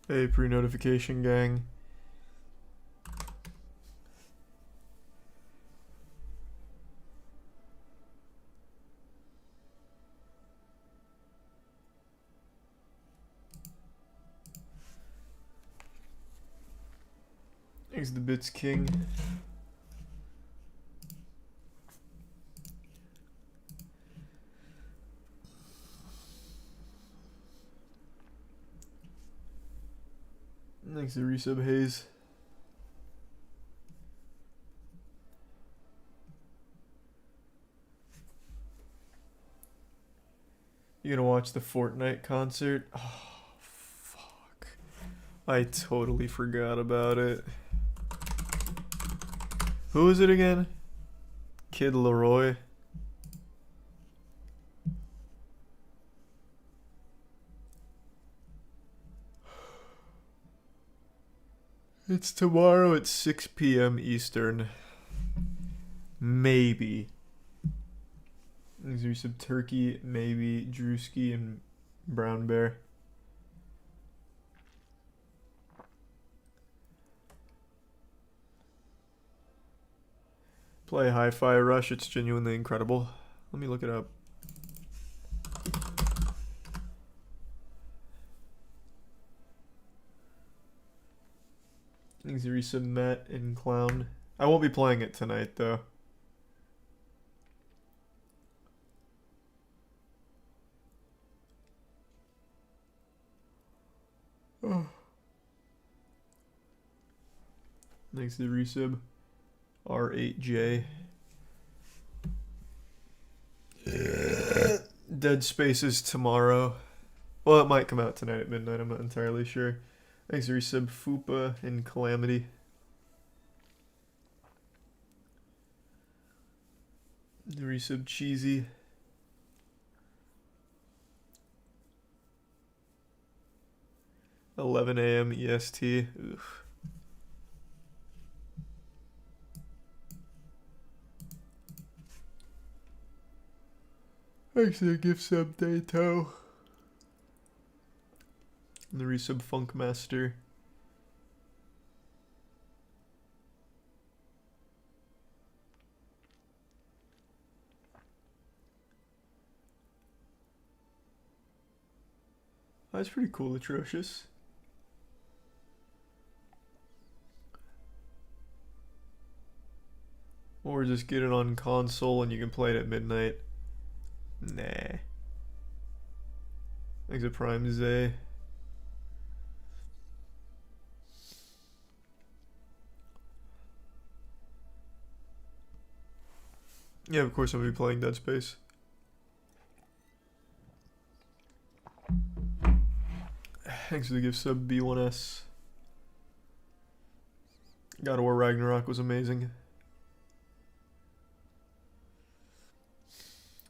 Hey, pre-notification gang. Thanks the Bits King. Thanks the Resub Haze. You gonna watch the Fortnite concert? Oh, fuck. I totally forgot about it. Who is it again? Kid Leroy. It's tomorrow at 6 p.m. Eastern. Maybe. There's some turkey, maybe Drewski and Brown Bear. Play Hi-Fi Rush, it's genuinely incredible. Let me look it up. Thanks to Resub Matt and Clown. I won't be playing it tonight though. Oh. Thanks to Resub. R8J. Dead Space is tomorrow. Well, it might come out tonight at midnight. I'm not entirely sure. Thanks to Resub Fupa and Calamity. The Resub Cheesy. $11 a.m. EST. Oof. Thanks to the gift sub Dato. And the Resub Funkmaster. That's pretty cool, Atrocious. Or just get it on console and you can play it at midnight. Nah. Thanks to Prime Zay. Yeah, of course I'm gonna be playing Dead Space. Thanks for the gift sub B1S. God of War Ragnarok was amazing.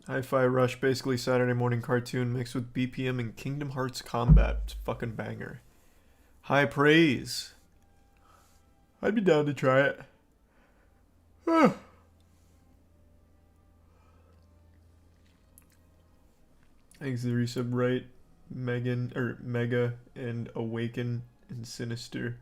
Hi-Fi Rush, basically Saturday morning cartoon mixed with BPM and Kingdom Hearts combat. It's a fucking banger. High praise. I'd be down to try it. Thanks to the resub right, Megan or Mega and Awaken and Sinister.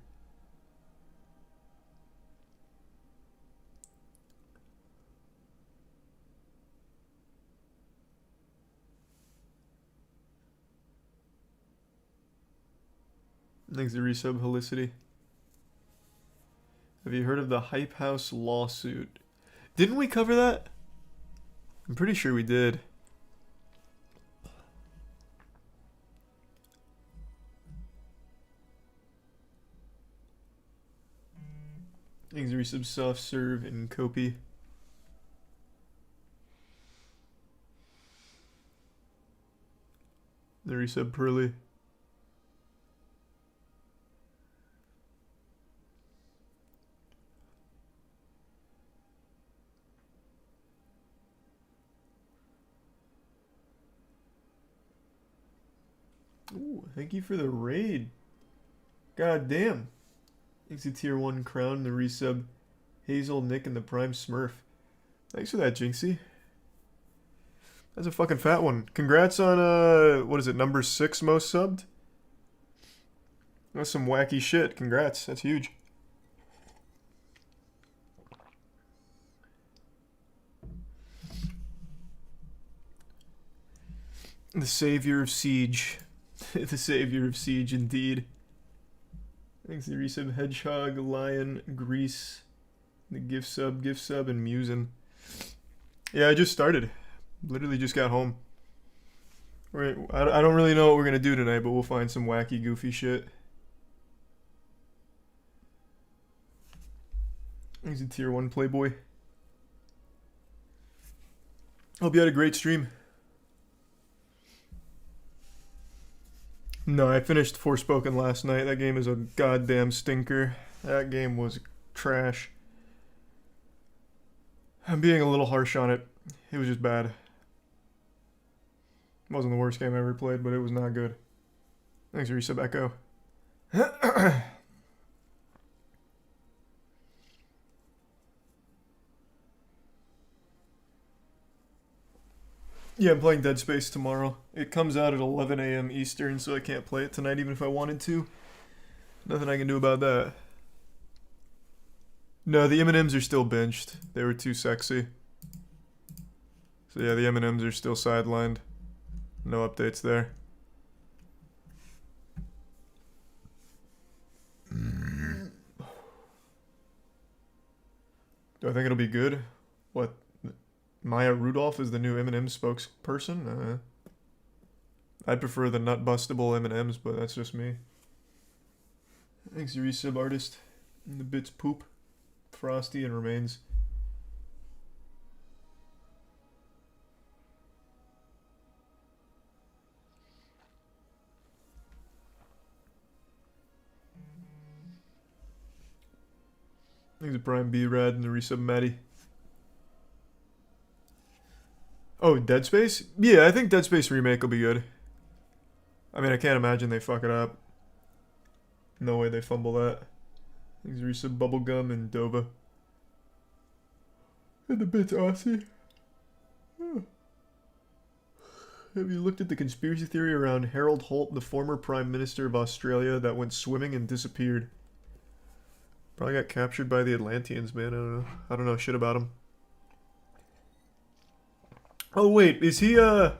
Thanks to resub Helicity. Have you heard of the Hype House lawsuit? Didn't we cover that? I'm pretty sure we did. Thanks to resub Soft Serve and Kopi. The resub Pearly. Ooh, thank you for the raid. God damn. Thanks to Tier 1 Crown, the resub Hazel, Nick, and the Prime Smurf. Thanks for that, Jinxie. That's a fucking fat one. Congrats on, what is it, number 6 most subbed? That's some wacky shit. Congrats. That's huge. The savior of Siege. The savior of Siege, indeed. Thanks to resub Hedgehog, Lion, Grease, the gift sub, and Musin. Yeah, I just started. Literally just got home. Right, I don't really know what we're gonna do tonight, but we'll find some wacky, goofy shit. He's a tier 1 playboy. Hope you had a great stream. No, I finished Forspoken last night. That game is a goddamn stinker. That game was trash. I'm being a little harsh on it. It was just bad. It wasn't the worst game I ever played, but it was not good. Thanks for resub, Echo. Yeah, I'm playing Dead Space tomorrow. It comes out at 11 a.m. Eastern, so I can't play it tonight even if I wanted to. Nothing I can do about that. No, the M&Ms are still benched. They were too sexy. So yeah, the M&Ms are still sidelined. No updates there. Do I think it'll be good? What? Maya Rudolph is the new M&M spokesperson? I prefer the nut-bustable M&Ms, but that's just me. Thanks, resub artist. And the bits poop. Frosty and remains. Thanks to Prime B Rad and the resub Maddie. Oh, Dead Space? Yeah, I think Dead Space Remake will be good. I mean, I can't imagine they fuck it up. No way they fumble that. Thanks to resub Bubblegum and Dova. And the bits Aussie. Oh. Have you looked at the conspiracy theory around Harold Holt, the former Prime Minister of Australia that went swimming and disappeared? Probably got captured by the Atlanteans, man. I don't know shit about him. Oh wait, is he the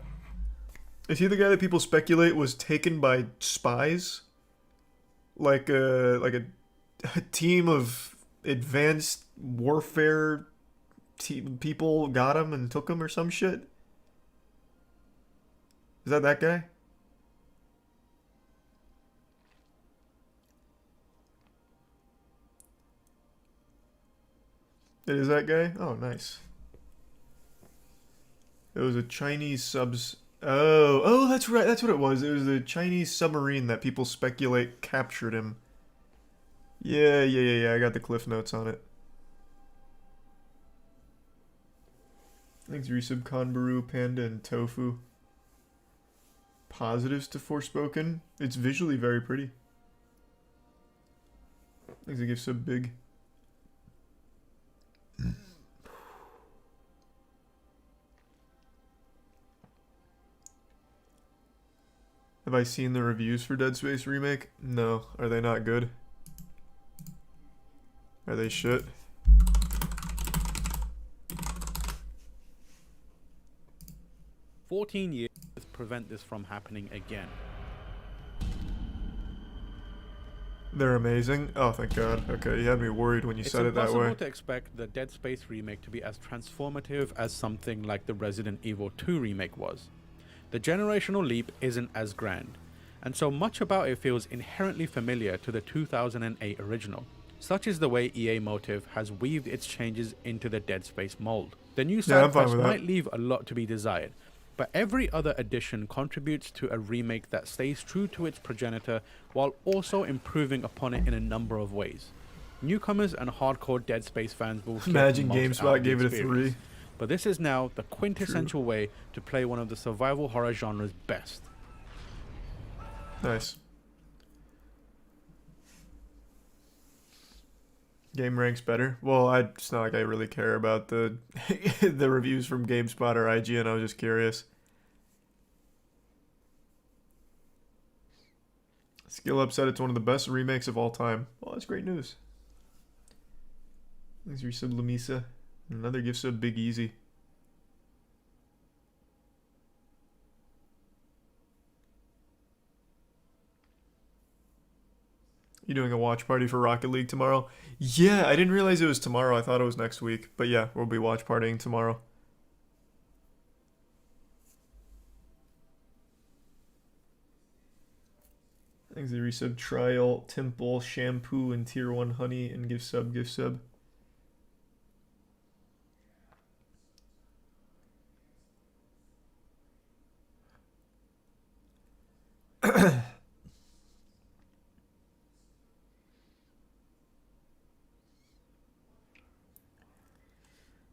guy that people speculate was taken by spies? Like a team of advanced warfare people got him and took him or some shit? Is that guy? It is that guy? Oh, nice. It was a Chinese subs... Oh, that's right. That's what it was. It was the Chinese submarine that people speculate captured him. Yeah. I got the cliff notes on it. Thanks, resub Kanbaru, Panda, and Tofu. Positives to Forspoken. It's visually very pretty. Thanks, a gift sub big. Have I seen the reviews for Dead Space Remake? No. Are they not good? Are they shit? "14 years prevent this from happening again." They're amazing? Oh, thank God. Okay, you had me worried when you said it that way. It's impossible to expect the Dead Space remake to be as transformative as something like the Resident Evil 2 remake was. The generational leap isn't as grand, and so much about it feels inherently familiar to the 2008 original. Such is the way EA Motive has weaved its changes into the Dead Space mold. The new side quests might leave a lot to be desired, but every other addition contributes to a remake that stays true to its progenitor while also improving upon it in a number of ways. Newcomers and hardcore Dead Space fans will imagine GameSpot gave it a 3. But this is now the quintessential way to play one of the survival horror genre's best. Nice. Game ranks better. Well, it's not like I really care about the the reviews from GameSpot or IGN. I was just curious. Skill Up said it's one of the best remakes of all time. Well, that's great news. Thanks for your sub, Lamisa. Another gift sub, Big Easy. You doing a watch party for Rocket League tomorrow? Yeah, I didn't realize it was tomorrow. I thought it was next week. But yeah, we'll be watch partying tomorrow. Thanks for the resub. Trial, Temple, Shampoo, and Tier 1 Honey, and gift sub, gift sub.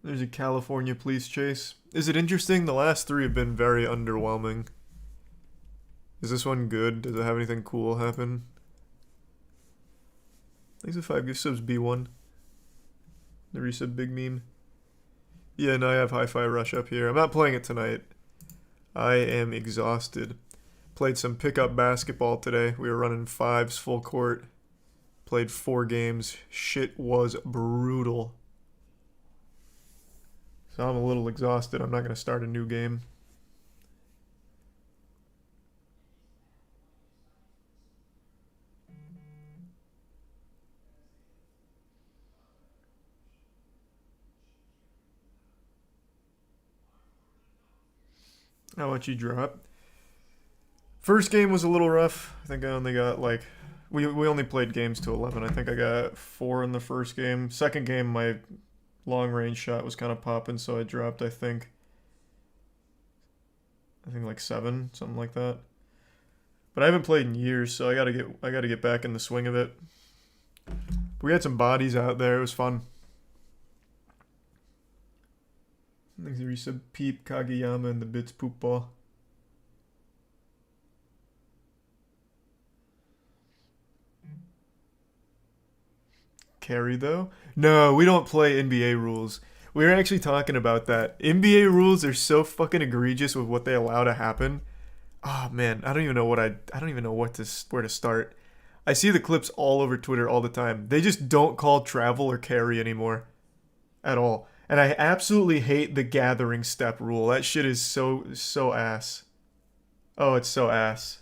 There's a California police chase. Is it interesting? The last 3 have been very underwhelming. Is this one good? Does it have anything cool happen? Thanks for 5 gift subs, B1. The resub, Big Meme. Yeah, no, I have Hi-Fi Rush up here. I'm not playing it tonight. I am exhausted. Played some pickup basketball today. We were running 5s full court. Played 4 games. Shit was brutal. So I'm a little exhausted. I'm not going to start a new game. How much you drop? First game was a little rough. I think I only got like... We only played games to 11. I think I got 4 in the first game. Second game, my long range shot was kind of popping, so I dropped, I think like 7, something like that. But I haven't played in years, so I gotta get back in the swing of it. We had some bodies out there. It was fun. Thanks for resub, Peep, Kageyama, and the Bits Poop Ball. Carry though? No, we don't play NBA rules. We were actually talking about that. NBA rules are so fucking egregious with what they allow to happen. Oh man, I don't even know where to start. I see the clips all over Twitter all the time. They just don't call travel or carry anymore. At all. And I absolutely hate the gathering step rule. That shit is so ass. Oh, it's so ass.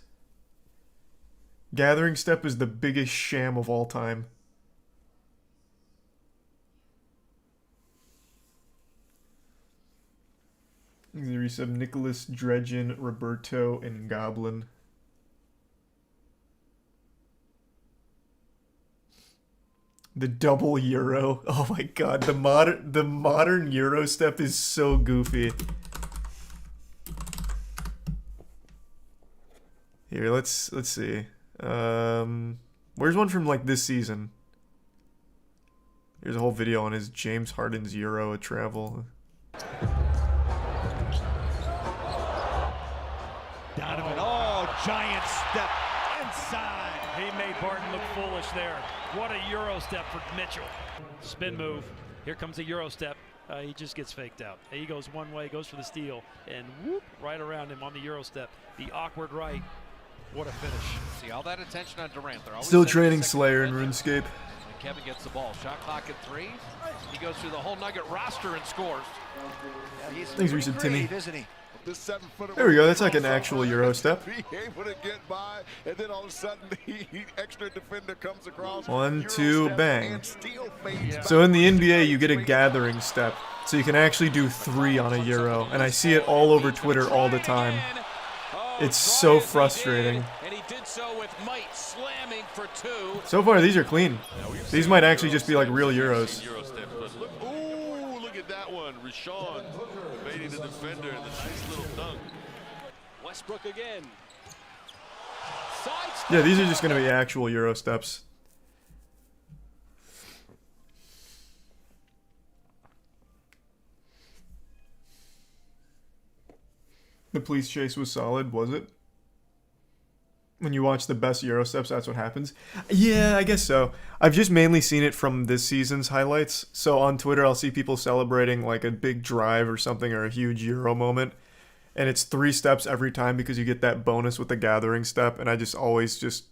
Gathering step is the biggest sham of all time. The resub, Nicholas, Dredgen, Roberto, and Goblin. The double Euro. Oh my god, the modern Euro step is so goofy. Here, let's see. Where's one from like this season? Here's a whole video on his James Harden's Euro travel. Donovan, giant step inside. He made Barton look foolish there. What a Euro step for Mitchell. Spin move. Here comes a Euro step. He just gets faked out. He goes one way, goes for the steal, and whoop, right around him on the Euro step. The awkward right. What a finish. See all that attention on Durant. Still training Slayer in RuneScape. Kevin gets the ball. Shot clock at 3. He goes through the whole Nugget roster and scores. Thanks, Reason Timmy. There we go. That's like an actual Euro step. Able to get by, and then all of a sudden the extra defender comes across. 1, 2, bang. So in the NBA, you get a gathering step, so you can actually do 3 on a Euro, and I see it all over Twitter all the time. It's so frustrating. And he did so with might, slamming for 2. So far, these are clean. These might actually just be like real Euros. Ooh, look at that one. Rashawn evading the defender. The nice little dunk. Westbrook again. Yeah, these are just going to be actual Euro steps. The police chase was solid, was it? When you watch the best Euro steps, that's what happens? Yeah, I guess so. I've just mainly seen it from this season's highlights. So on Twitter, I'll see people celebrating like a big drive or something or a huge Euro moment. And it's 3 steps every time because you get that bonus with the gathering step. And I just always just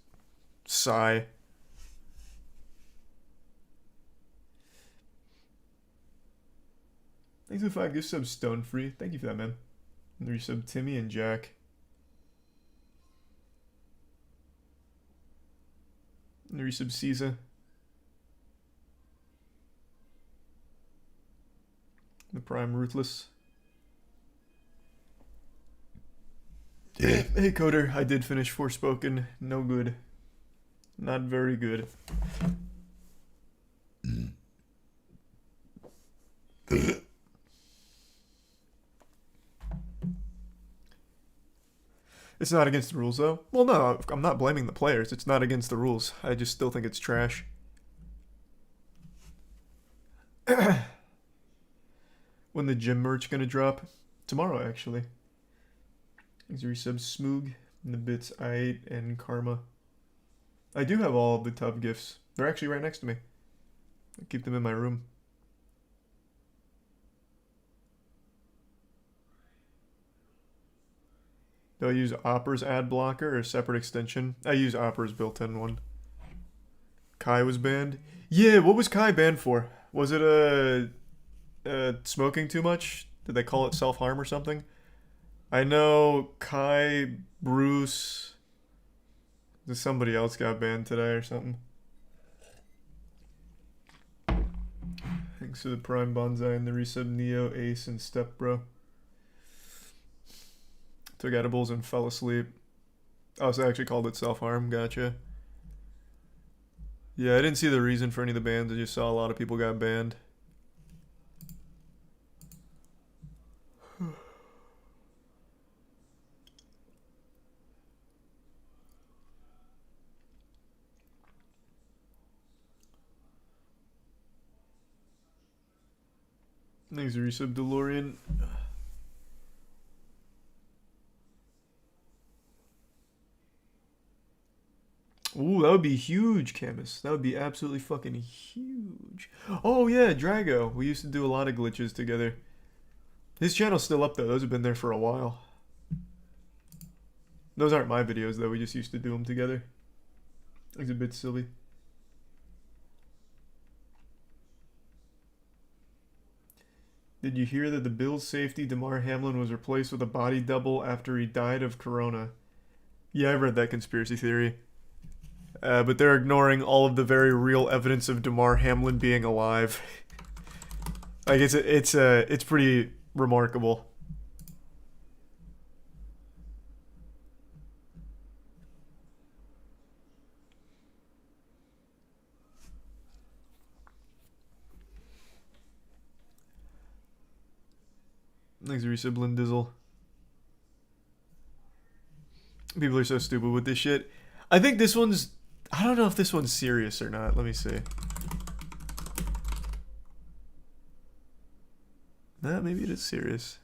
Sigh. Thanks for the 5 gift subs, Stone Free. Thank you for that, man. And the resub, Timmy and Jack. And the resub, Caesar. The Prime Ruthless. Hey Coder, I did finish Forspoken. No good. Not very good. It's not against the rules though. Well, no, I'm not blaming the players. It's not against the rules. I just still think it's trash. When the gym merch gonna drop? Tomorrow, actually. Thanks for resub, Smoog, and the bits I ate, and Karma. I do have all of the tub gifts. They're actually right next to me. I keep them in my room. Do I use Opera's ad blocker or a separate extension? I use Opera's built-in one. Kai was banned? Yeah, what was Kai banned for? Was it smoking too much? Did they call it self-harm or something? I know Kai, Bruce, somebody else got banned today or something. Thanks for the Prime Bonsai and the resub, Neo, Ace, and Step Bro. Took edibles and fell asleep. Oh, so I actually called it self-harm. Gotcha. Yeah, I didn't see the reason for any of the bans. I just saw a lot of people got banned. Thanks, resub DeLorean. Ooh, that would be huge, Camus. That would be absolutely fucking huge. Oh yeah, Drago. We used to do a lot of glitches together. His channel's still up though. Those have been there for a while. Those aren't my videos though. We just used to do them together. It's a bit silly. Did you hear that the Bills safety Damar Hamlin was replaced with a body double after he died of corona? Yeah, I've read that conspiracy theory. But they're ignoring all of the very real evidence of Damar Hamlin being alive. Like it's pretty remarkable. Thanks, resub Lindizzle. People are so stupid with this shit. I think this one's... I don't know if this one's serious or not. Let me see. Nah, maybe it is serious.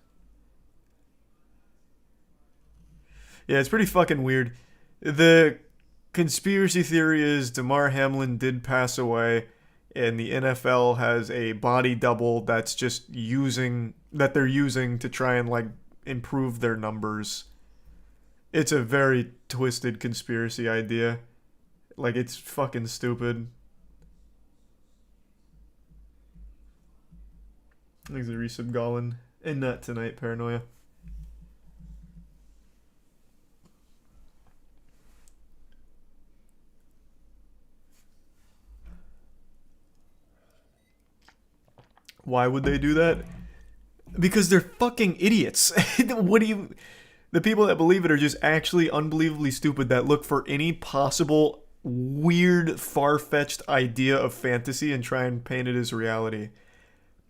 Yeah, it's pretty fucking weird. The conspiracy theory is Damar Hamlin did pass away, and the NFL has a body double that's just that they're using to try and like improve their numbers. It's a very twisted conspiracy idea. Like, it's fucking stupid. Thanks to resub Gollin. And not tonight, Paranoia. Why would they do that? Because they're fucking idiots. What do you... The people that believe it are just actually unbelievably stupid that look for any possible weird, far-fetched idea of fantasy and try and paint it as reality.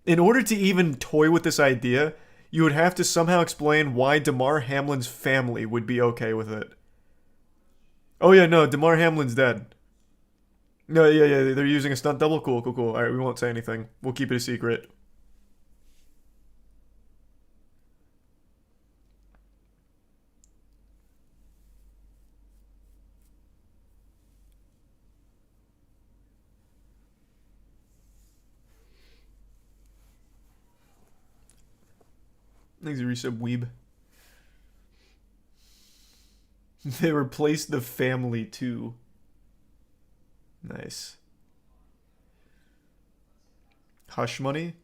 In order to even toy with this idea, you would have to somehow explain why Damar Hamlin's family would be okay with it. Oh yeah, no, Damar Hamlin's dead. No, yeah, they're using a stunt double? Cool. Alright, we won't say anything. We'll keep it a secret. Thanks, resub Weeb. They replaced the family too. Nice. Hush money?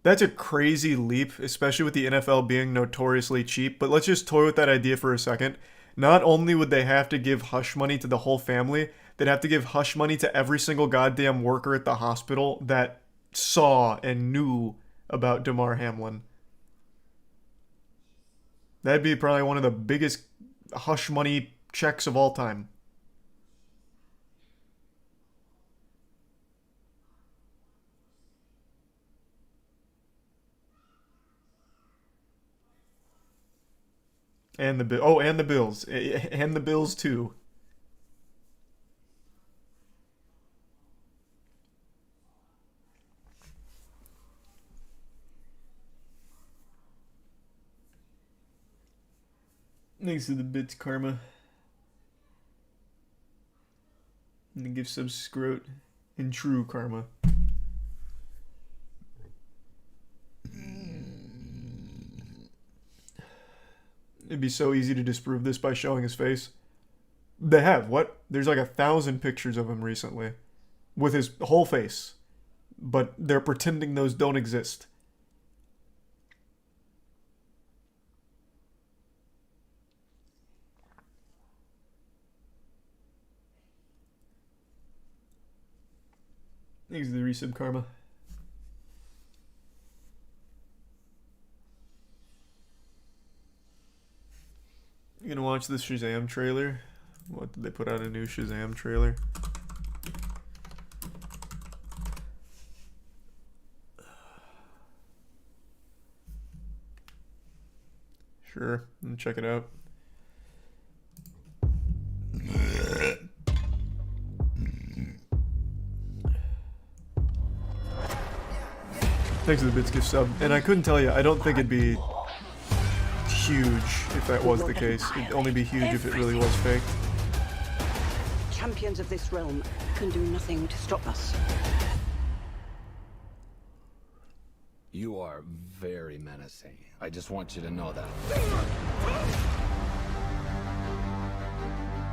That's a crazy leap, especially with the NFL being notoriously cheap. But let's just toy with that idea for a second. Not only would they have to give hush money to the whole family, they'd have to give hush money to every single goddamn worker at the hospital that saw and knew about Damar Hamlin. That'd be probably one of the biggest hush money checks of all time. And the and the Bills. And the Bills too. Thanks to the bits, Karma. And the gift sub scrote in true Karma. It'd be so easy to disprove this by showing his face. They have. What? There's like 1,000 pictures of him recently. With his whole face. But they're pretending those don't exist. Thanks to the resub, Karma. You gonna watch this Shazam trailer? What, did they put out a new Shazam trailer? Sure, check it out. Thanks for the bits gift sub. And I couldn't tell you, I don't think it'd be huge if that was the case. It'd only be huge if it really was fake. Champions of this realm can do nothing to stop us. You are very menacing. I just want you to know that.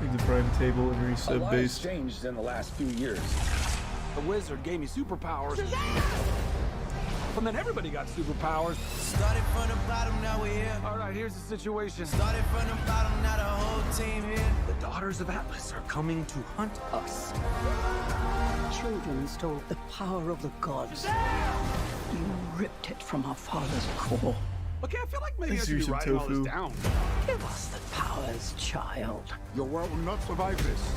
Leave the prime table and A resub lot has based. changed in the last few years. The wizard gave me superpowers. And then everybody got superpowers. Started from the bottom, now we're here. All right, here's the situation. Started from the bottom, now the whole team here. The daughters of Atlas are coming to hunt us. Children stole the power of the gods. You ripped it from our father's core. Okay, I feel like maybe I Thanks, should be Yusuf writing all Tofu. this down. Give us the powers, child. Your world will not survive this.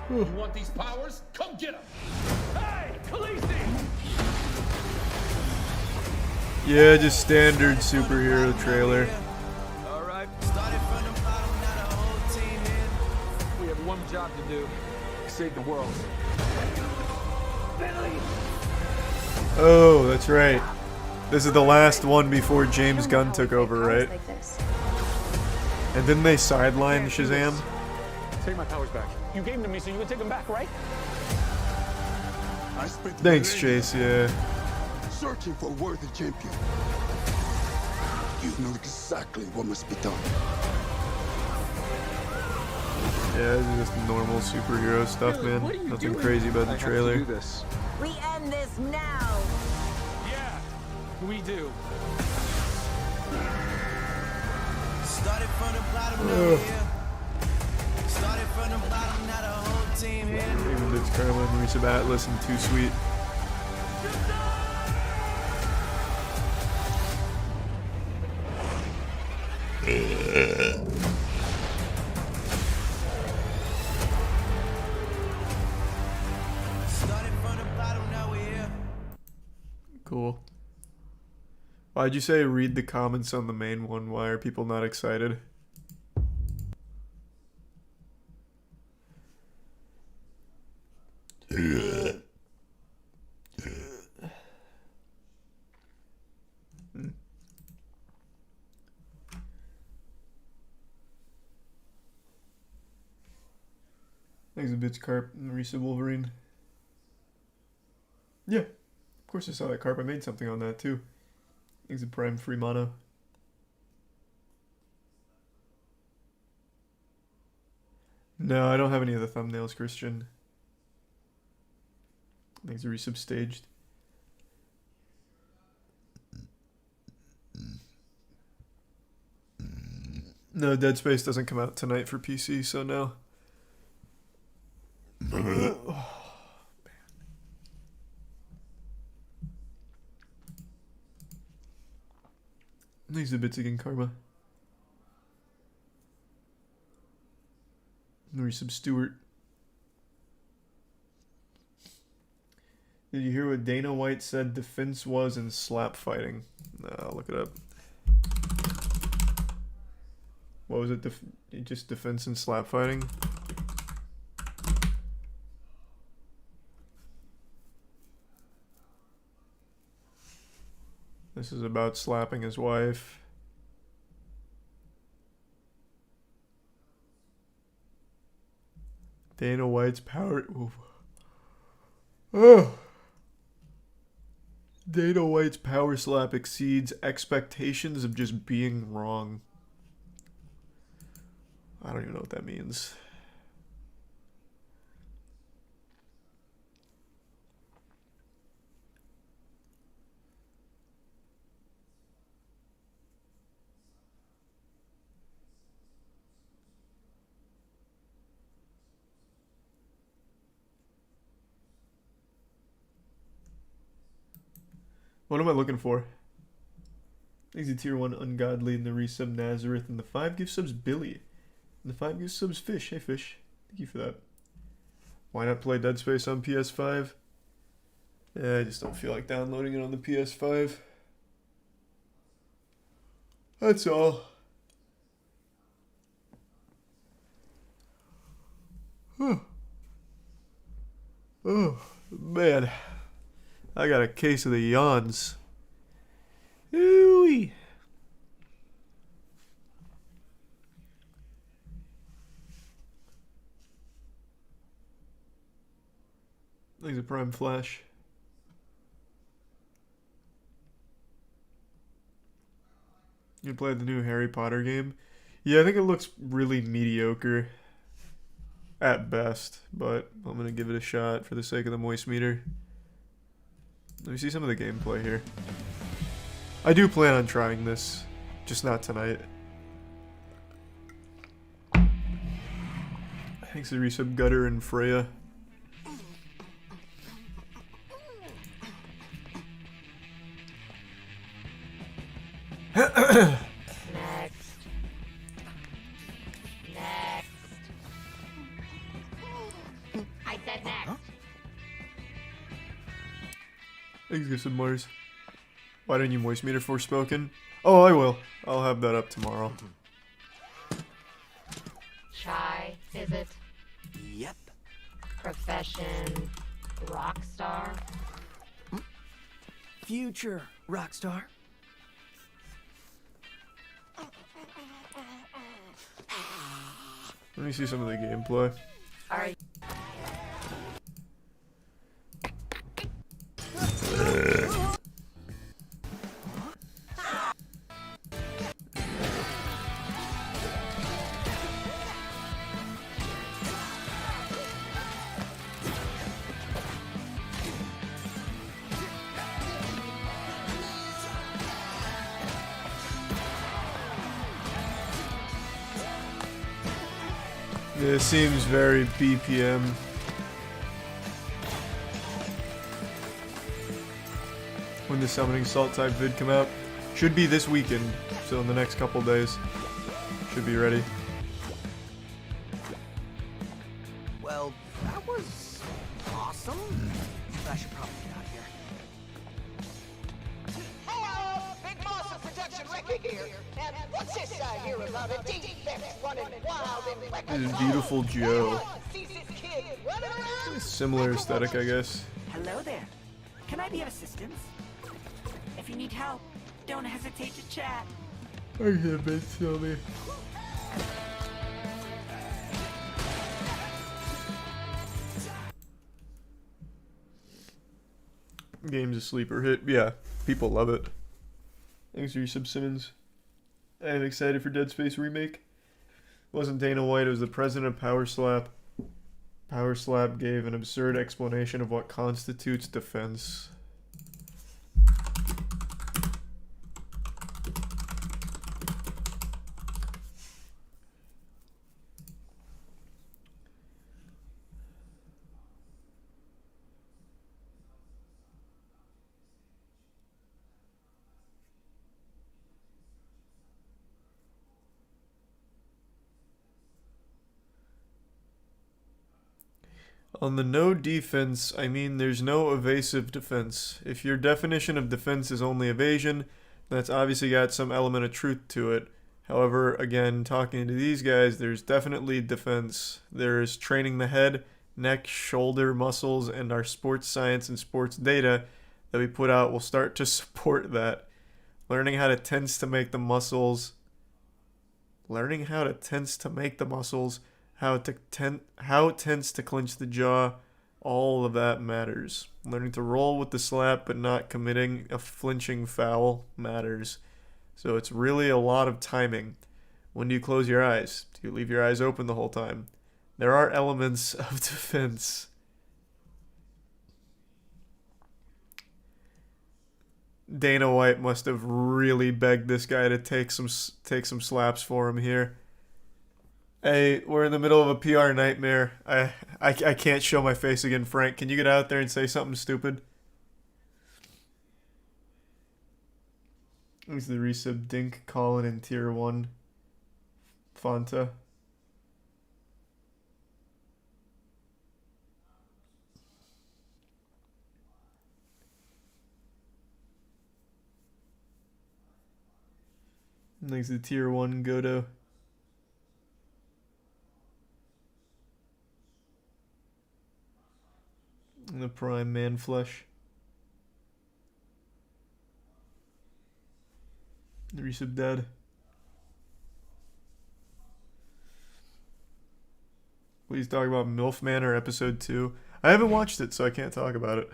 You want these powers? Come get them! Hey, Khaleesi! Yeah, just standard superhero trailer. All right, Started from the bottom, now the whole team here. we have one job to do. Save the world. Oh, that's right. This is the last one before James Gunn took over, right? And didn't they sideline Shazam? Take my powers back. You gave them to me so you would take them back, right? I spent Thanks, millennia Chase, yeah. searching for a worthy champion. You know exactly what must be done. Yeah, this is just normal superhero stuff, man. Nothing crazy about the trailer. This. We end this now. Yeah, we do. Started from the bottom, now we're here. Started from the bottom, now the whole team here. Even Bits Karma and Resub Atlas and Too Sweet. Started from the bottom, now we're here. Cool. Why'd you say read the comments on the main one? Why are people not excited? Thanks a bits, Carp and Risa Wolverine. Yeah, of course I saw that, Carp. I made something on that too. Thanks a Prime Free Mono. No, I don't have any of the thumbnails, Christian. I think it's resub staged. No, Dead Space doesn't come out tonight for PC, so no. Thanks a bits again, Karma. Resub Stewart. Did you hear what Dana White said defense was in slap fighting? I'll look it up. What was it? Just defense and slap fighting? This is about slapping his wife. Dana White's power. Ooh. Oh. Dana White's power slap exceeds expectations of just being wrong. I don't even know what that means. What am I looking for? Thanks to Tier 1 Ungodly and the resub Nazareth and the 5 gift subs Billy. And the 5 gift subs Fish. Hey Fish. Thank you for that. Why not play Dead Space on PS5? Yeah, I just don't feel like downloading it on the PS5. That's all. Oh, man. I got a case of the yawns. Ooh-wee. Thanks a Prime Flash. You played the new Harry Potter game? Yeah, I think it looks really mediocre at best, but I'm gonna give it a shot for the sake of the moist meter. Let me see some of the gameplay here. I do plan on trying this, just not tonight. Thanks to resub Gutter and Freya. I said next. Thanks, Gifted Mars. Why didn't you moist meter Forspoken? Oh, I will. I'll have that up tomorrow. Shy, is it? Yep. Profession, rock star. Future rock star. Let me see some of the gameplay. Are you? It seems very BPM. When the Summoning Salt type vid come out. Should be this weekend, so in the next couple days. Should be ready. Well, that was awesome. I should probably get out of here. Hello, Big Monster Production Ricky here. And what's this I hear about a defect running wild in This is Beautiful Joe. sees this kid running around? Similar aesthetic, I guess. Hello there. Can I be of assistance? If you need help, don't hesitate to chat. I can't bet tell me. Game's a sleeper hit. Yeah, people love it. Thanks for your sub Simmons. I am excited for Dead Space Remake. wasn't Dana White, it was the president of Power Slap. Power Slap gave an absurd explanation of what constitutes defense. On the no defense, I mean there's no evasive defense. If your definition of defense is only evasion, that's obviously got some element of truth to it. However, again, talking to these guys, there's definitely defense. There's training the head, neck, shoulder muscles, and our sports science and sports data that we put out will start to support that. Learning how to tense to make the muscles. How tense to clinch the jaw, all of that matters. Learning to roll with the slap but not committing a flinching foul matters. So it's really a lot of timing. When do you close your eyes? Do you leave your eyes open the whole time? There are elements of defense. Dana White must have really begged this guy to take some slaps for him here. Hey, we're in the middle of a PR nightmare. I can't show my face again, Frank. Can you get out there and say something stupid? This is the resub Dink, Colin, and Tier 1. Fanta. Thanks to Tier 1 Godo. And the Prime Man Flesh. The resub Dad. Please talk about MILF Manor episode 2. I haven't watched it, so I can't talk about it.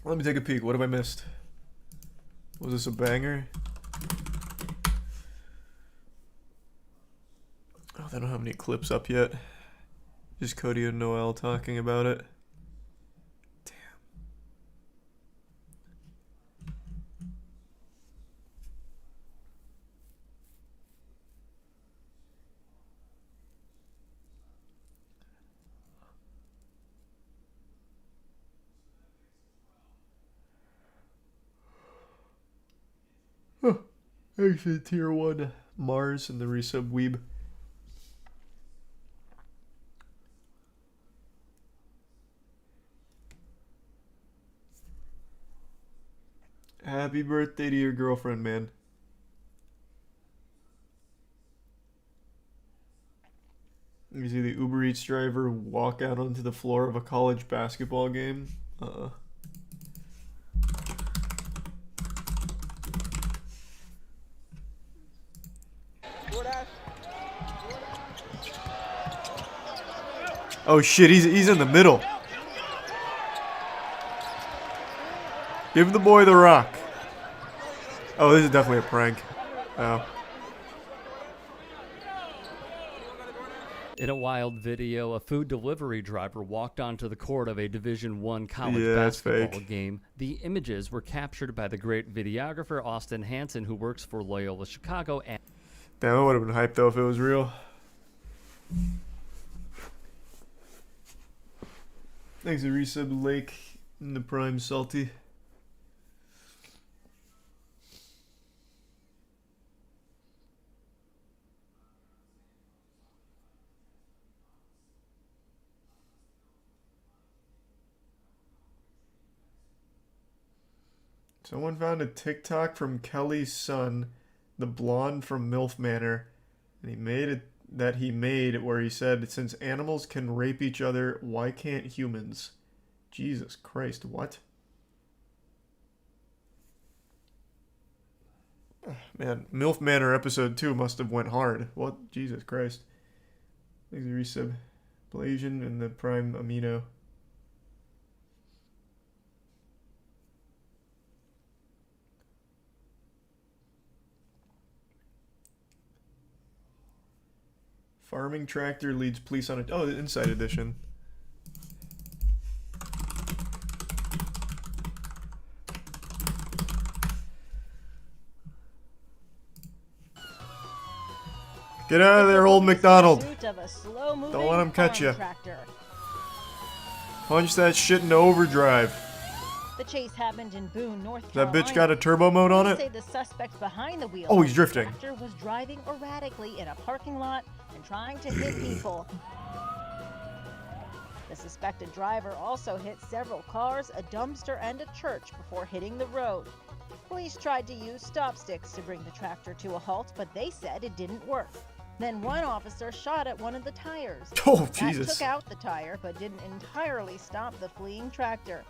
Let me take a peek. What have I missed? Was this a banger? Oh, they don't have any clips up yet. Just Cody and Noel talking about it. Damn. Oh, actually, Tier 1 Mars and the resub Weeb. Happy birthday to your girlfriend, man. You see the Uber Eats driver walk out onto the floor of a college basketball game? Oh shit, he's in the middle. Give the boy the rock. Oh, this is definitely a prank. Oh. In a wild video, a food delivery driver walked onto the court of a Division I college that's basketball fake. game. The images were captured by the great videographer Austin Hansen, who works for Loyola Chicago. And Damn, it would have been hyped though if it was real. Thanks to resub Lake and the Prime Salty. Someone found a TikTok from Kelly's son, the blonde from MILF Manor, and he made where he said, since animals can rape each other, why can't humans? Jesus Christ, what? Man, MILF Manor episode 2 must have went hard. What? Jesus Christ. Thanks for resub. Blasian and the Prime Amino. Farming tractor leads police on it. Oh, the inside edition. Get out of there, old McDonald. Don't let him catch you. Punch that shit into overdrive. The chase happened in Boone, North That Carolina. bitch got a turbo mode on it? Say the suspect behind the wheel. Oh, he's drifting. The tractor was driving erratically in a parking lot and trying to hit people. The suspected driver also hit several cars, a dumpster, and a church before hitting the road. Police tried to use stop sticks to bring the tractor to a halt, but they said it didn't work. Then one officer shot at one of the tires. Oh, Jesus. That took out the tire, but didn't entirely stop the fleeing tractor.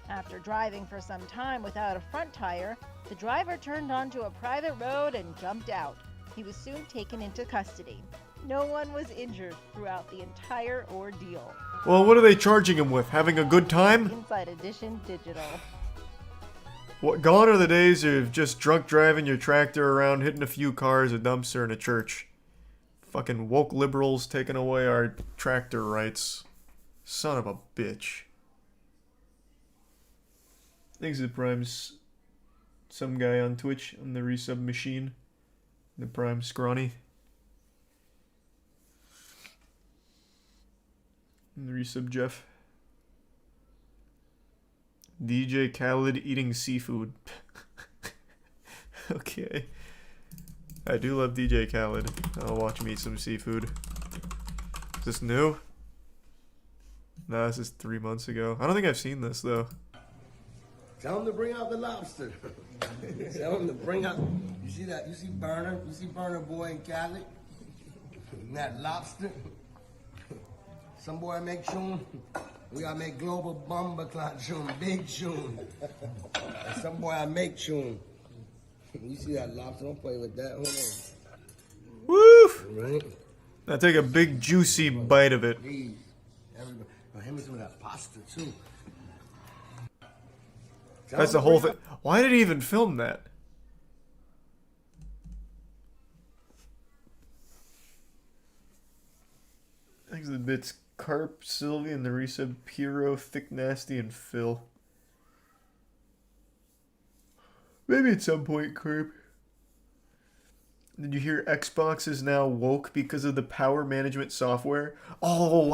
After driving for some time without a front tire, the driver turned onto a private road and jumped out. He was soon taken into custody. No one was injured throughout the entire ordeal. Well, what are they charging him with? Having a good time? Inside Edition Digital. What, gone are the days of just drunk driving your tractor around, hitting a few cars, a dumpster, and a church. Fucking woke liberals taking away our tractor rights. Son of a bitch. Thanks to the Prime's some guy on Twitch on the resub machine. The Prime Scrawny. And the resub Jeff. DJ Khaled eating seafood. Okay. I do love DJ Khaled. I'll watch him eat some seafood. Is this new? No, this is 3 months ago. I don't think I've seen this though. Tell him to bring out the lobster. Tell him to bring out. You see that? You see Burner? You see Burner Boy and Cali? And that lobster? Some boy make tune. We gotta make global bomber clock tune, big tune. And some boy I make tune. You see that lobster? Don't play with that. Hold on. Woof! Right? Now take a big juicy bite of it. Please. Everybody. Now, hand me some of that pasta too. That's the whole thing. Why did he even film that? Thanks to the bits Carp, Sylvie, and the resub Piro, Thick Nasty, and Phil. Maybe at some point, Carp. Did you hear Xbox is now woke because of the power management software? Oh,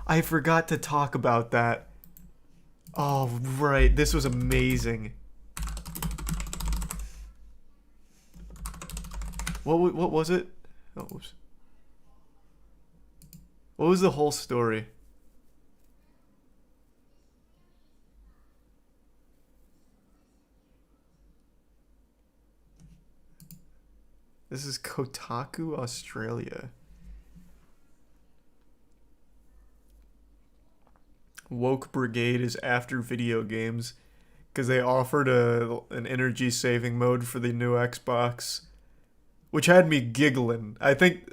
I forgot to talk about that. Oh, right. This was amazing. What was it? Oh, oops. What was the whole story? This is Kotaku, Australia. Woke Brigade is after video games because they offered an energy saving mode for the new Xbox, which had me giggling. I think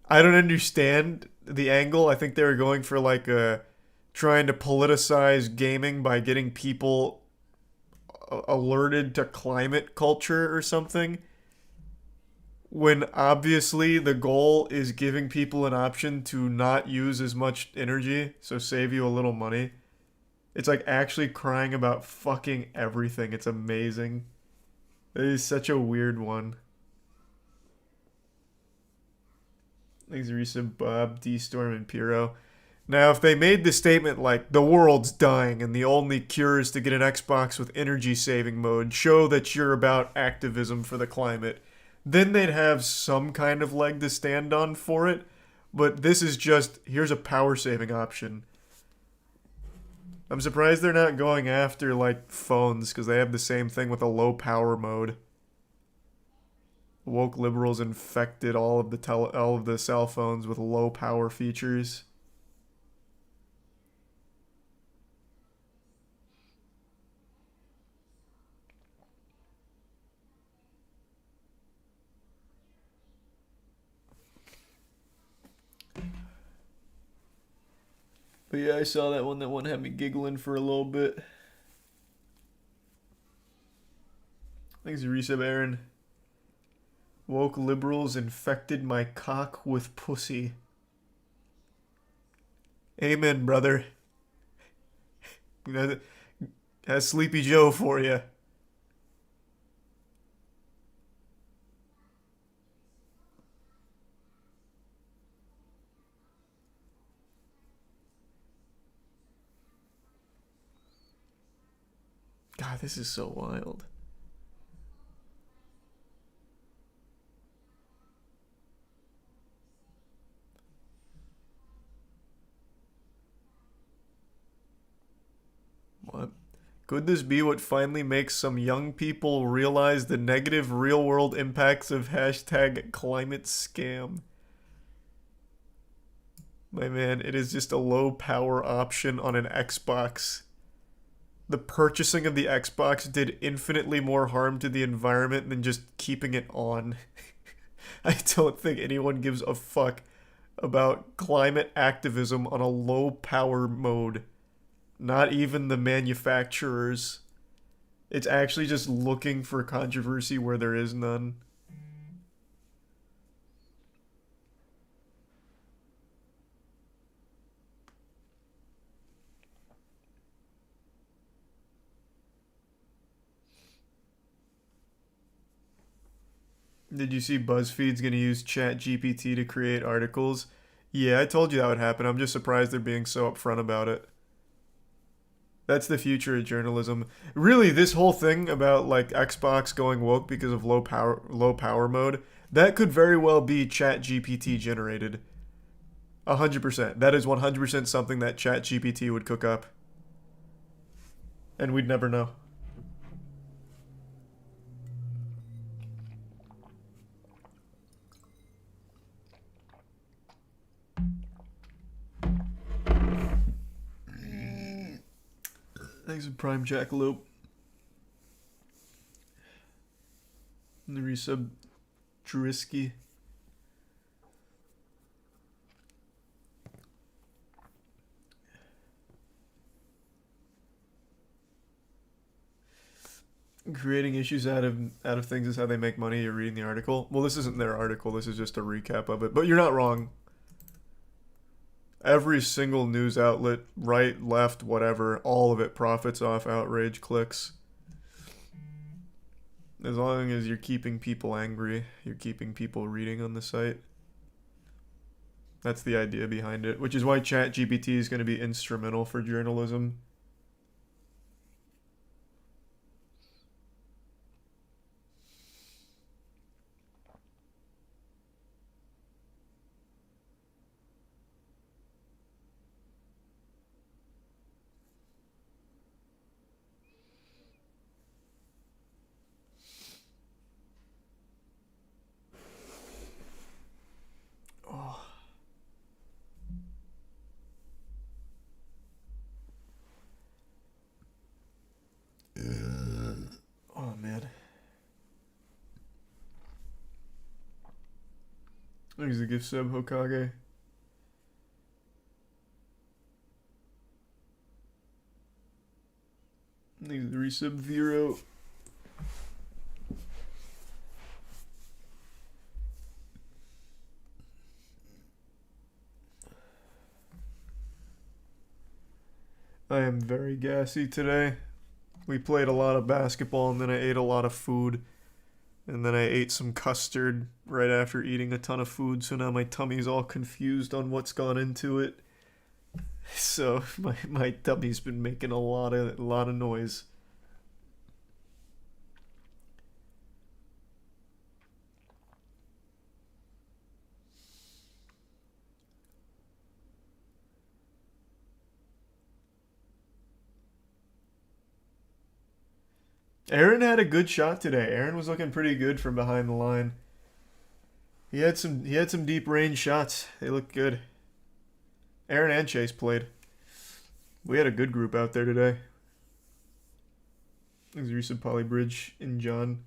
I don't understand the angle. I think they were going for like trying to politicize gaming by getting people alerted to climate culture or something, when obviously the goal is giving people an option to not use as much energy, so save you a little money. It's like actually crying about fucking everything. It's amazing. It is such a weird one. Thanks, Risa, Bob, D-Storm, and Piro. Now, if they made the statement like, the world's dying and the only cure is to get an Xbox with energy-saving mode, show that you're about activism for the climate, then they'd have some kind of leg to stand on for it. But this is just, here's a power-saving option. I'm surprised they're not going after, like, phones, because they have the same thing with a low-power mode. Woke liberals infected all of the cell phones with low-power features. But yeah, I saw that one. That one had me giggling for a little bit. Thanks, Resub Aaron. Woke liberals infected my cock with pussy. Amen, brother. That's Sleepy Joe for you. God, this is so wild. What? Could this be what finally makes some young people realize the negative real-world impacts of hashtag climate scam? My man, it is just a low-power option on an Xbox. The purchasing of the Xbox did infinitely more harm to the environment than just keeping it on. I don't think anyone gives a fuck about climate activism on a low-power mode. Not even the manufacturers. It's actually just looking for controversy where there is none. Did you see BuzzFeed's gonna use ChatGPT to create articles? Yeah, I told you that would happen. I'm just surprised they're being so upfront about it. That's the future of journalism. Really, this whole thing about like Xbox going woke because of low power mode, that could very well be ChatGPT generated. 100%. That is 100% something that ChatGPT would cook up. And we'd never know. Thanks for Prime Jackalope. And the resub Drisky. Creating issues out of things is how they make money. You're reading the article. Well, this isn't their article. This is just a recap of it. But you're not wrong. Every single news outlet, right, left, whatever, all of it profits off outrage clicks. As long as you're keeping people angry, you're keeping people reading on the site. That's the idea behind it, which is why ChatGPT is going to be instrumental for journalism. Oh, man. Thanks the gift sub, Hokage. Thanks the resub, Vero. I am very gassy today. We played a lot of basketball and then I ate a lot of food. And then I ate some custard right after eating a ton of food, so now my tummy's all confused on what's gone into it. So my tummy's been making a lot of noise. Aaron had a good shot today. Aaron was looking pretty good from behind the line. He had some deep range shots. They looked good. Aaron and Chase played. We had a good group out there today. Thanks to recent Polybridge and John.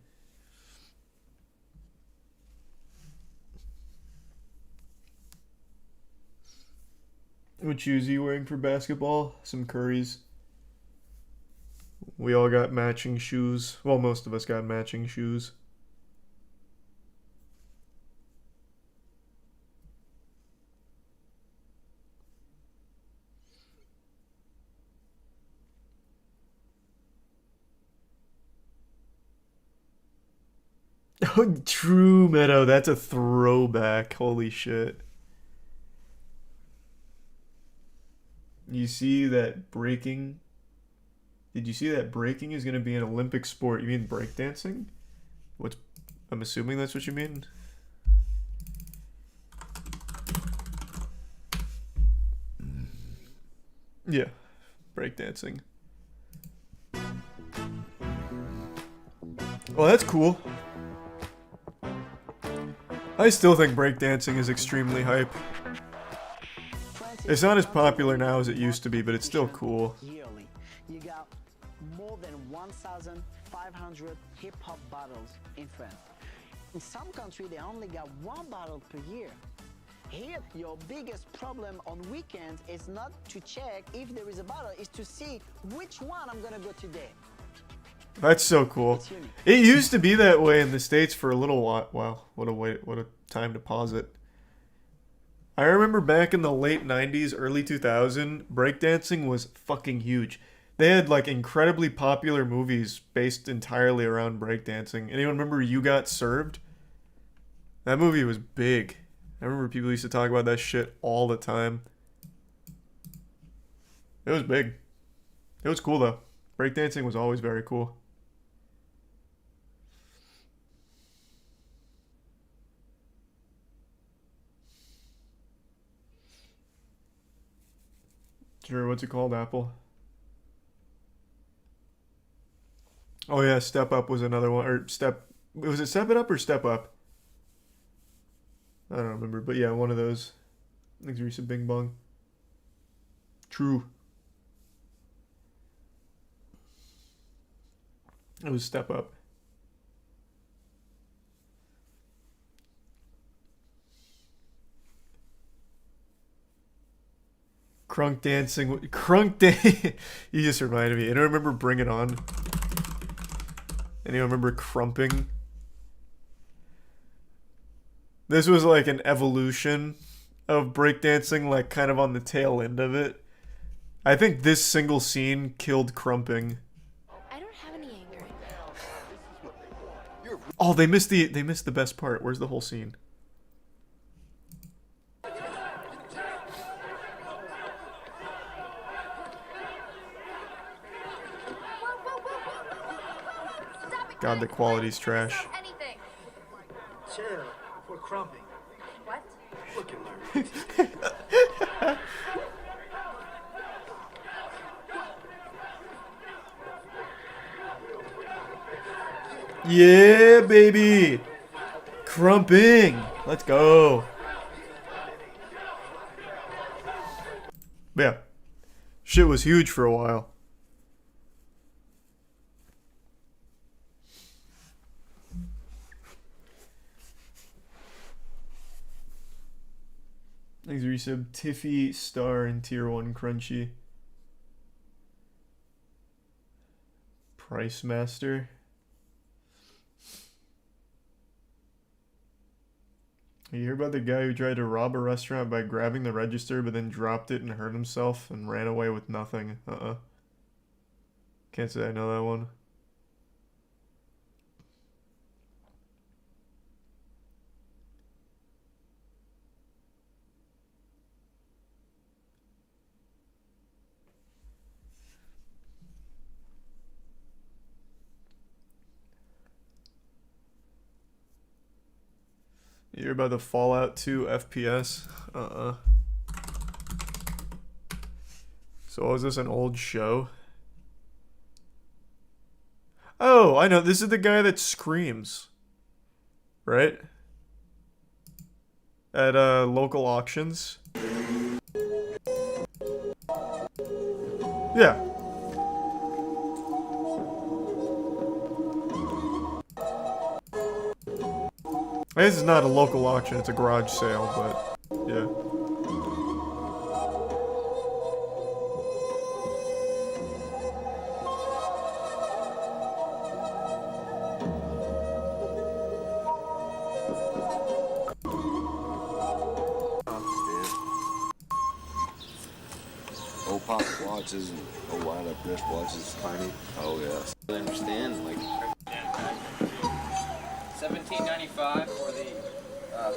What shoes are you wearing for basketball? Some Currys. We all got matching shoes. Well, most of us got matching shoes. Oh, True Meadow. That's a throwback. Holy shit. You see that breaking? Did you see that breaking is going to be an Olympic sport? You mean breakdancing? What's? I'm assuming that's what you mean. Yeah, breakdancing. Well, that's cool. I still think breakdancing is extremely hype. It's not as popular now as it used to be, but it's still cool. Yearly, you got more than 1,500 hip-hop battles in France. In some countries, they only got one battle per year. Here, your biggest problem on weekends is not to check if there is a battle, is to see which one I'm gonna go today. That's so cool. It used to be that way in the States for a little while. Wow, what a time to pause it. I remember back in the late 90s, early 2000, breakdancing was fucking huge. They had like incredibly popular movies based entirely around breakdancing. Anyone remember You Got Served? That movie was big. I remember people used to talk about that shit all the time. It was big. It was cool though. Breakdancing was always very cool. Sure, what's it called, Apple? Oh yeah, Step Up was another one. Or was it Step It Up or Step Up? I don't remember, but yeah, one of those. I think Teresa Bing Bong. True. It was Step Up. Crunk dancing. Crunk day. You just reminded me. And I remember Bring It On. And you remember Crumping. This was like an evolution of breakdancing, like kind of on the tail end of it. I think this single scene killed Crumping. I don't have any anger. Oh, they missed the best part. Where's the whole scene? God, the quality's trash. Sarah, we're crumping. What? Look at Larry. Yeah, baby! Crumping! Let's go. Yeah. Shit was huge for a while. Thanks for resub. Tiffy, Star, and Tier 1 Crunchy. Price Master. You hear about the guy who tried to rob a restaurant by grabbing the register but then dropped it and hurt himself and ran away with nothing? Can't say I know that one. You hear about the Fallout 2 FPS? So was this an old show? Oh, I know. This is the guy that screams. Right? At local auctions. Yeah. This is not a local auction, it's a garage sale, but yeah. Old pocket watches and old wind-up wrist watches. Tiny. Oh, yes. I understand, like... 17 $17.95 for the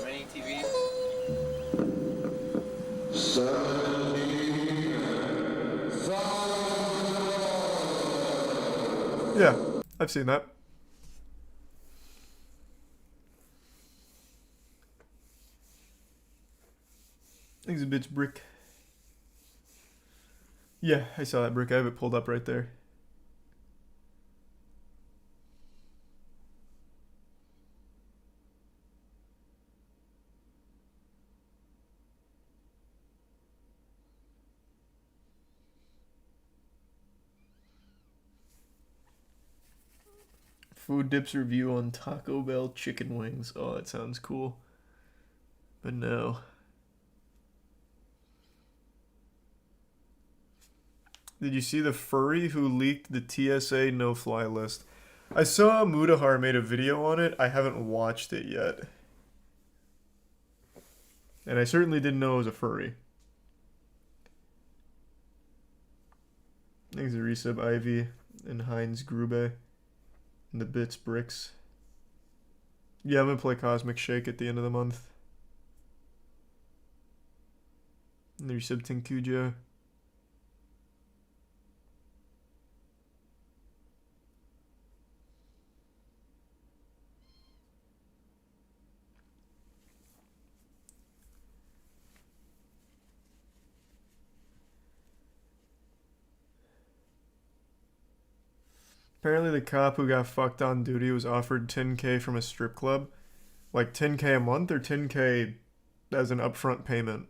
mini TV. Yeah, I've seen that. Exhibits brick. Yeah, I saw that brick. I have it pulled up right there. Food Dips review on Taco Bell chicken wings. Oh, that sounds cool. But no. Did you see the furry who leaked the TSA no-fly list? I saw Mudahar made a video on it. I haven't watched it yet. And I certainly didn't know it was a furry. Thanks to Resub Ivy and Heinz Grube. And the Bits Bricks. Yeah, I'm gonna play Cosmic Shake at the end of the month. And there's Resub Tinkuja. Apparently the cop who got fucked on duty was offered $10K from a strip club. Like $10K a month or $10K as an upfront payment?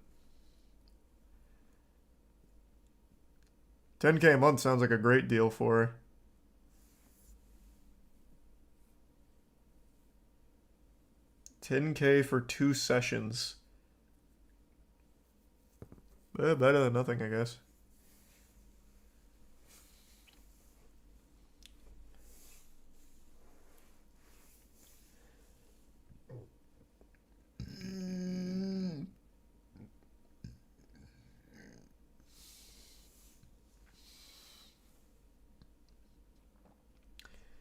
$10K a month sounds like a great deal for her. $10K for 2 sessions. Better than nothing, I guess.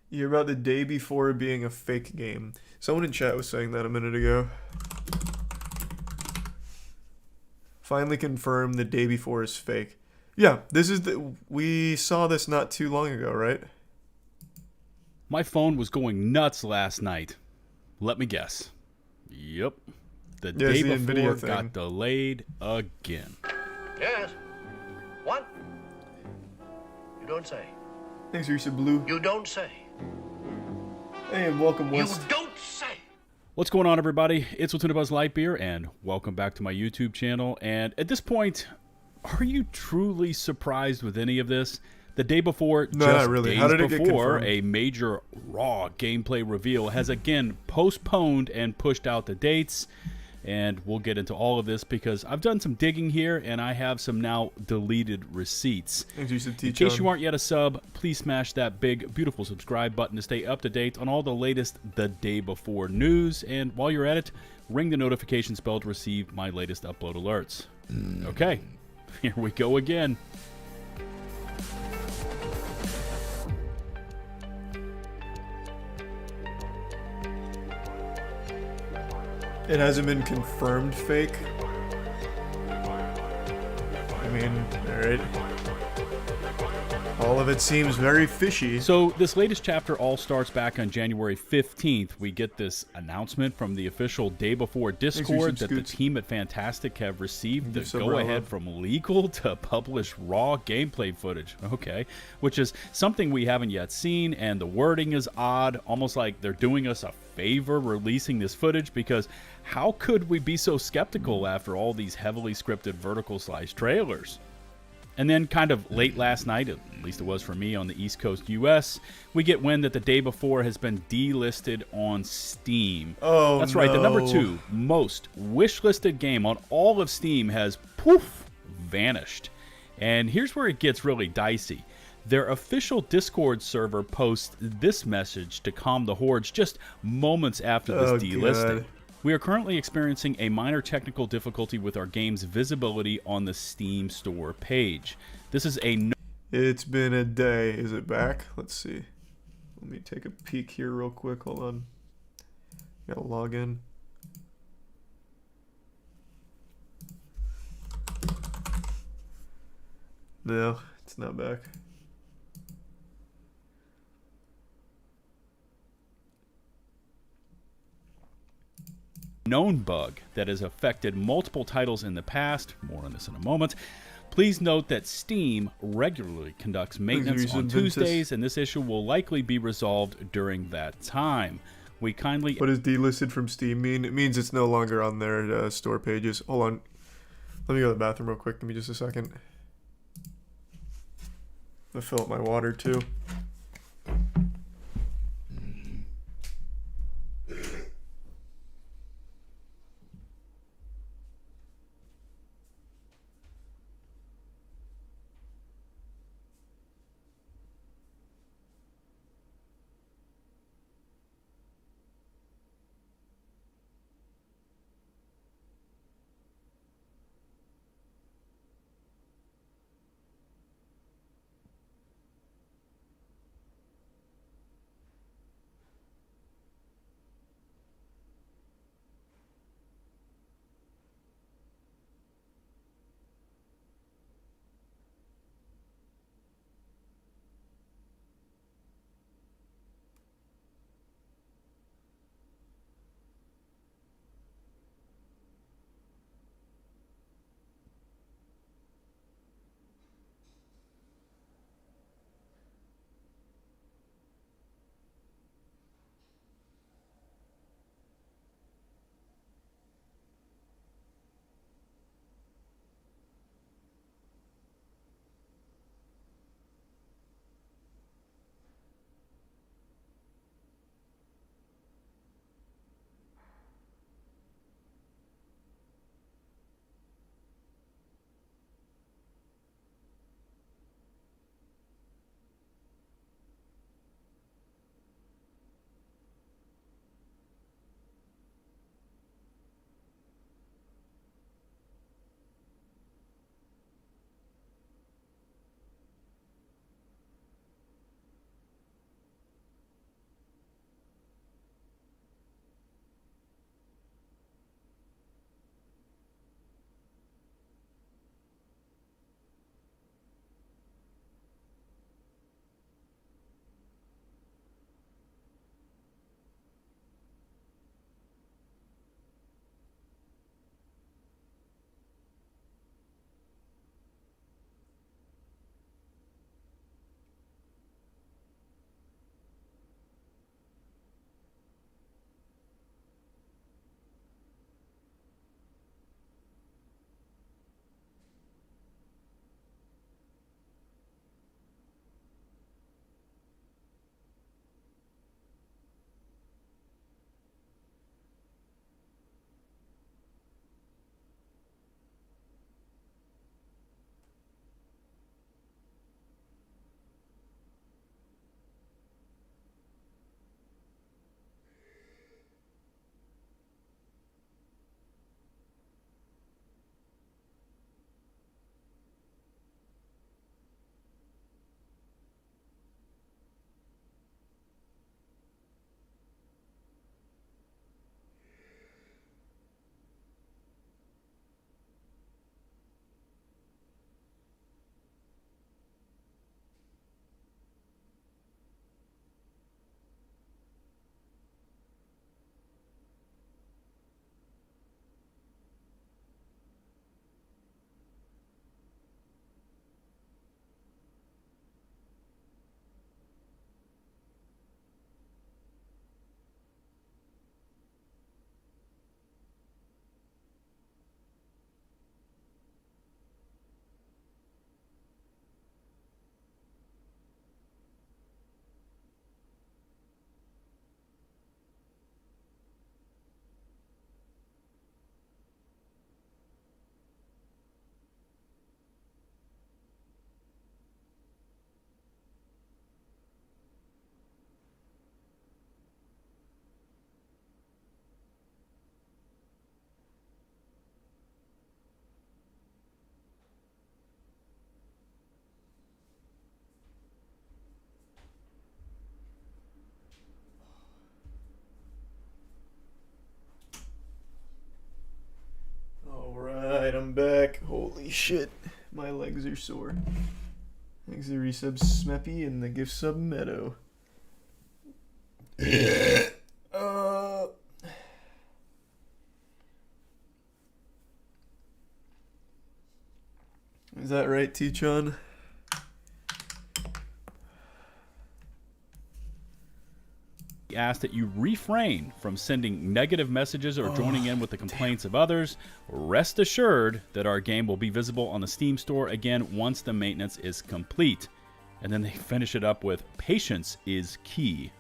You hear about the day before being a fake game. Someone in chat was saying that a minute ago. Finally confirmed the day before is fake. Yeah, this is we saw this not too long ago, right? My phone was going nuts last night. Let me guess. Yep. The day before got delayed again. Yes. What? You don't say. Thanks, Risa Blue. You don't say. Hey, and welcome, West. You don't say. What's going on, everybody? It's Lieutenant Buzz Lightbeer, and welcome back to my YouTube channel. And at this point, are you truly surprised with any of this? The day before, no, just not really. days How did it get before, confirmed? a major Raw gameplay reveal has again postponed and pushed out the dates. And we'll get into all of this because I've done some digging here and I have some now deleted receipts. In case you aren't yet a sub, please smash that big, beautiful subscribe button to stay up to date on all the latest the day before news. And while you're at it, ring the notifications bell to receive my latest upload alerts. Okay, here we go again. It hasn't been confirmed fake. I mean, alright. All of it seems very fishy. So this latest chapter all starts back on January 15th. We get this announcement from the official Day Before Discord that the team at Fantastic have received the go-ahead from legal to publish Raw gameplay footage. Okay. Which is something we haven't yet seen, and the wording is odd, almost like they're doing us a favor releasing this footage, because how could we be so skeptical after all these heavily scripted vertical slice trailers? And then kind of late last night, at least it was for me on the East Coast US, we get wind that the Day Before has been delisted on Steam. Oh, that's right, the number 2 most wishlisted game on all of Steam has poof vanished. And here's where it gets really dicey. Their official Discord server posts this message to calm the hordes just moments after this delisting. God. We are currently experiencing a minor technical difficulty with our game's visibility on the Steam store page. This is a... It's been a day. Is it back? Let's see. Let me take a peek here real quick. Hold on. Gotta log in. No, it's not back. Known bug that has affected multiple titles in the past. More on this in a moment. Please note that Steam regularly conducts maintenance on Tuesdays, and this issue will likely be resolved during that time. We kindly... What does delisted from Steam mean? It means it's no longer on their store pages. Hold on. Let me go to the bathroom real quick. Give me just a second. I'm gonna fill up my water too. I'm back. Holy shit. My legs are sore. Thanks to the resub Smeppy and the gift sub Meadow. Is that right, T-Chon? Ask that you refrain from sending negative messages or joining in with the complaints of others. Rest assured that our game will be visible on the Steam store again once the maintenance is complete. And then they finish it up with, patience is key.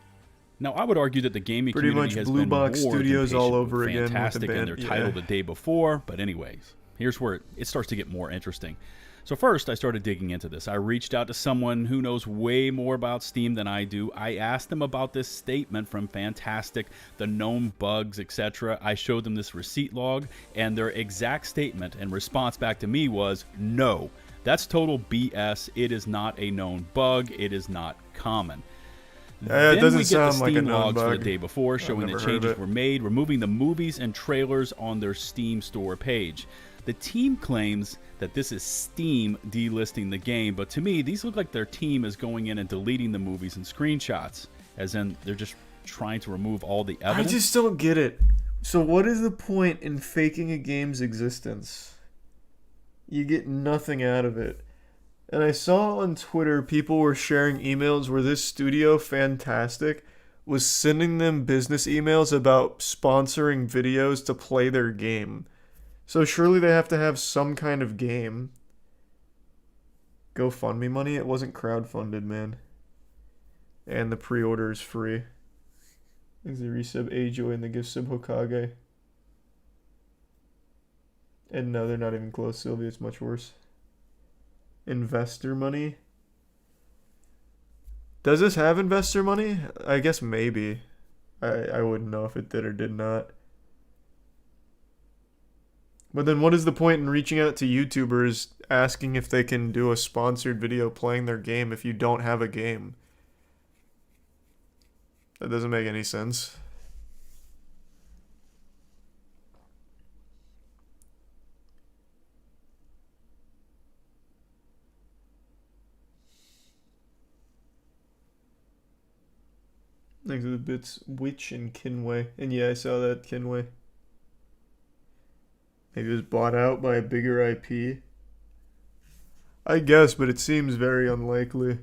Now, I would argue that the gaming Pretty community much has Blue been Box more Studios than all patient over with again with the Fantastic band, and their title yeah. the day before. But anyways, here's where it starts to get more interesting. So first, I started digging into this. I reached out to someone who knows way more about Steam than I do. I asked them about this statement from Fantastic, the known bugs, etc. I showed them this receipt log, and their exact statement and response back to me was, no, that's total BS. It is not a known bug. It is not common. It Then doesn't we get the sound like a Steam known logs for bug. the day before showing never that heard of changes it. were made, removing the movies and trailers on their Steam store page. The team claims that this is Steam delisting the game, but to me, these look like their team is going in and deleting the movies and screenshots, as in they're just trying to remove all the I evidence. just don't get it. So what is the point in faking a game's existence? You get nothing out of it. And I saw on Twitter people were sharing emails where this studio, Fantastic, was sending them business emails about sponsoring videos to play their game. So surely they have to have some kind of game. GoFundMe money? It wasn't crowdfunded, man. And the pre-order is free. Thanks to the resub Ajoy and the gift sub Hokage. And no, they're not even close, Sylvia. It's much worse. Investor money? Does this have investor money? I guess maybe. I wouldn't know if it did or did not. But then what is the point in reaching out to YouTubers asking if they can do a sponsored video playing their game if you don't have a game? That doesn't make any sense. Thanks to the bits, Witch and Kinway. And yeah, I saw that, Kinway. Maybe it was bought out by a bigger IP. I guess, but it seems very unlikely.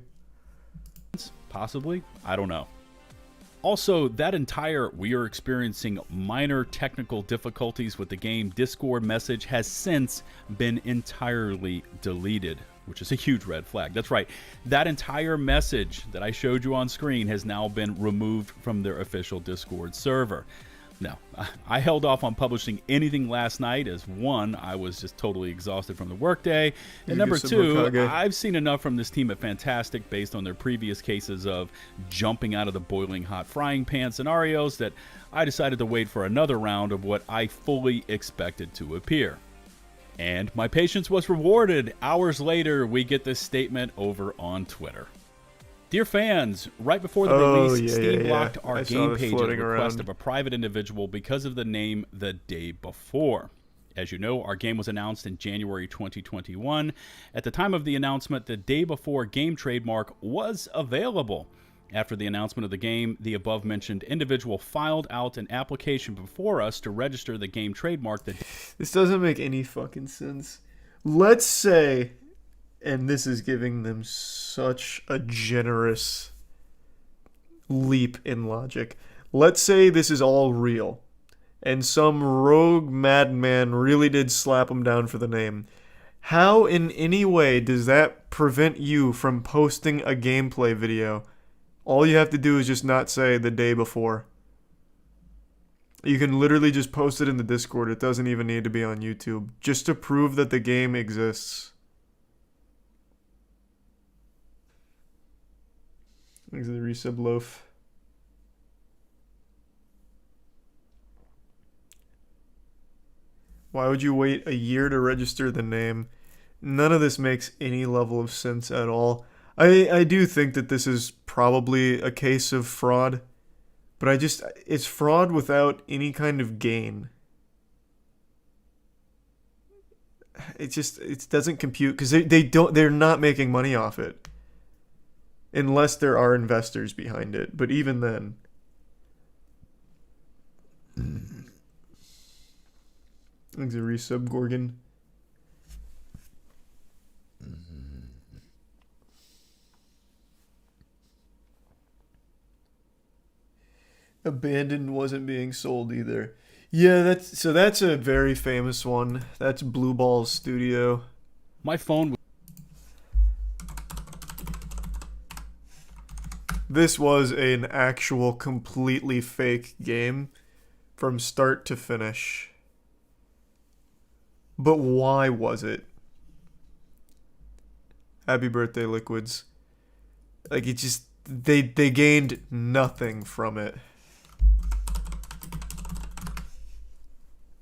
Possibly. I don't know. Also, that entire "we are experiencing minor technical difficulties with the game" Discord message has since been entirely deleted, which is a huge red flag. That's right. That entire message that I showed you on screen has now been removed from their official Discord server. Now, I held off on publishing anything last night as, one, I was just totally exhausted from the workday, and number two, I've seen enough from this team at Fantastic based on their previous cases of jumping out of the boiling hot frying pan scenarios that I decided to wait for another round of what I fully expected to appear. And my patience was rewarded. Hours later, we get this statement over on Twitter. Dear fans, right before the release, Steam blocked our game page at the request of a private individual because of the name The Day Before. As you know, our game was announced in January 2021. At the time of the announcement, the Day Before game trademark was available. After the announcement of the game, the above-mentioned individual filed out an application before us to register the game trademark. This doesn't make any fucking sense. Let's say, and this is giving them such a generous leap in logic. Let's say this is all real, and some rogue madman really did slap him down for the name. How in any way does that prevent you from posting a gameplay video? All you have to do is just not say The Day Before. You can literally just post it in the Discord. It doesn't even need to be on YouTube. Just to prove that the game exists. Thanks to the resub loaf. Why would you wait a year to register the name? None of this makes any level of sense at all. I do think that this is probably a case of fraud, but it's fraud without any kind of gain. it doesn't compute because they're not making money off it unless there are investors behind it. But even then, thanks a resub, Gorgon. Abandoned wasn't being sold either. Yeah, that's a very famous one. That's Blue Ball Studio. My phone. This was an actual completely fake game from start to finish. But why was it? Happy birthday, Liquids. Like, it just they gained nothing from it.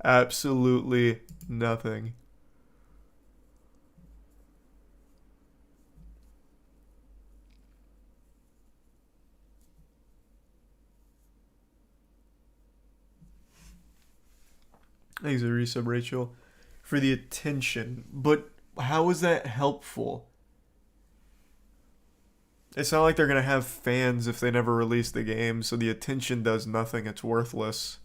Absolutely nothing. Thanks, a resub, Rachel, for the attention. But how is that helpful? It's not like they're going to have fans if they never release the game, so the attention does nothing. It's worthless.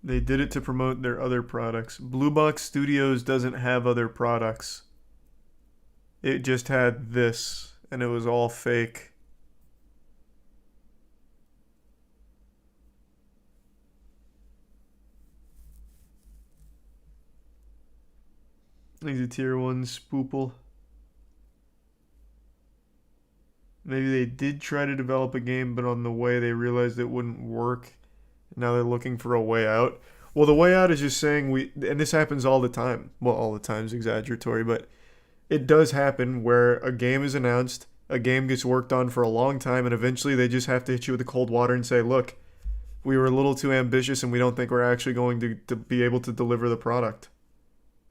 They did it to promote their other products. Blue Box Studios doesn't have other products. It just had this, and it was all fake. He's a tier 1 spoople. Maybe they did try to develop a game, but on the way they realized it wouldn't work. Now they're looking for a way out. Well, the way out is just saying and this happens all the time. Well, all the time is exaggeratory, but it does happen where a game is announced, a game gets worked on for a long time, and eventually they just have to hit you with the cold water and say, look, we were a little too ambitious and we don't think we're actually going to be able to deliver the product.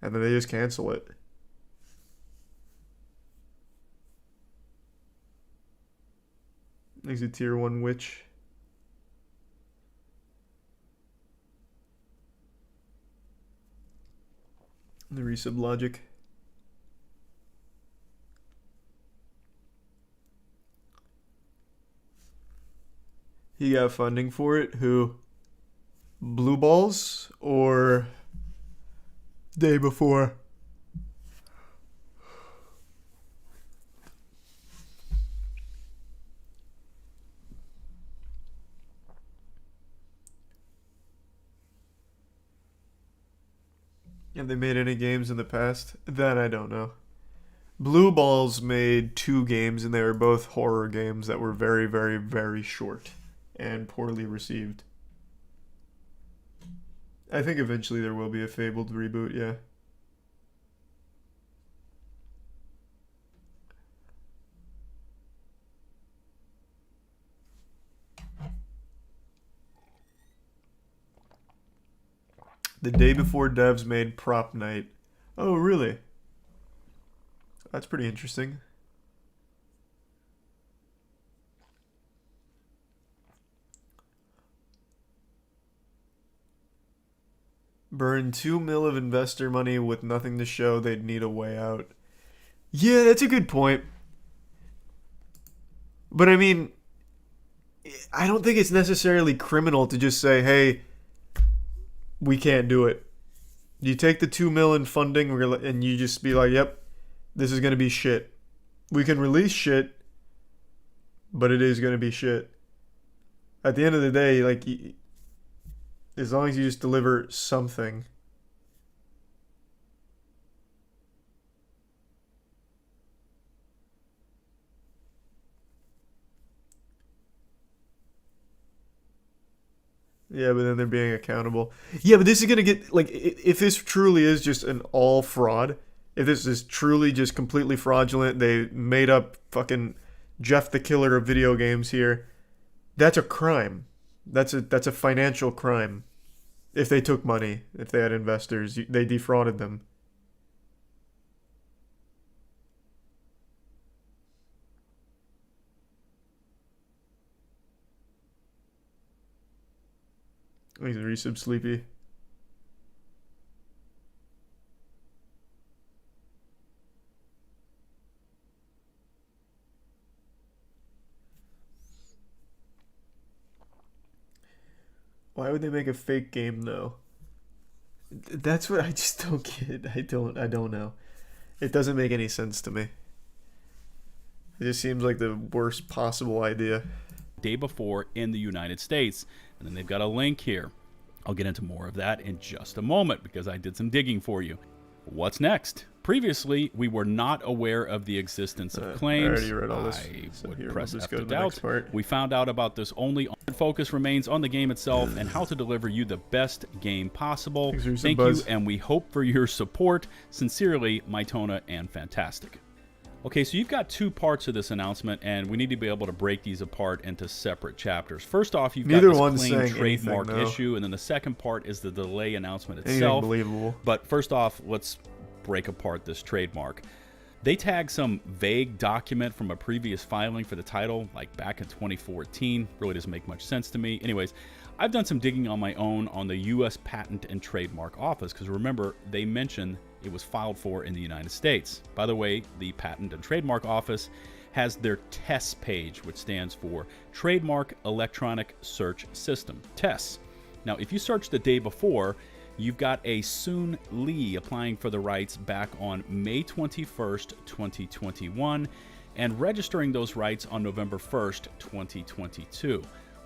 And then they just cancel it. He's a tier 1 witch. The resub logic. He got funding for it. Who? Blue Balls or Day Before? Have they made any games in the past? That I don't know. Blue Balls made 2 games, and they were both horror games that were very, very, very short and poorly received. I think eventually there will be a Fabled reboot, yeah. The Day Before devs made Prop Night. Oh, really? That's pretty interesting. Burn 2 mil of investor money with nothing to show. They'd need a way out. Yeah, that's a good point. But I mean, I don't think it's necessarily criminal to just say, hey, we can't do it. You take the 2 mil in funding and you just be like, yep, this is going to be shit. We can release shit, but it is going to be shit. At the end of the day, like, as long as you just deliver something. Yeah, but then they're being accountable. Yeah, but this is going to get, like, if this truly is just an all fraud, if this is truly just completely fraudulent, they made up fucking Jeff the Killer of video games here, that's a crime. That's a financial crime. If they took money, if they had investors, they defrauded them. He's a resub sleepy. Why would they make a fake game though? That's what I just don't get. I don't know. It doesn't make any sense to me. It just seems like the worst possible idea. Day before in the United States. And then they've got a link here. I'll get into more of that in just a moment because I did some digging for you. What's next? Previously, we were not aware of the existence of claims. I already read all this. I would press F to the doubt. next part. We found out about this only. Focus remains on the game itself and how to deliver you the best game possible. Thank you, and we hope for your support. Sincerely, Mytona and Fantastic. Okay, so you've got two parts of this announcement, and we need to be able to break these apart into separate chapters. First off, you've got this claim trademark issue, and then the second part is the delay announcement itself. Unbelievable. But first off, let's break apart this trademark. They tag some vague document from a previous filing for the title, like back in 2014. Really doesn't make much sense to me. Anyways, I've done some digging on my own on the U.S. Patent and Trademark Office, because remember, they mentioned it was filed for in the United States. By the way, the Patent and Trademark Office has their TESS page, which stands for Trademark Electronic Search System, TESS. Now, if you search the day before, you've got a Soon Lee applying for the rights back on May 21st, 2021, and registering those rights on November 1st, 2022.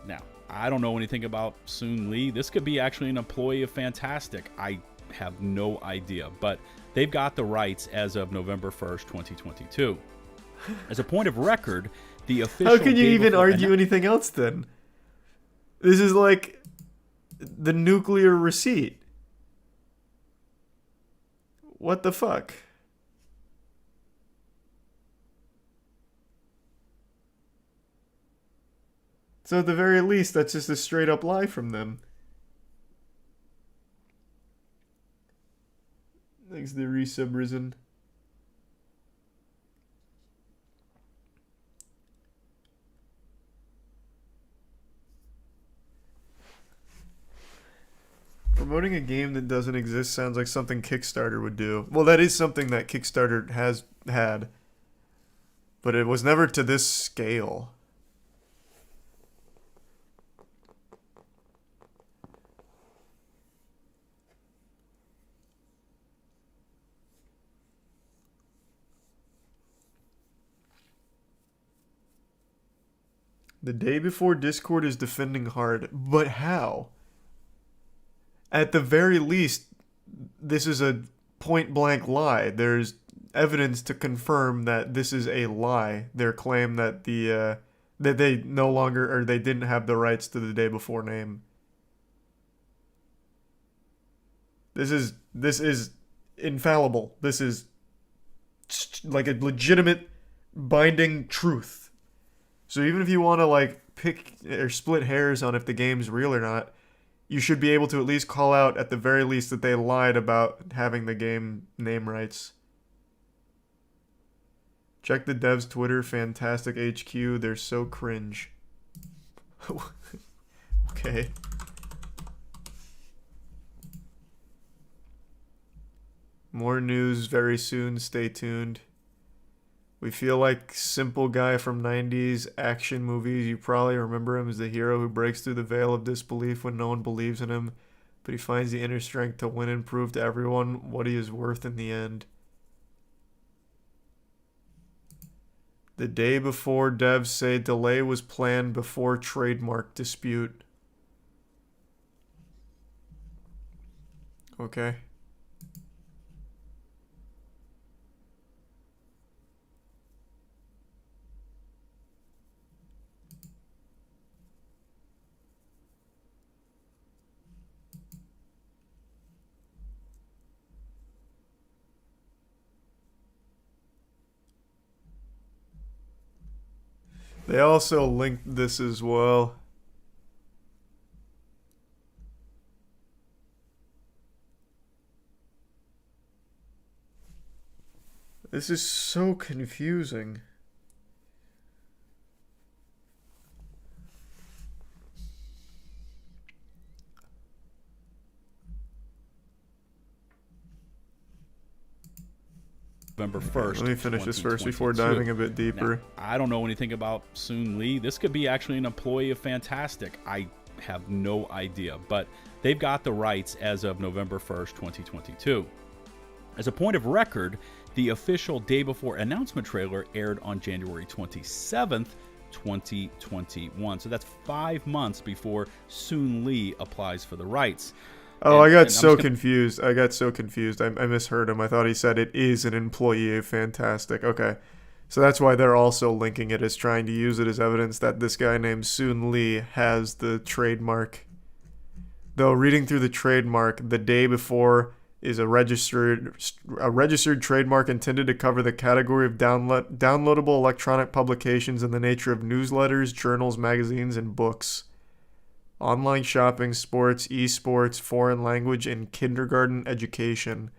Now, I don't know anything about Soon Lee. This could be actually an employee of Fantastic. I have no idea, but they've got the rights as of November 1st, 2022. As a point of record, the official... How can you even argue anything else then? This is like the nuclear receipt. What the fuck? So at the very least, that's just a straight up lie from them. Thanks to the resub risen. Promoting a game that doesn't exist sounds like something Kickstarter would do. Well, that is something that Kickstarter has had. But it was never to this scale. The day before Discord is defending hard. But how? At the very least, this is a point-blank lie. There's evidence to confirm that this is a lie. Their claim that that they no longer, or they didn't have the rights to the day before name. This is infallible. This is like a legitimate binding truth. So even if you want to like pick or split hairs on if the game's real or not, you should be able to at least call out at the very least that they lied about having the game name rights. Check the devs' Twitter, Fantastic HQ. They're so cringe. Okay. More news very soon. Stay tuned. We feel like simple guy from 90s action movies. You probably remember him as the hero who breaks through the veil of disbelief when no one believes in him, but he finds the inner strength to win and prove to everyone what he is worth in the end. The day before, devs say delay was planned before trademark dispute. Okay. They also linked this as well. This is so confusing. November 1st. Let me finish this first before diving a bit deeper. Now, I don't know anything about Soon Lee. This could be actually an employee of Fantastic. I have no idea, but they've got the rights as of November 1st, 2022. As a point of record, the official day before announcement trailer aired on January 27th, 2021. So that's 5 months before Soon Lee applies for the rights. Oh, I got so confused. I misheard him. I thought he said it is an employee of Fantastic. Okay. So that's why they're also linking it as trying to use it as evidence that this guy named Soon Lee has the trademark. Though reading through the trademark, the day before is a registered trademark intended to cover the category of downloadable electronic publications in the nature of newsletters, journals, magazines, and books. Online shopping, sports, esports, foreign language, and kindergarten education.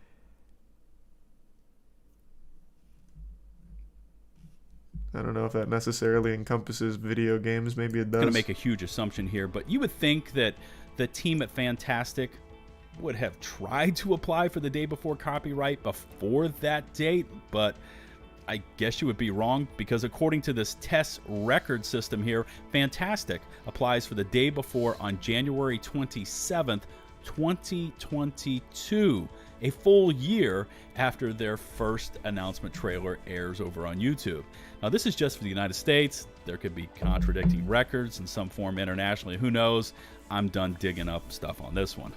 I don't know if that necessarily encompasses video games. Maybe it does. I'm going to make a huge assumption here, but you would think that the team at Fantastic would have tried to apply for the day before copyright before that date, but I guess you would be wrong, because according to this test record system here, Fantastic applies for the day before on January 27th, 2022, a full year after their first announcement trailer airs over on YouTube. Now, this is just for the United States. There could be contradicting records in some form internationally. Who knows? I'm done digging up stuff on this one.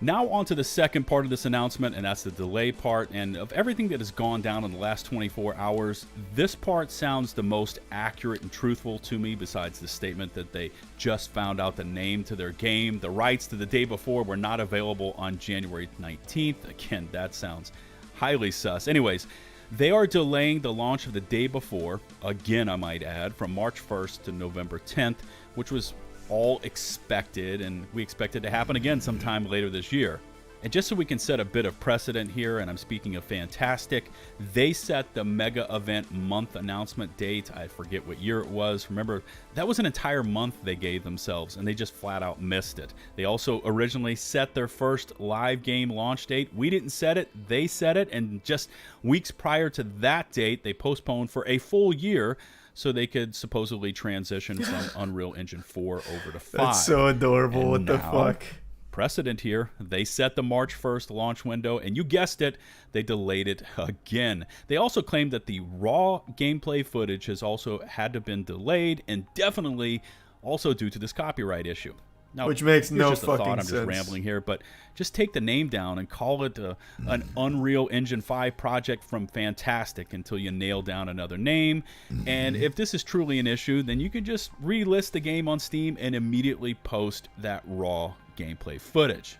Now on to the second part of this announcement, and that's the delay part. And of everything that has gone down in the last 24 hours, this part sounds the most accurate and truthful to me, besides the statement that they just found out the name to their game. The rights to the day before were not available on January 19th. Again, that sounds highly sus. Anyways, they are delaying the launch of the day before, again I might add, from March 1st to November 10th, which was all expected, and we expect it to happen again sometime later this year. And just so we can set a bit of precedent here, and I'm speaking of Fantastic, they set the mega event month announcement date. I forget what year it was. Remember, that was an entire month they gave themselves, and they just flat out missed it. They also originally set their first live game launch date. We didn't set it, they set it, and just weeks prior to that date, they postponed for a full year so they could supposedly transition from Unreal Engine 4 over to 5. That's so adorable. And what the fuck? Precedent here. They set the March 1st launch window, and you guessed it, they delayed it again. They also claimed that the raw gameplay footage has also had to have been delayed, and definitely also due to this copyright issue. Now, which makes no just a fucking thought. I'm sense. just rambling here, but just take the name down and call it an Unreal Engine 5 project from Fantastic until you nail down another name. And if this is truly an issue, then you can just relist the game on Steam and immediately post that raw gameplay footage.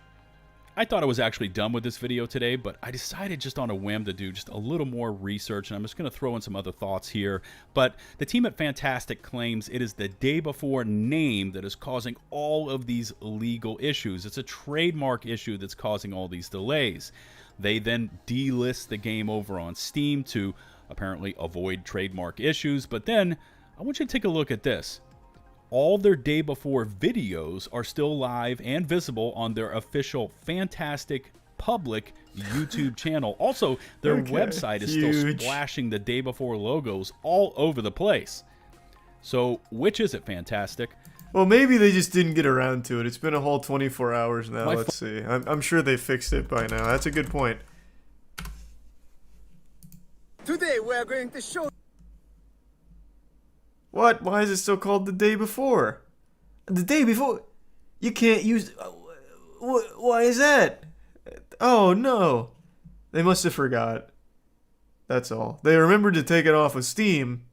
I thought I was actually done with this video today, but I decided just on a whim to do just a little more research, and I'm just going to throw in some other thoughts here. But the team at Fantastic claims it is the day before name that is causing all of these legal issues. It's a trademark issue that's causing all these delays. They then delist the game over on Steam to apparently avoid trademark issues, but then I want you to take a look at this. All their day before videos are still live and visible on their official Fantastic public YouTube channel. Also, their website is still splashing the day before logos all over the place. So, which is it, Fantastic? Well, maybe they just didn't get around to it. It's been a whole 24 hours now. Let's see. I'm sure they fixed it by now. That's a good point. Today we are going to show. What? Why is it still called the day before? The day before? You can't use... Why is that? Oh, no. They must have forgot. That's all. They remembered to take it off of Steam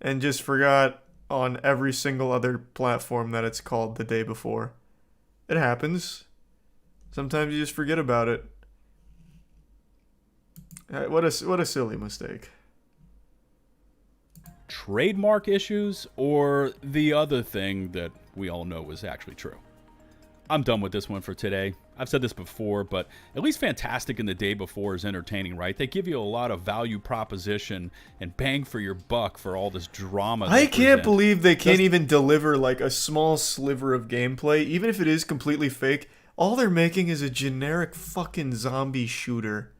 and just forgot on every single other platform that it's called the day before. It happens. Sometimes you just forget about it. What a silly mistake. Trademark issues, or the other thing that we all know is actually true? I'm done with this one for today. I've said this before, but at least Fantastic and the Day Before is entertaining, right? They give you a lot of value proposition and bang for your buck for all this drama. I can't believe they can't even deliver like a small sliver of gameplay, even if it is completely fake. All they're making is a generic fucking zombie shooter.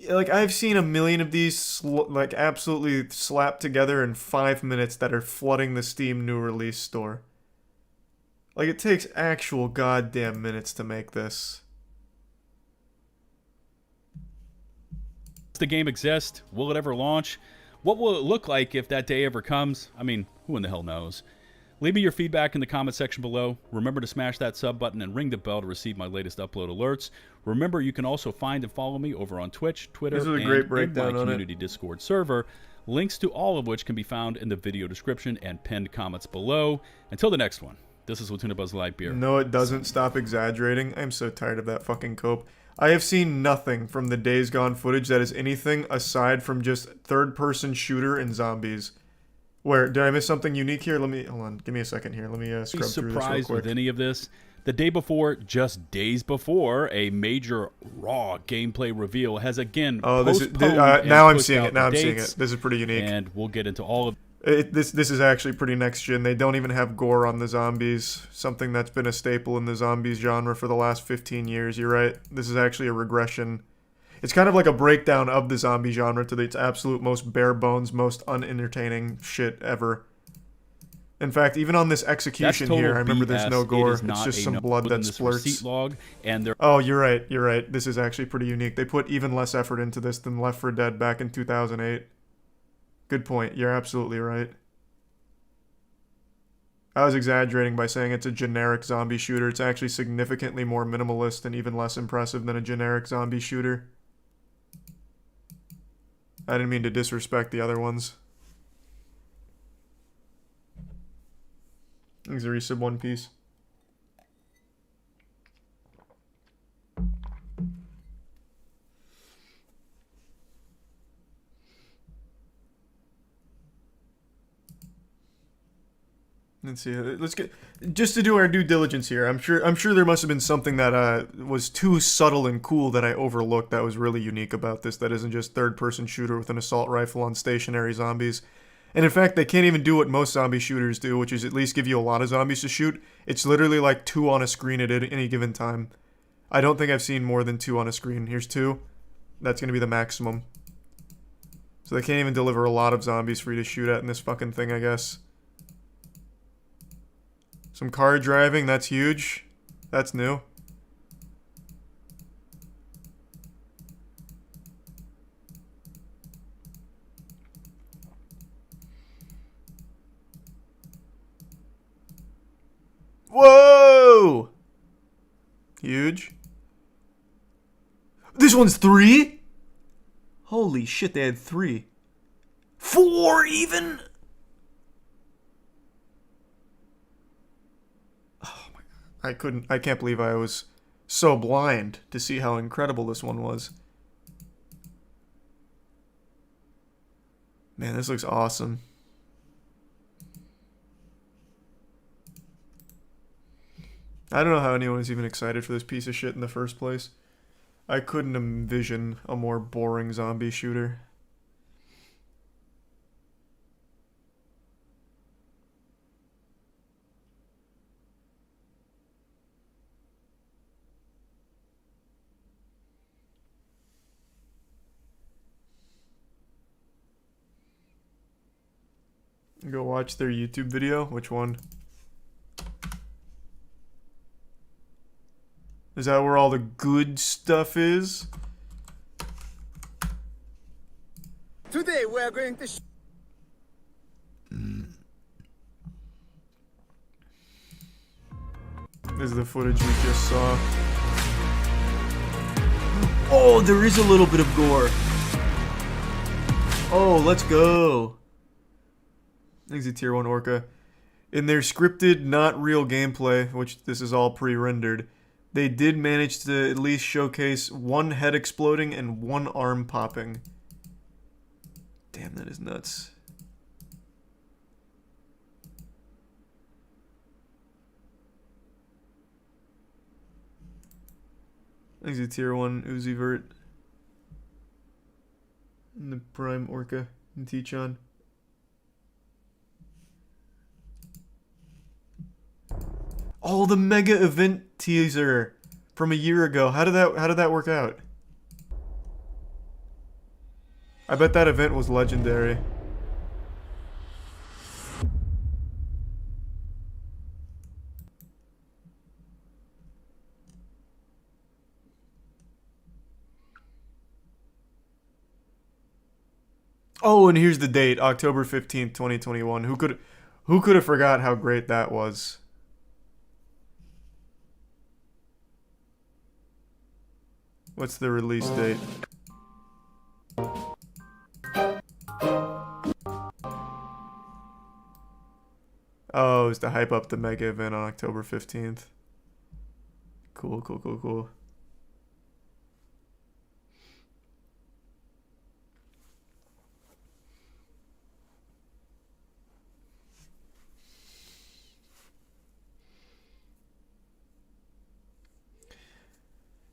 Like, I've seen a million of these like absolutely slapped together in 5 minutes that are flooding the Steam new release store. Like, it takes actual goddamn minutes to make this. Does the game exist? Will it ever launch? What will it look like if that day ever comes? I mean, who in the hell knows? Leave me your feedback in the comment section below. Remember to smash that sub button and ring the bell to receive my latest upload alerts. Remember, you can also find and follow me over on Twitch, Twitter, and in my community Discord server. Links to all of which can be found in the video description and pinned comments below. Until the next one, this is Latuna Buzz Lightbeer. No, it doesn't. Stop exaggerating. I'm so tired of that fucking cope. I have seen nothing from the Days Gone footage that is anything aside from just third-person shooter and zombies. Where, did I miss something unique here? Let me, hold on, give me a second here. Let me scrub through this real quick. Surprised with any of this? The day before, just days before, a major Raw gameplay reveal has again postponed now I'm seeing it. Now I'm seeing it. This is pretty unique. And we'll get into all of this is actually pretty next gen. They don't even have gore on the zombies. Something that's been a staple in the zombies genre for the last 15 years. You're right. This is actually a regression. It's kind of like a breakdown of the zombie genre to its absolute most bare bones, most unentertaining shit ever. In fact, even on this execution here, I remember there's no gore. It's just some blood that splurts. Log, and oh, you're right. You're right. This is actually pretty unique. They put even less effort into this than Left 4 Dead back in 2008. Good point. You're absolutely right. I was exaggerating by saying it's a generic zombie shooter. It's actually significantly more minimalist and even less impressive than a generic zombie shooter. I didn't mean to disrespect the other ones. Thanks, resub One Piece. Let's see. Let's get just to do our due diligence here. I'm sure there must have been something that was too subtle and cool that I overlooked that was really unique about this. That isn't just third-person shooter with an assault rifle on stationary zombies. And in fact, they can't even do what most zombie shooters do, which is at least give you a lot of zombies to shoot. It's literally like 2 on a screen at any given time. I don't think I've seen more than 2 on a screen. Here's 2. That's going to be the maximum. So they can't even deliver a lot of zombies for you to shoot at in this fucking thing, I guess. Some car driving, that's huge. That's new. Whoa! Huge. This one's 3? Holy shit, they had 3. 4 even? I can't believe I was so blind to see how incredible this one was. Man, this looks awesome. I don't know how anyone was even excited for this piece of shit in the first place. I couldn't envision a more boring zombie shooter. Go watch their YouTube video. Which one? Is that where all the good stuff is? Today we are going to This is the footage we just saw. Oh, there is a little bit of gore. Oh, let's go. Thanks to Tier 1 Orca. In their scripted, not real gameplay, which this is all pre-rendered, they did manage to at least showcase 1 head exploding and 1 arm popping. Damn, that is nuts. Thanks to tier 1 Uzi Vert. And the Prime Orca and T-Chan. Oh, the mega event teaser from a year ago. How did that work out? I bet that event was legendary. Oh, and here's the date, October 15th, 2021. Who could have forgot how great that was? What's the release date? Oh, it was to hype up the mega event on October 15th. Cool, cool, cool, cool.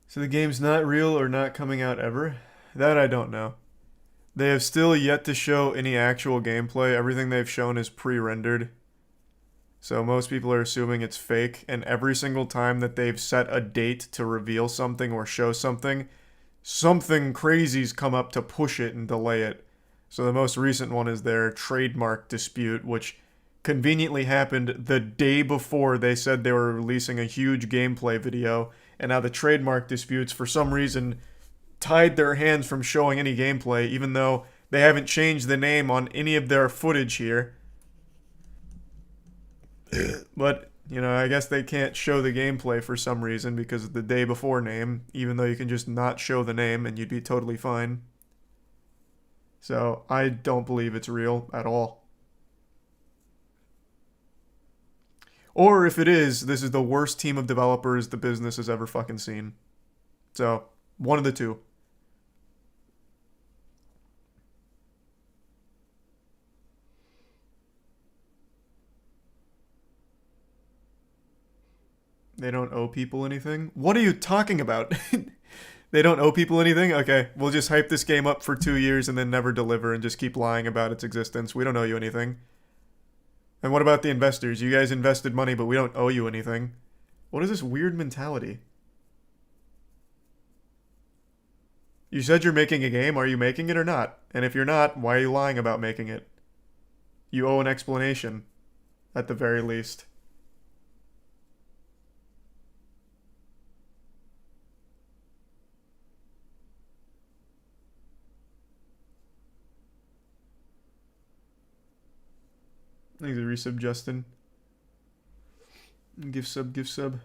So the game's not real or not coming out ever? That I don't know. They have still yet to show any actual gameplay. Everything they've shown is pre-rendered. So most people are assuming it's fake, and every single time that they've set a date to reveal something or show something, something crazy's come up to push it and delay it. So the most recent one is their trademark dispute, which conveniently happened the day before they said they were releasing a huge gameplay video, and now the trademark disputes, for some reason, tied their hands from showing any gameplay, even though they haven't changed the name on any of their footage here. But, you know, I guess they can't show the gameplay for some reason because of the day before name, even though you can just not show the name and you'd be totally fine. So, I don't believe it's real at all. Or if it is, this is the worst team of developers the business has ever fucking seen. So, one of the two. They don't owe people anything? What are you talking about? They don't owe people anything? Okay, we'll just hype this game up for 2 years and then never deliver and just keep lying about its existence. We don't owe you anything. And what about the investors? You guys invested money, but we don't owe you anything. What is this weird mentality? You said you're making a game. Are you making it or not? And if you're not, why are you lying about making it? You owe an explanation, at the very least. Thanks for resub, Justin. Give sub, give sub.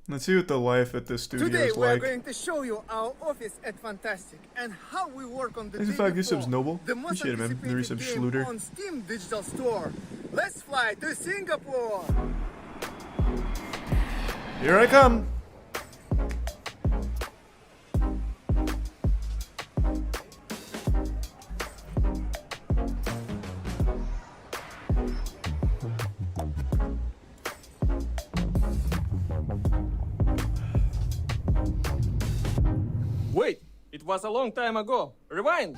Let's see what the life at this studio Today is we are like. going to show you our office at Fantastic and how we work on the Thanks for 5 gift subs, Noble. the most Appreciate it, man. The resub, anticipated game Schluter. on Steam Digital Store. Let's fly to Singapore. Here I come. Wait, it was a long time ago. Rewind.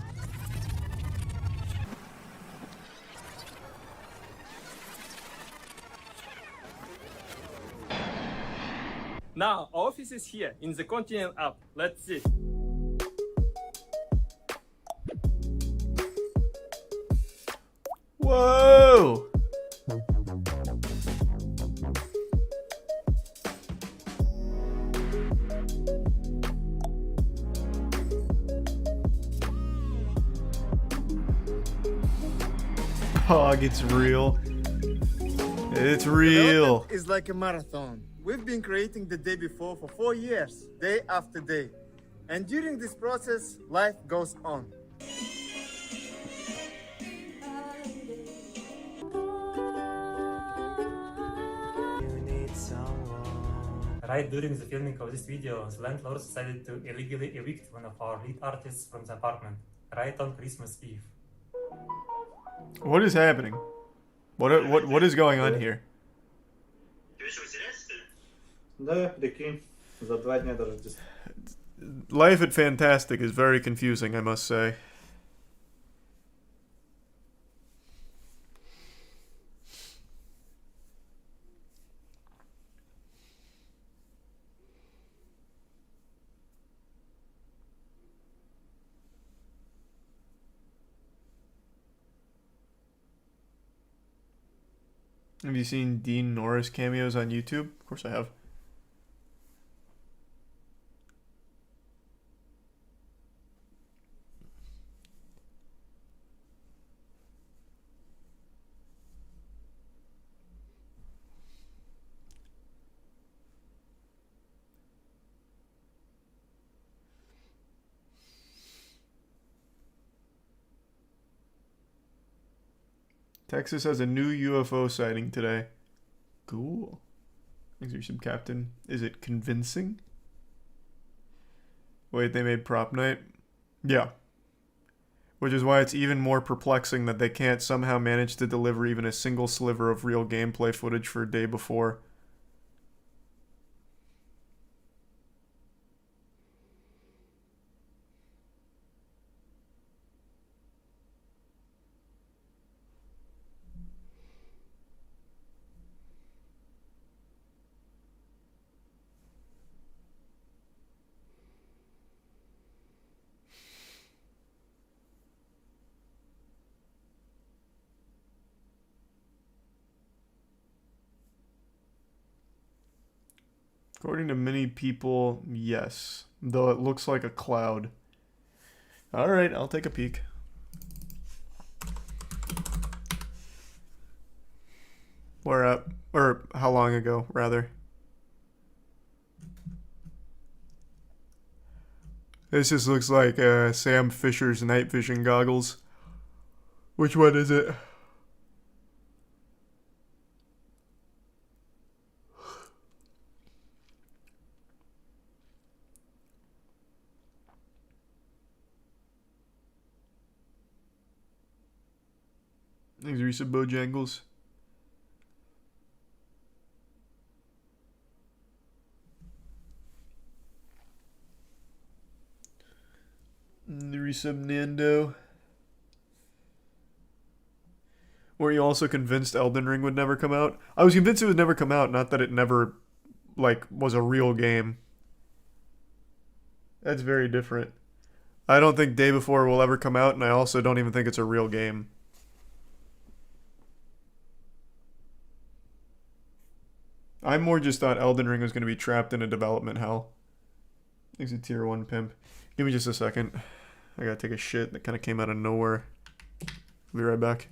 Now, our office is here in the Continent app. Let's see. Whoa! Hog, it's real. It's real. Development is like a marathon. We've been creating the day before for 4 years, day after day. And during this process, life goes on. Right during the filming of this video, the landlord decided to illegally evict one of our lead artists from the apartment, right on Christmas Eve. What is happening? What is going on here? Да, прикинь, за 2 дня до Рождества. Life at Fantastic is very confusing, I must say. Have you seen Dean Norris cameos on YouTube? Of course I have. Texas has a new UFO sighting today. Cool. Thanks for your sub, Captain. Is it convincing? Wait, they made prop night? Yeah. Which is why it's even more perplexing that they can't somehow manage to deliver even a single sliver of real gameplay footage for a day before. According to many people, yes. Though it looks like a cloud. Alright, I'll take a peek. Where at? Or how long ago, rather. This just looks like Sam Fisher's night vision goggles. Which one is it? Thanks, Risa Bojangles. Resub Nando. Were you also convinced Elden Ring would never come out? I was convinced it would never come out, not that it never, like, was a real game. That's very different. I don't think Day Before will ever come out, and I also don't even think it's a real game. I more just thought Elden Ring was going to be trapped in a development hell. He's a tier 1 pimp. Give me just a second. I gotta take a shit that kind of came out of nowhere. I'll be right back.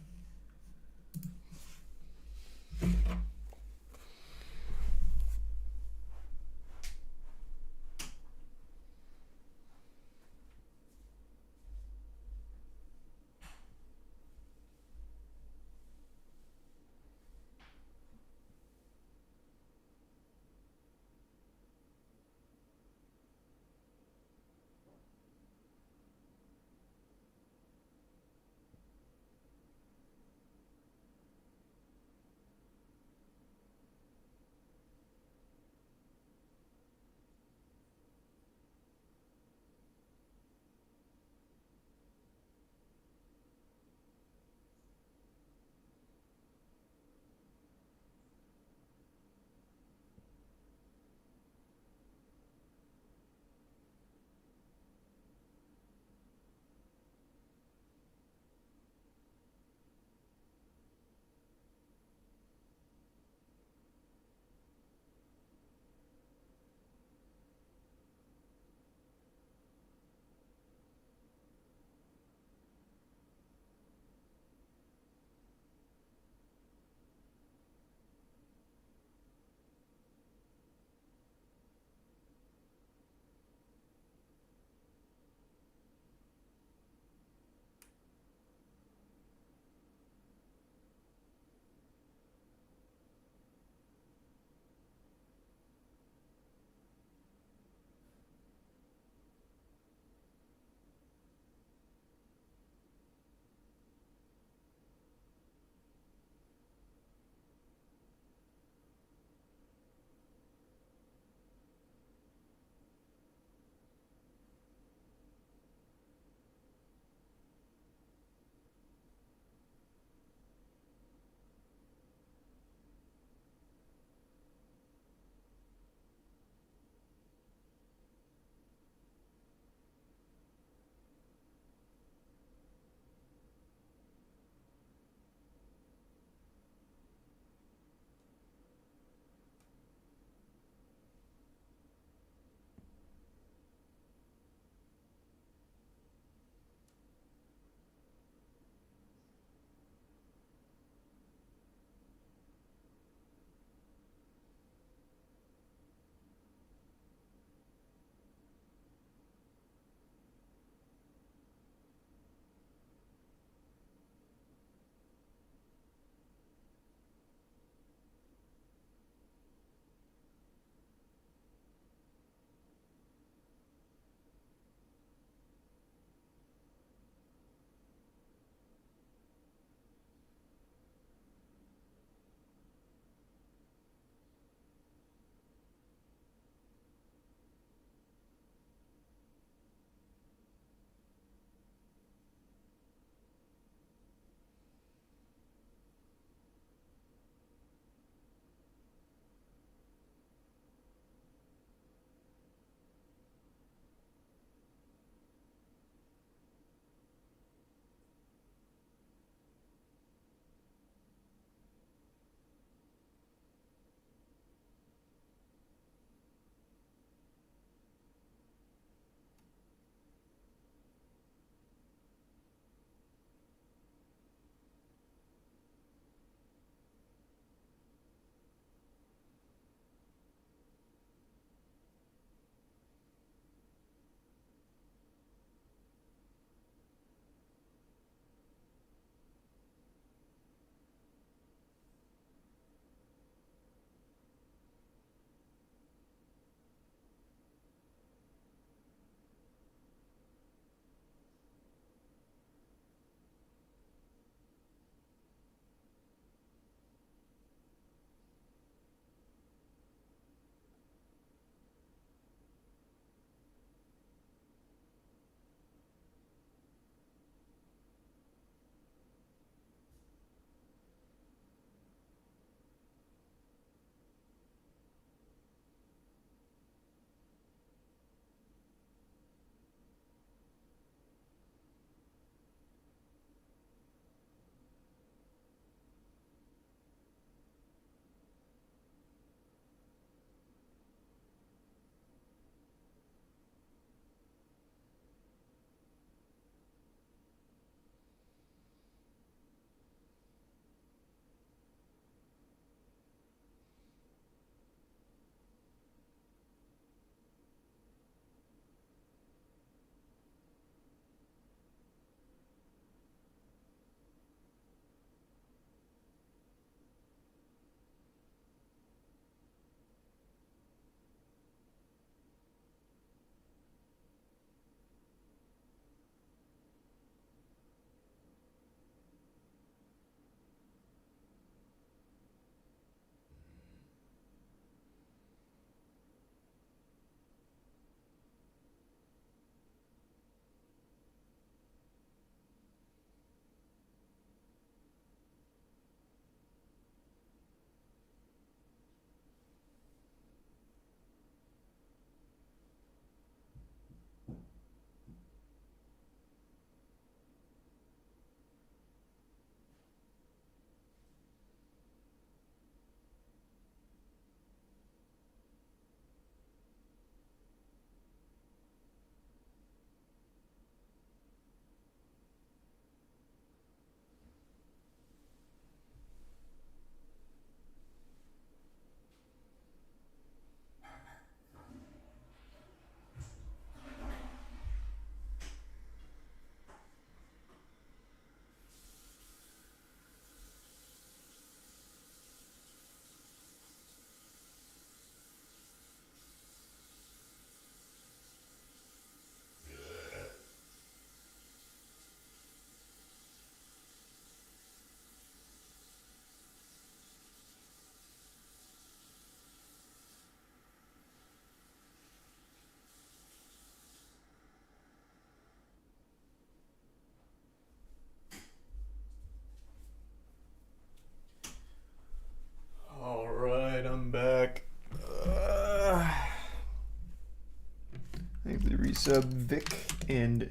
resub Vic and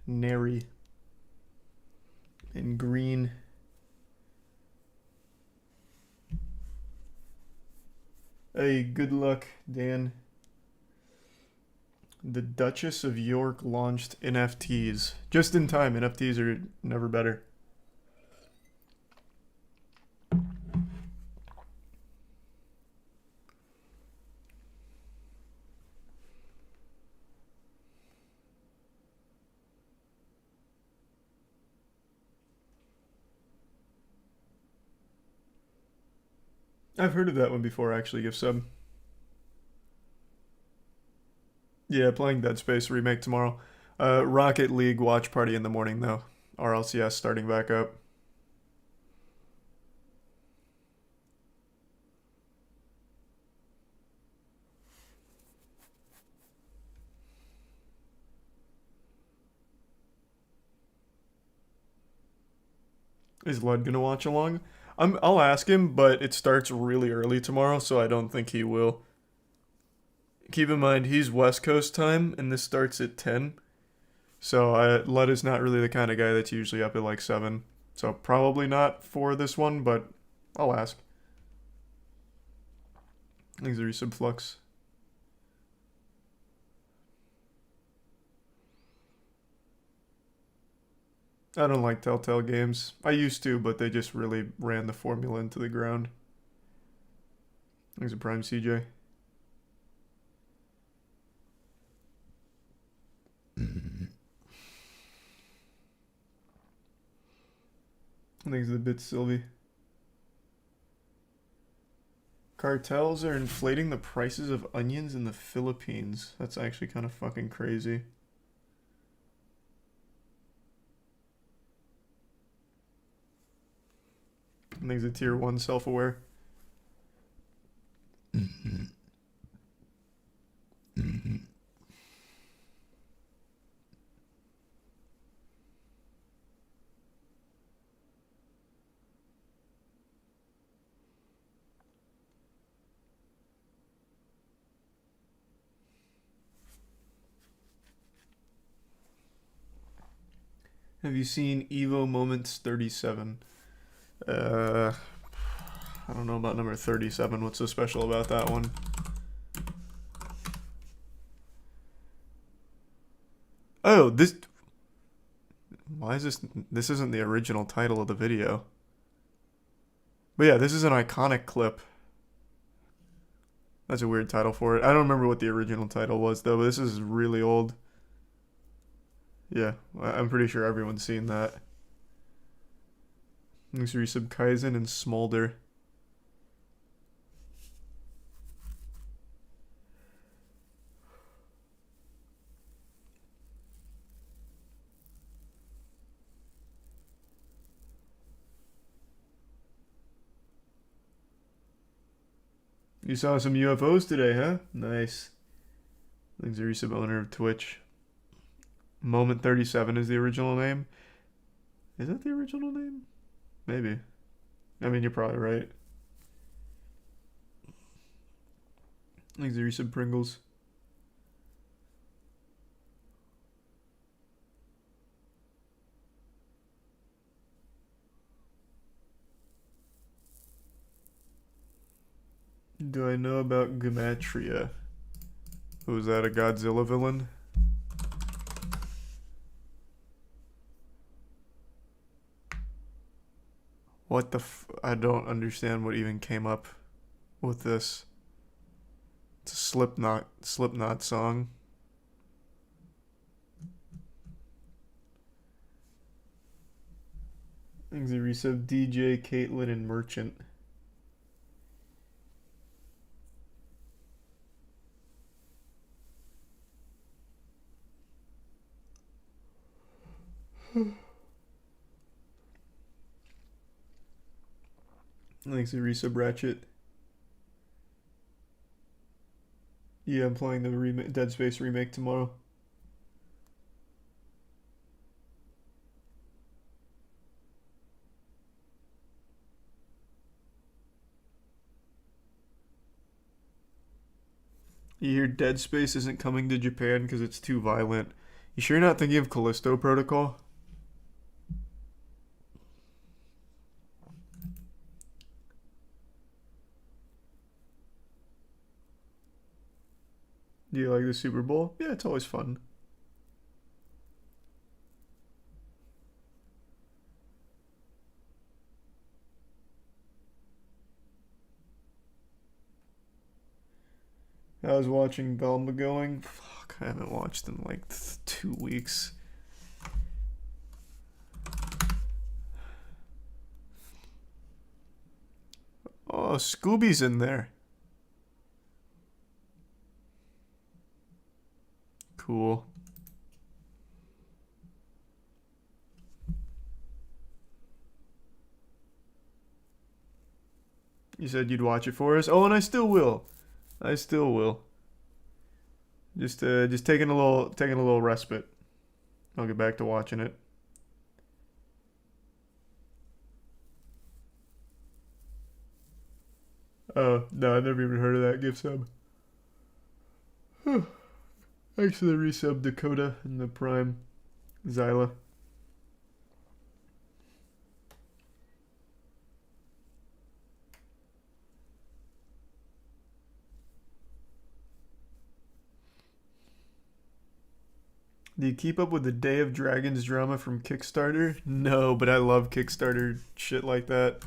Neri. And Green. Hey, good luck, Dan. The Duchess of York launched NFTs. Just in time. NFTs are never better. I've heard of that one before, actually, Gift Sub. Yeah, playing Dead Space remake tomorrow. Rocket League watch party in the morning, though. RLCS starting back up. Is Lud gonna watch along? I'll ask him, but it starts really early tomorrow, so I don't think he will. Keep in mind, he's West Coast time, and this starts at 10. So Lud is not really the kind of guy that's usually up at like 7. So probably not for this one, but I'll ask. Thanks, Resub Flux. I don't like Telltale games. I used to, but they just really ran the formula into the ground. Thanks a Prime CJ. Thanks a bit, Sylvie. Cartels are inflating the prices of onions in the Philippines. That's actually kind of fucking crazy. I think it's a tier 1 self-aware. Have you seen Evo Moments 37? I don't know about number 37. What's so special about that one? Oh, this... Why is this... This isn't the original title of the video. But yeah, this is an iconic clip. That's a weird title for it. I don't remember what the original title was, though, but this is really old. Yeah, I'm pretty sure everyone's seen that. Thanks for resub Kaizen and Smolder. You saw some UFOs today, huh? Nice. Thanks for resub owner of Twitch. Moment 37 is the original name. Is that the original name? Maybe. I mean, you're probably right. Thanks for resub Pringles. Do I know about Gematria? Was that a Godzilla villain? What the I don't understand what even came up with this. It's a Slipknot song. Thanks a resub DJ, Caitlin, and Merchant. Thanks a resub Ratchet. Yeah, I'm playing the Dead Space remake tomorrow. You hear Dead Space isn't coming to Japan because it's too violent. You sure you're not thinking of Callisto Protocol? Do you like the Super Bowl? Yeah, it's always fun. I was watching Velma going. Fuck, I haven't watched in like 2 weeks. Oh, Scooby's in there. Cool. You said you'd watch it for us? Oh, and I still will. I still will. Just taking a little respite. I'll get back to watching it. Oh, no, I've never even heard of that gift sub. Thanks for the resub, Dakota, and the Prime, Zyla. Do you keep up with the Day of Dragons drama from Kickstarter? No, but I love Kickstarter shit like that.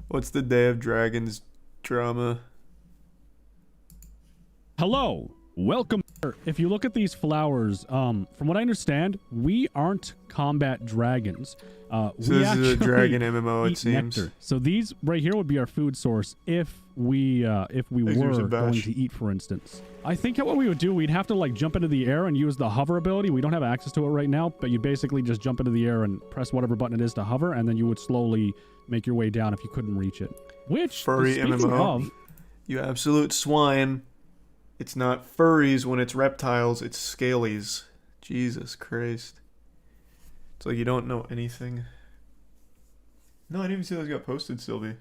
What's the Day of Dragons drama? Hello, welcome. If you look at these flowers, from what I understand, we aren't combat dragons. So this is a dragon MMO, it seems. Nectar. So these right here would be our food source if we were going to eat, for instance. I think what we would do, we'd have to like jump into the air and use the hover ability. We don't have access to it right now, but you basically just jump into the air and press whatever button it is to hover, and then you would slowly make your way down if you couldn't reach it. Which, furry MMO. You absolute swine. It's not furries when it's reptiles, it's scalies. Jesus Christ. It's like you don't know anything. No, I didn't even see those got posted, Sylvie.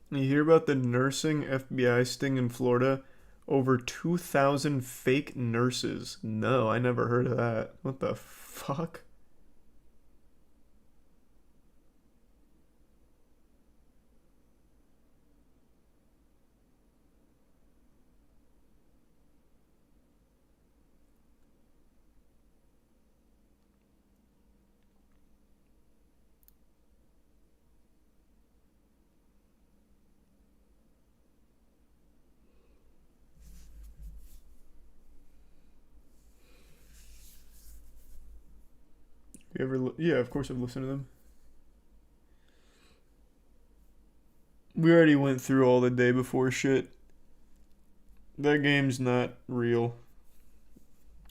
You hear about the nursing FBI sting in Florida? Over 2,000 fake nurses. No, I never heard of that. What the fuck? You ever? Yeah, of course I've listened to them. We already went through all the day before shit. That game's not real.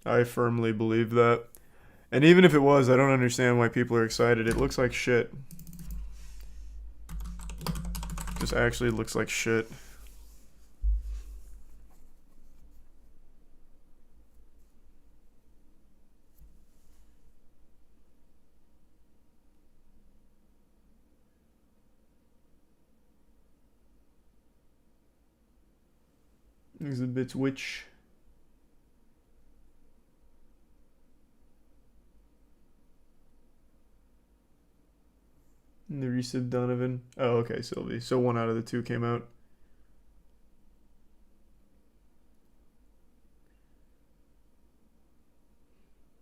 I firmly believe that. And even if it was, I don't understand why people are excited. It looks like shit. Just actually looks like shit. Exhibits which the resub Donovan. Oh, okay, Sylvie. So 1 out of the 2 came out.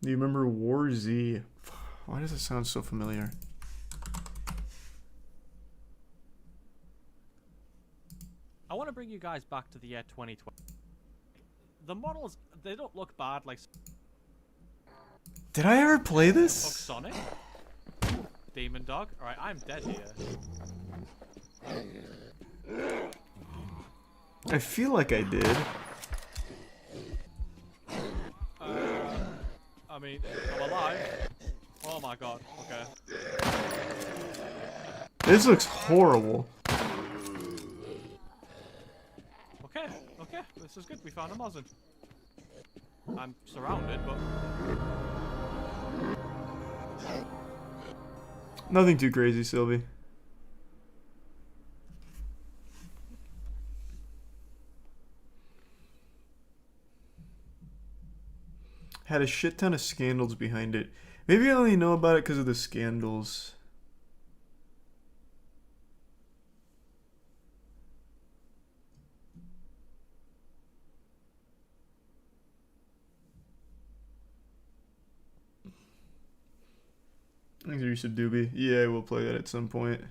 Do you remember War Z? Why does it sound so familiar? I want to bring you guys back to the year 2020. The models, they don't look bad like... Did I ever play this? Sonic? Demon Dog? Alright, I'm dead here. I feel like I did. I mean, I'm alive. Oh my god. Okay. This looks horrible. Okay. Okay. This is good. We found a muzzin. I'm surrounded, but. Nothing too crazy, Sylvie. Had a shit ton of scandals behind it. Maybe I only know about it because of the scandals. Thanks, Yusuf Doobie. Yeah, we'll play that at some point.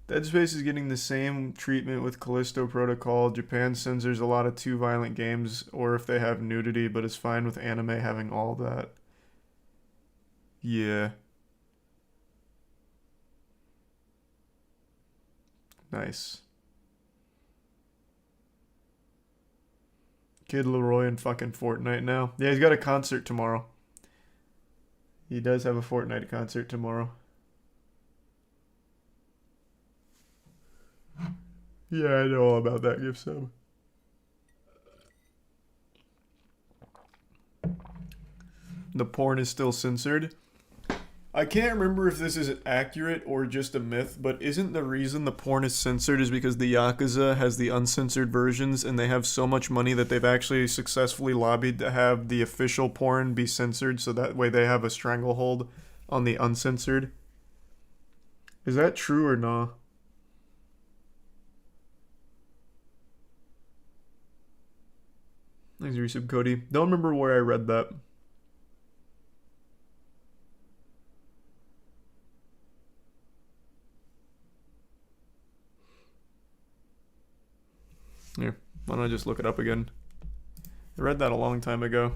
Dead Space is getting the same treatment with Callisto Protocol. Japan censors a lot of too violent games, or if they have nudity, but it's fine with anime having all that. Yeah. Nice. Kid Leroy in fucking Fortnite now. Yeah, he's got a concert tomorrow. He does have a Fortnite concert tomorrow. Yeah, I know all about that gift sub. The porn is still censored. I can't remember if this is accurate or just a myth, but isn't the reason the porn is censored is because the Yakuza has the uncensored versions and they have so much money that they've actually successfully lobbied to have the official porn be censored so that way they have a stranglehold on the uncensored? Is that true or not? Thanks, Resub Cody. Don't remember where I read that. Here, why don't I just look it up again? I read that a long time ago.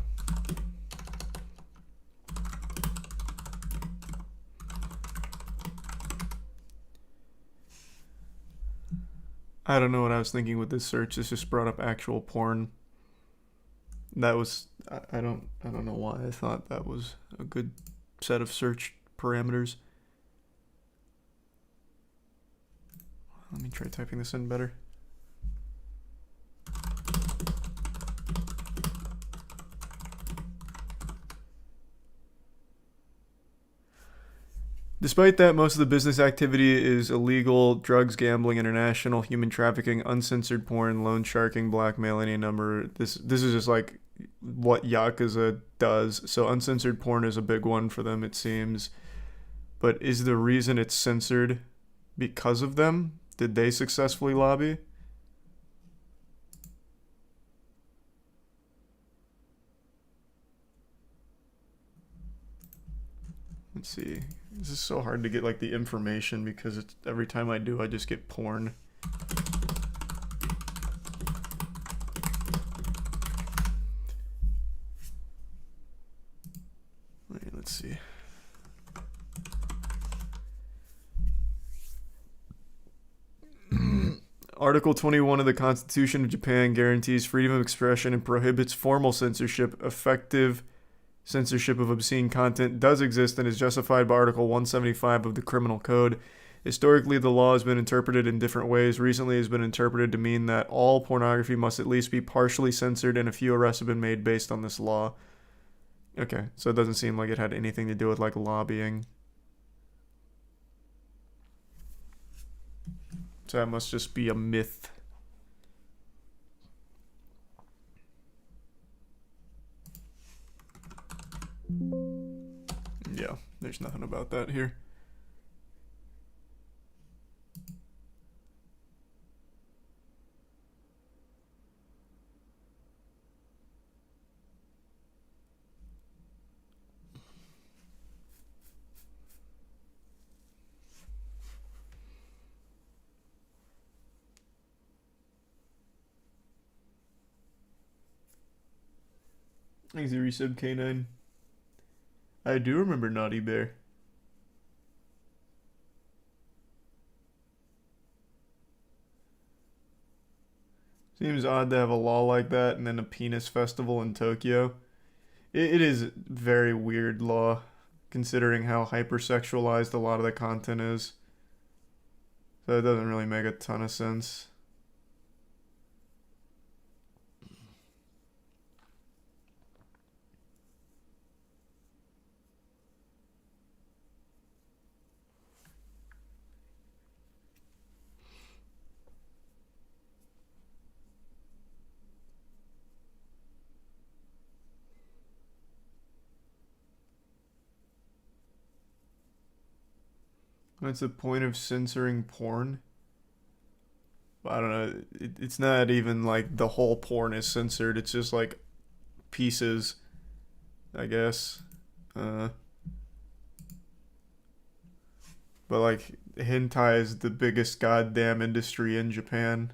I don't know what I was thinking with this search. This just brought up actual porn. That was I don't know why I thought that was a good set of search parameters. Let me try typing this in better. Despite that, most of the business activity is illegal: drugs, gambling, international, human trafficking, uncensored porn, loan sharking, blackmailing a number. This is just like what Yakuza does. So uncensored porn is a big one for them, it seems. But is the reason it's censored because of them? Did they successfully lobby? Let's see. This is so hard to get like the information because it's every time I do I just get porn. Wait, let's see. Article 21 of the Constitution of Japan guarantees freedom of expression and prohibits formal censorship. Effective censorship of obscene content does exist and is justified by Article 175 of the Criminal Code. Historically, the law has been interpreted in different ways. Recently, it has been interpreted to mean that all pornography must at least be partially censored, and a few arrests have been made based on this law. Okay, so it doesn't seem like it had anything to do with, like, lobbying. So that must just be a myth. Yeah, there's nothing about that here. Thanks, Resub K9. I do remember Naughty Bear. Seems odd to have a law like that and then a penis festival in Tokyo. It is very weird law, considering how hypersexualized a lot of the content is. So it doesn't really make a ton of sense. What's the point of censoring porn? I don't know. It's not even like the whole porn is censored. It's just like pieces, I guess. But like hentai is the biggest goddamn industry in Japan.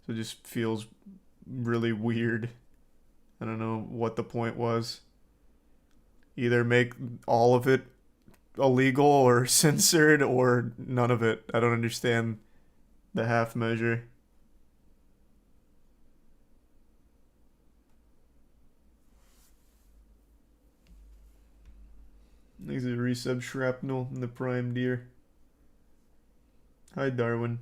So it just feels really weird. I don't know what the point was. Either make all of it illegal or censored or none of it. I don't understand the half measure. Thanks a resub Shrapnel and the Prime Deer. Hi Darwin.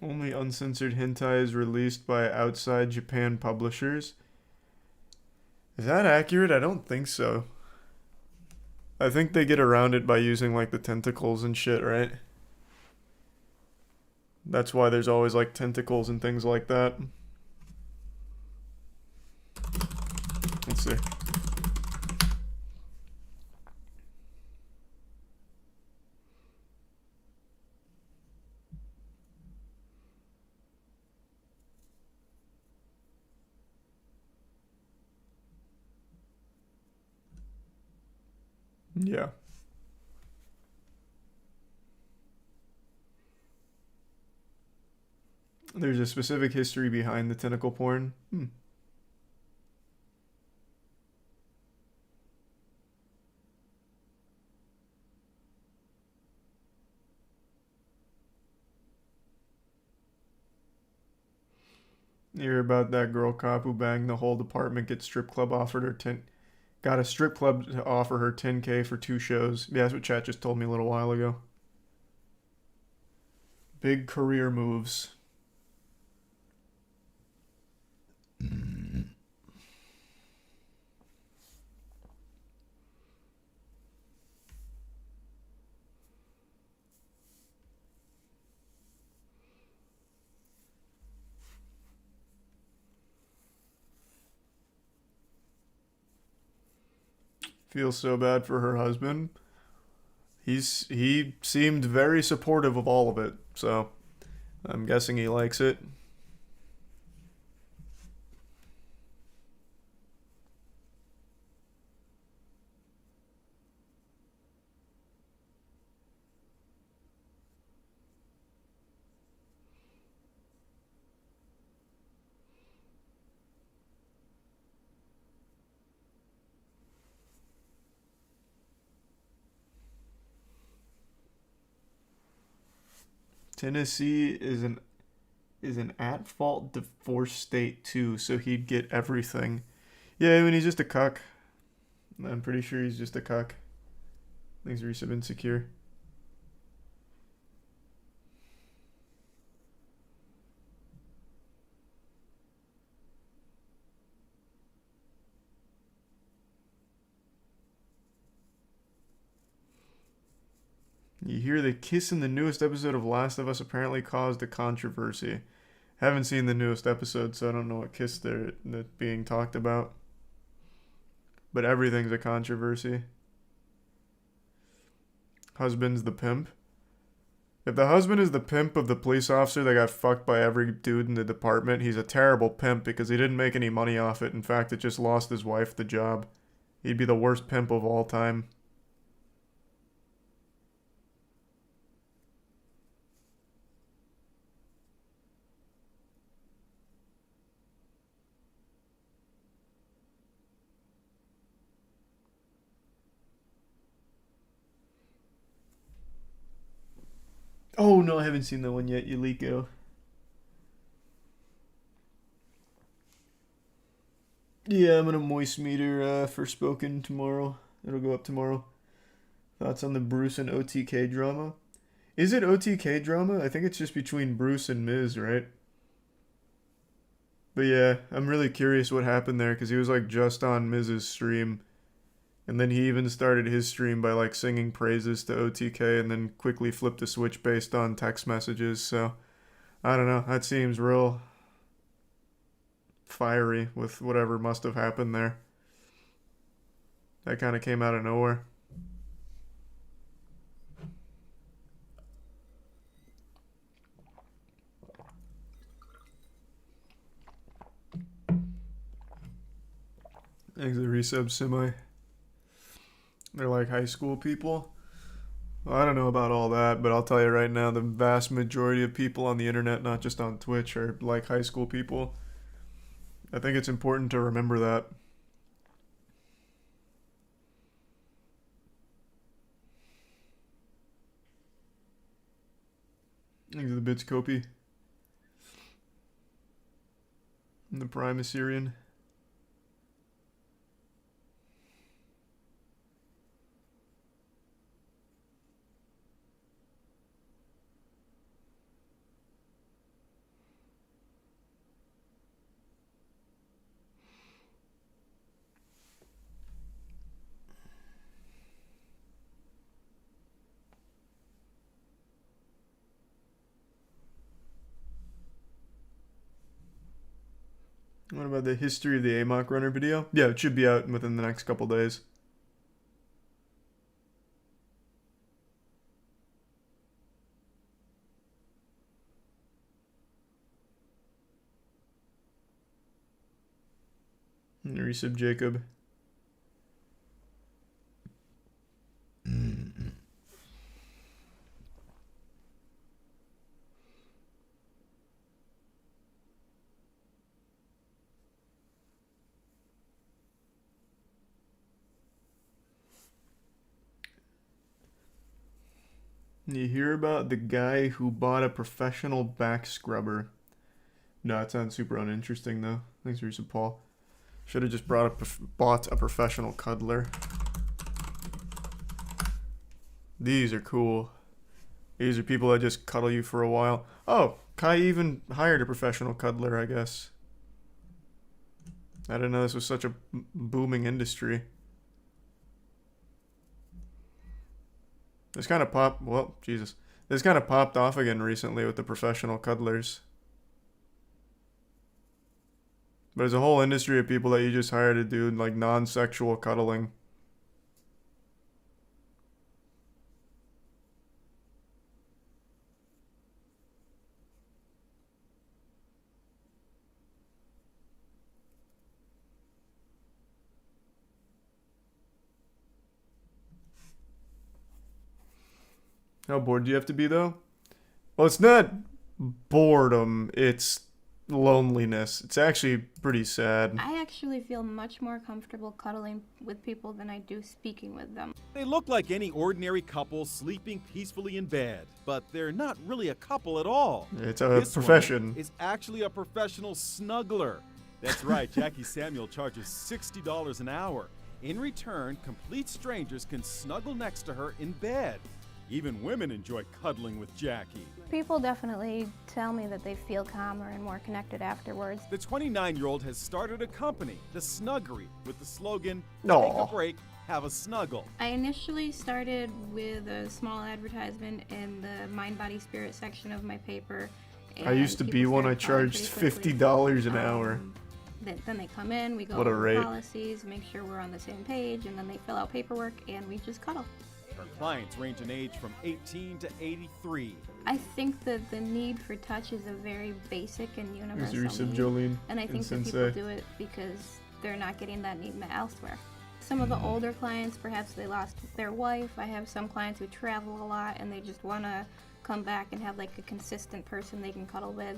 Only uncensored hentai is released by outside Japan publishers. Is that accurate? I don't think so. I think they get around it by using like the tentacles and shit, right? That's why there's always like tentacles and things like that. Let's see. Yeah. There's a specific history behind the tentacle porn. You hear about that girl cop who banged the whole department, get strip club offered her got a strip club to offer her $10K for 2 shows. Yeah, that's what chat just told me a little while ago. Big career moves. Feels so bad for her husband. He seemed very supportive of all of it, so I'm guessing he likes it. Tennessee is an at-fault divorce state too, so he'd get everything. Yeah, I mean, he's just a cuck. I'm pretty sure he's just a cuck. Things are so insecure. You hear the kiss in the newest episode of Last of Us apparently caused a controversy. Haven't seen the newest episode, so I don't know what kiss they're being talked about. But everything's a controversy. Husband's the pimp. If the husband is the pimp of the police officer that got fucked by every dude in the department, he's a terrible pimp because he didn't make any money off it. In fact, it just lost his wife the job. He'd be the worst pimp of all time. Oh no, I haven't seen that one yet, Yuliko. Yeah, I'm gonna moist meter Forspoken tomorrow. It'll go up tomorrow. Thoughts on the Bruce and OTK drama? Is it OTK drama? I think it's just between Bruce and Miz, right? But yeah, I'm really curious what happened there, because he was like just on Miz's stream. And then he even started his stream by like singing praises to OTK and then quickly flipped a switch based on text messages. So, I don't know. That seems real fiery with whatever must have happened there. That kind of came out of nowhere. Thanks to the resub semi. They're like high school people. Well, I don't know about all that, but I'll tell you right now, the vast majority of people on the internet, not just on Twitch, are like high school people. I think it's important to remember that. Thanks to the bits, Kopi. And the Prime Assyrian. What about the history of the AMOC runner video? Yeah, it should be out within the next couple days. Resub Jacob. You hear about the guy who bought a professional back scrubber? No, it sounds super uninteresting though. Thanks for your support, Paul. Should have just bought a professional cuddler. These are cool. These are people that just cuddle you for a while. Oh, Kai even hired a professional cuddler, I guess. I didn't know this was such a booming industry. This kind of popped, well, Jesus. This kind of popped off again recently with the professional cuddlers. But there's a whole industry of people that you just hire to do like non-sexual cuddling. How bored do you have to be, though? Well, it's not boredom, it's loneliness. It's actually pretty sad. I actually feel much more comfortable cuddling with people than I do speaking with them. They look like any ordinary couple sleeping peacefully in bed, but they're not really a couple at all. It's a profession. Is actually a professional snuggler. That's right, Jackie Samuel charges $60 an hour. In return, complete strangers can snuggle next to her in bed. Even women enjoy cuddling with Jackie. People definitely tell me that they feel calmer and more connected afterwards. The 29-year-old has started a company, The Snuggery, with the slogan, Aww. Take a break, have a snuggle. I initially started with a small advertisement in the Mind, Body, Spirit section of my paper. I used to be one. I charged $50 an hour. Then they come in, we go What a over rate. policies, make sure we're on the same page, and then they fill out paperwork, and we just cuddle. Her clients range in age from 18 to 83. I think that the need for touch is a very basic and universal Resub need. Jolene And I and think that Sensei. people do it because they're not getting that need met elsewhere. some of the older clients, perhaps they lost their wife. I have some clients who travel a lot and they just want to come back and have like a consistent person they can cuddle with.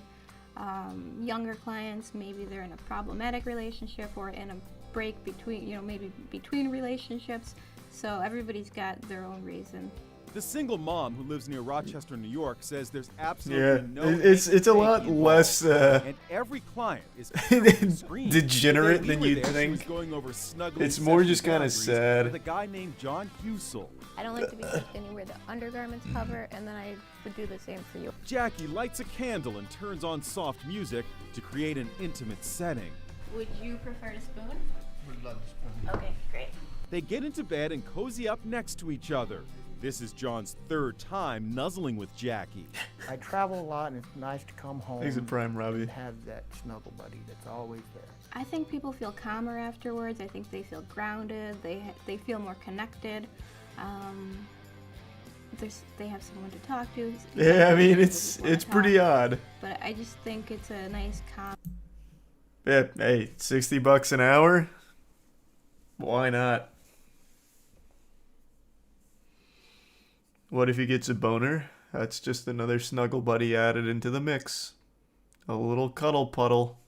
Younger clients, maybe they're in a problematic relationship or in a break between, maybe between relationships. So everybody's got their own reason. The single mom who lives near Rochester, New York, says there's absolutely no. It's a lot less and every client is degenerate than you'd think. It's more just kind of sad. With a guy named John Husel. I don't like to be pushed anywhere the undergarments cover, and then I would do the same for you. Jackie lights a candle and turns on soft music to create an intimate setting. Would you prefer to spoon? Would love to spoon. Okay, great. They get into bed and cozy up next to each other. This is John's third time nuzzling with Jackie. I travel a lot, and it's nice to come home. Thanks a prime, Robbie. And have that snuggle buddy that's always there. I think people feel calmer afterwards. I think they feel grounded. They feel more connected. They have someone to talk to. Yeah, I mean it's pretty odd. But I just think it's a nice Yeah, hey, $60 an hour? Why not? What if he gets a boner? That's just another snuggle buddy added into the mix. A little cuddle puddle.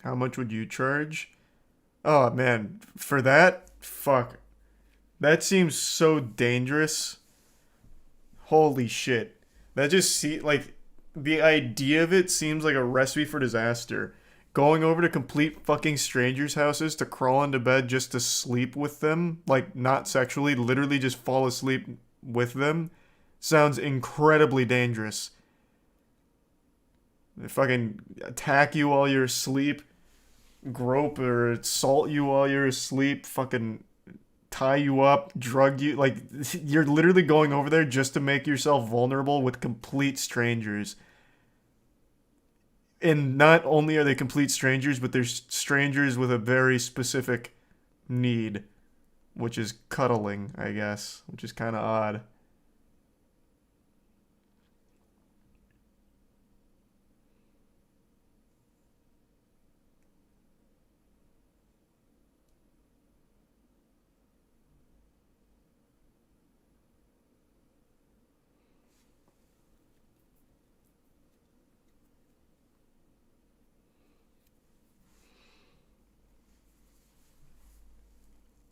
How much would you charge? Oh man, for that? Fuck. That seems so dangerous. Holy shit. That just the idea of it seems like a recipe for disaster. Going over to complete fucking strangers' houses to crawl into bed just to sleep with them, like not sexually, literally just fall asleep with them, sounds incredibly dangerous. They fucking attack you while you're asleep. Grope or assault you while you're asleep, fucking tie you up, drug you. Like, you're literally going over there just to make yourself vulnerable with complete strangers. And not only are they complete strangers, but they're strangers with a very specific need, which is cuddling, I guess, which is kind of odd.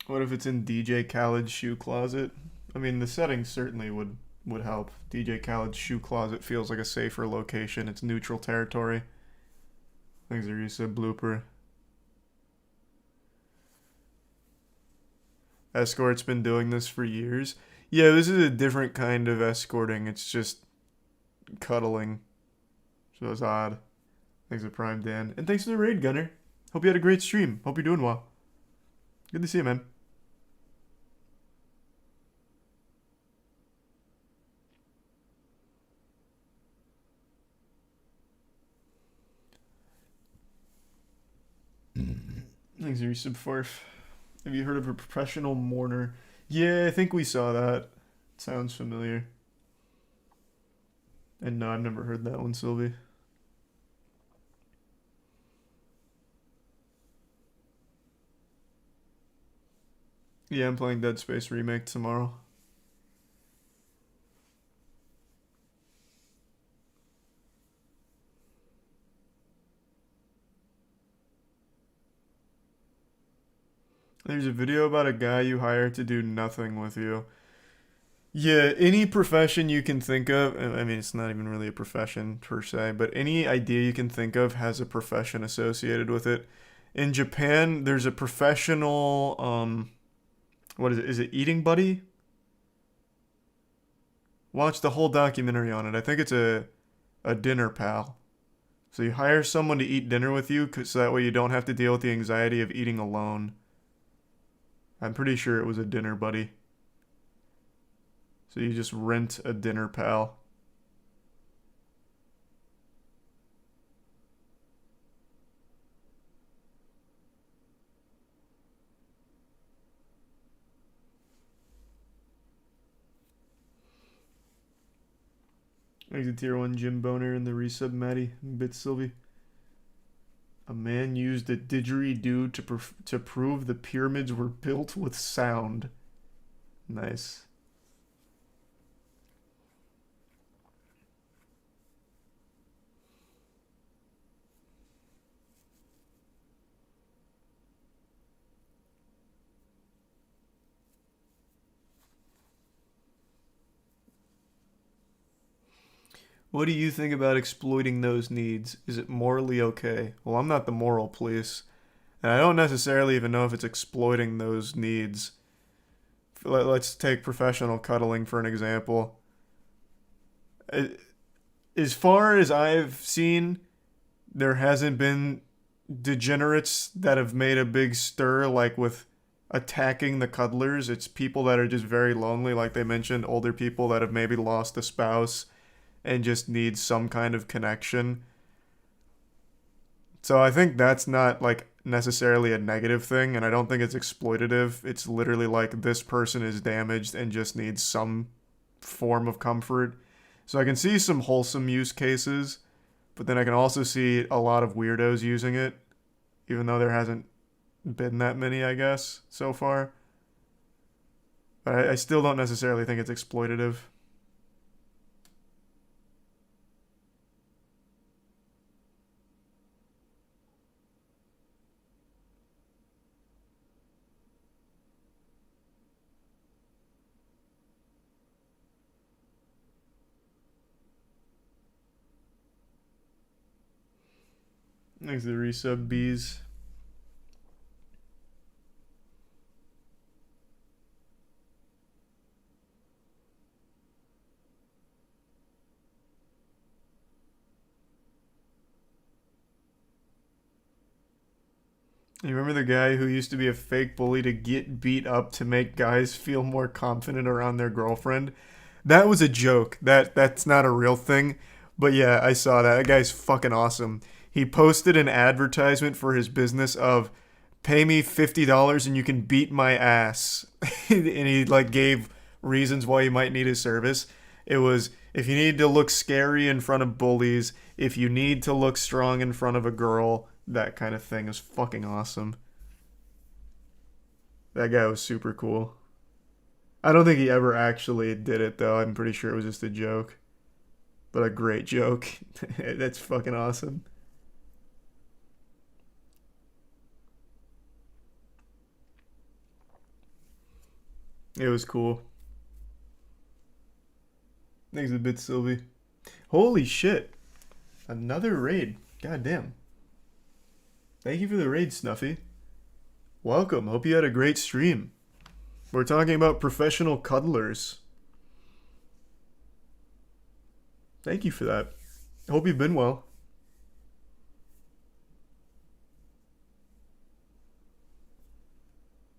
What if it's in DJ Khaled's shoe closet? I mean, the setting certainly would help. DJ Khaled's shoe closet feels like a safer location. It's neutral territory. Thanks, Arisa. Blooper. Escort's been doing this for years. Yeah, this is a different kind of escorting. It's just cuddling. So it's odd. Thanks for Prime Dan. And thanks for the raid, Gunner. Hope you had a great stream. Hope you're doing well. Good to see you, man. Thanks, Resubforf. Have you heard of a professional mourner? Yeah, I think we saw that. Sounds familiar. And no, I've never heard that one, Sylvie. Yeah, I'm playing Dead Space Remake tomorrow. There's a video about a guy you hire to do nothing with you. Yeah, any profession you can think of, I mean, it's not even really a profession per se, but any idea you can think of has a profession associated with it. In Japan, there's a professional, what is it? Is it Eating Buddy? Watch the whole documentary on it. I think it's a dinner pal. So you hire someone to eat dinner with you, so that way you don't have to deal with the anxiety of eating alone. I'm pretty sure it was a dinner buddy. So you just rent a dinner pal. Exit tier 1 Jim Boner and the resub Maddie. Bit Sylvie. A man used a didgeridoo to prove the pyramids were built with sound. Nice. What do you think about exploiting those needs? Is it morally okay? Well, I'm not the moral police, and I don't necessarily even know if it's exploiting those needs. Let's take professional cuddling for an example. As far as I've seen, there hasn't been degenerates that have made a big stir, like with attacking the cuddlers. It's people that are just very lonely, like they mentioned, older people that have maybe lost a spouse and just need some kind of connection. So I think that's not like necessarily a negative thing, and I don't think it's exploitative. It's literally like this person is damaged and just needs some form of comfort. So I can see some wholesome use cases, but then I can also see a lot of weirdos using it, even though there hasn't been that many, I guess, so far. But I still don't necessarily think it's exploitative. Thanks to the resub bees. You remember the guy who used to be a fake bully to get beat up to make guys feel more confident around their girlfriend? That was a joke. That's not a real thing. But yeah, I saw that. That guy's fucking awesome. He posted an advertisement for his business of pay me $50 and you can beat my ass. And he like gave reasons why you might need his service. It was, if you need to look scary in front of bullies, if you need to look strong in front of a girl, that kind of thing. Is fucking awesome. That guy was super cool. I don't think he ever actually did it though. I'm pretty sure it was just a joke. But a great joke. That's fucking awesome. It was cool. Thanks a bit, Sylvie. Holy shit. Another raid. God damn. Thank you for the raid, Snuffy. Welcome. Hope you had a great stream. We're talking about professional cuddlers. Thank you for that. Hope you've been well.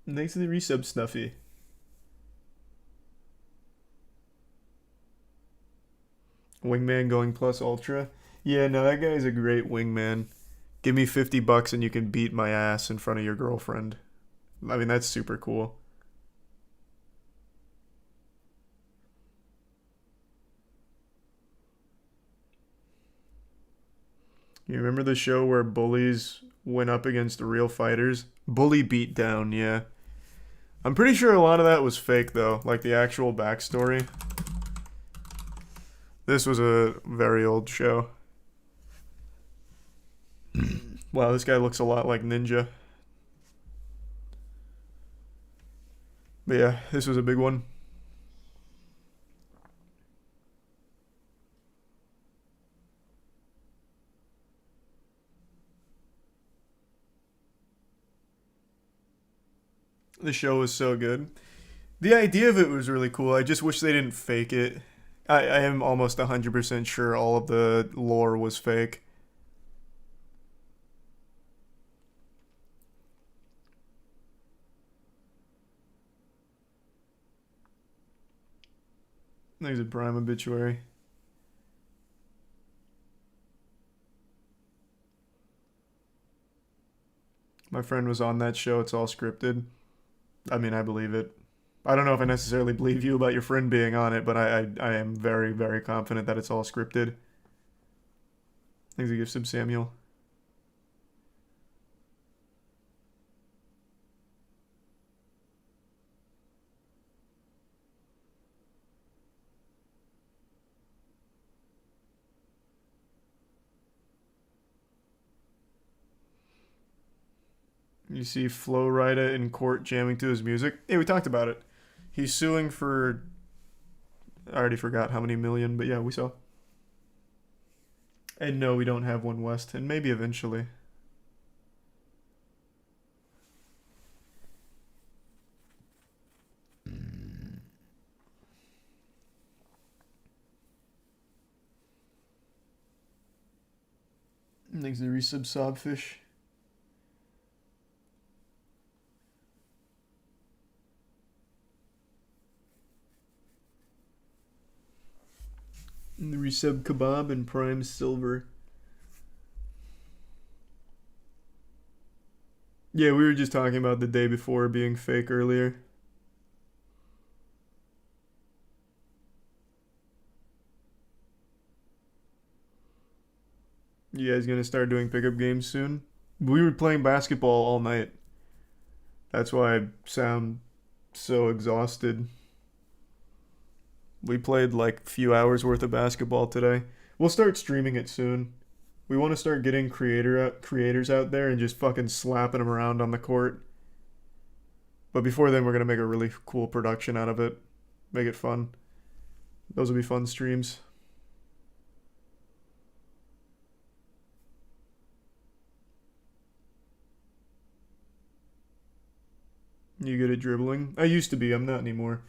And thanks for the resub, Snuffy. Wingman going plus ultra. Yeah, no, that guy's a great wingman. Give me $50 and you can beat my ass in front of your girlfriend. I mean, that's super cool. You remember the show where bullies went up against real fighters? Bully Beatdown, yeah. I'm pretty sure a lot of that was fake, though. Like, the actual backstory. This was a very old show. Wow, this guy looks a lot like Ninja. But yeah, this was a big one. The show was so good. The idea of it was really cool. I just wish they didn't fake it. I am almost 100% sure all of the lore was fake. There's a Prime obituary. My friend was on that show. It's all scripted. I mean, I believe it. I don't know if I necessarily believe you about your friend being on it, but I am very, very confident that it's all scripted. Thanks for gift sub, Samuel. You see Flo Rida in court jamming to his music. Hey, we talked about it. He's suing for... I already forgot how many million, but yeah, we saw. And no, we don't have one west, and maybe eventually. Thanks to resub Sobfish. And the resub Kebab and Prime Silver. Yeah, we were just talking about the day before being fake earlier. You guys gonna start doing pickup games soon? We were playing basketball all night. That's why I sound so exhausted. We played like a few hours worth of basketball today. We'll start streaming it soon. We want to start getting creators out there and just fucking slapping them around on the court. But before then, we're going to make a really cool production out of it. Make it fun. Those will be fun streams. You good at dribbling? I used to be, I'm not anymore.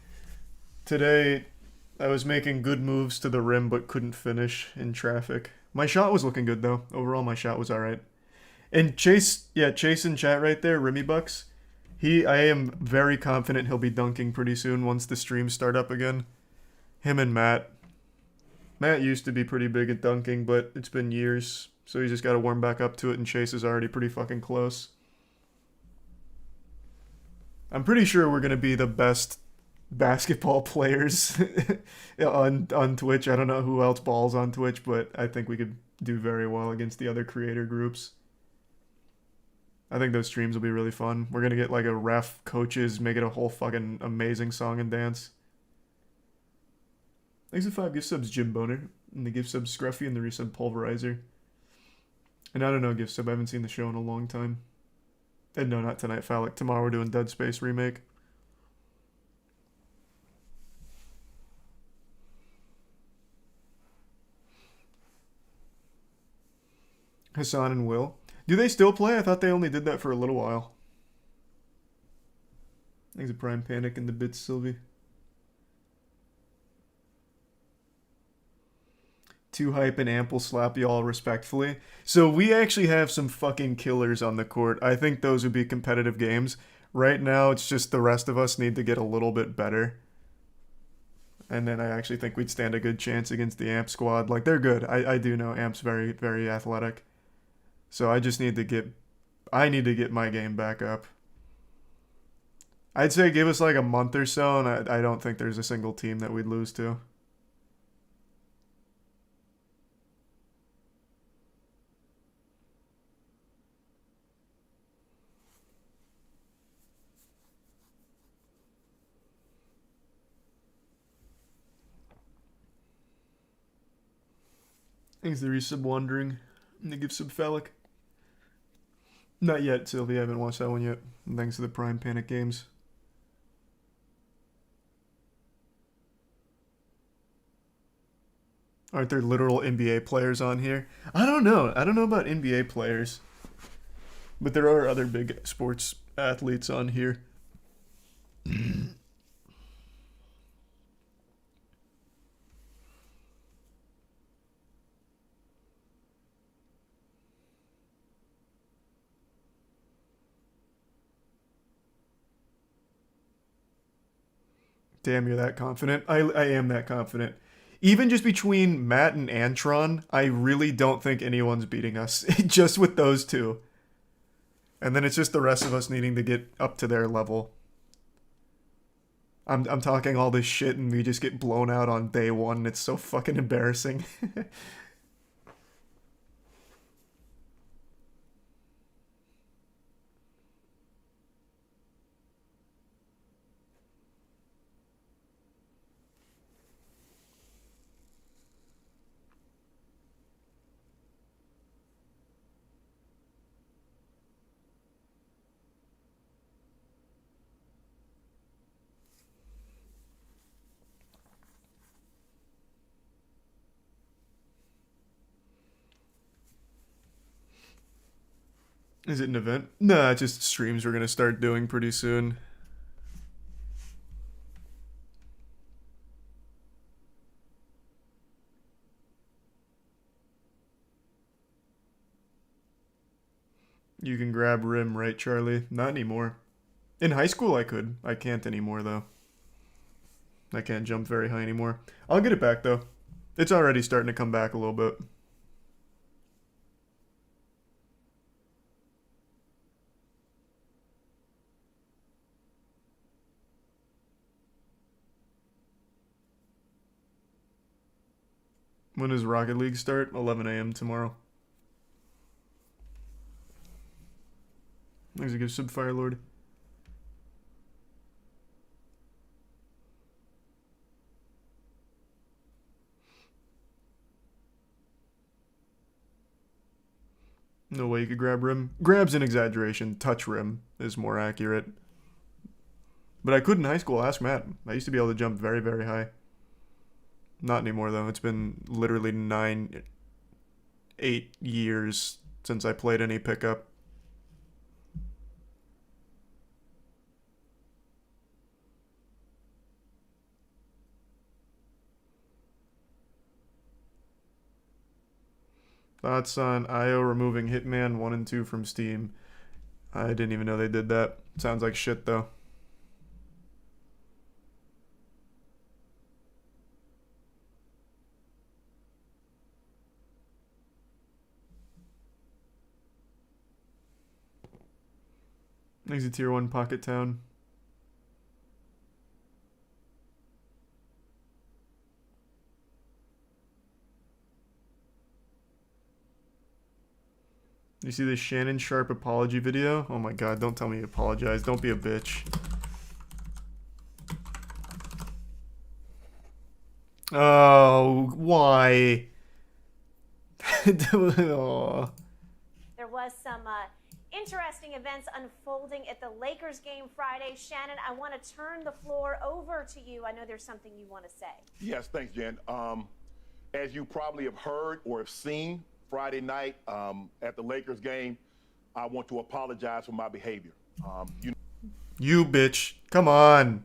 Today, I was making good moves to the rim but couldn't finish in traffic. My shot was looking good though. Overall, my shot was alright. And Chase in chat right there, Rimmy Bucks. I am very confident he'll be dunking pretty soon once the streams start up again. Him and Matt. Matt used to be pretty big at dunking, but it's been years, so he's just got to warm back up to it, and Chase is already pretty fucking close. I'm pretty sure we're going to be the best basketball players on Twitch. I don't know who else balls on Twitch, but I think we could do very well against the other creator groups. I think those streams will be really fun. We're going to get like a ref, coaches, make it a whole fucking amazing song and dance. Thanks for 5 gift subs, Jim Boner. And the gift sub Scruffy and the resub Pulverizer. And I don't know gift sub, I haven't seen the show in a long time. And no, not tonight, Phallic. Tomorrow we're doing Dead Space remake. Hassan and Will. Do they still play? I thought they only did that for a little while. Thanks to Prime Panic and the bits, Sylvie. Too hype and ample slap y'all respectfully. So we actually have some fucking killers on the court. I think those would be competitive games. Right now, it's just the rest of us need to get a little bit better. And then I actually think we'd stand a good chance against the Amp squad. Like, they're good. I do know Amp's very, very athletic. So I just need to get... I need to get my game back up. I'd say give us like a month or so, and I don't think there's a single team that we'd lose to. Thanks to resub Wandering. And the gift sub Phallic. Not yet, Sylvie. I haven't watched that one yet. And thanks to the Prime Panic games. Aren't there literal NBA players on here? I don't know. I don't know about NBA players. But there are other big sports athletes on here. Damn, you're that confident? I am that confident. Even just between Matt and Antron, I really don't think anyone's beating us. Just with those two. And then it's just the rest of us needing to get up to their level. I'm talking all this shit and we just get blown out on day one. It's so fucking embarrassing. Is it an event? Nah, it's just streams we're gonna start doing pretty soon. You can grab rim, right, Charlie? Not anymore. In high school I could. I can't anymore, though. I can't jump very high anymore. I'll get it back, though. It's already starting to come back a little bit. When does Rocket League start? 11 a.m. tomorrow. There's a good sub, Firelord. No way you could grab rim. Grab's an exaggeration. Touch rim is more accurate. But I could in high school. Ask Matt. I used to be able to jump very, very high. Not anymore, though. It's been literally 8 years since I played any pickup. Thoughts on IO removing Hitman 1 and 2 from Steam? I didn't even know they did that. Sounds like shit, though. Exit Tier 1 Pocket Town. You see this Shannon Sharp apology video? Oh my god, don't tell me you apologize. Don't be a bitch. Oh, why? Oh. There was some interesting events unfolding at the Lakers game Friday. Shannon, I want to turn the floor over to you. I know there's something you want to say. Yes, thanks, Jen. As you probably have heard or have seen Friday night at the Lakers game, I want to apologize for my behavior. You bitch. Come on.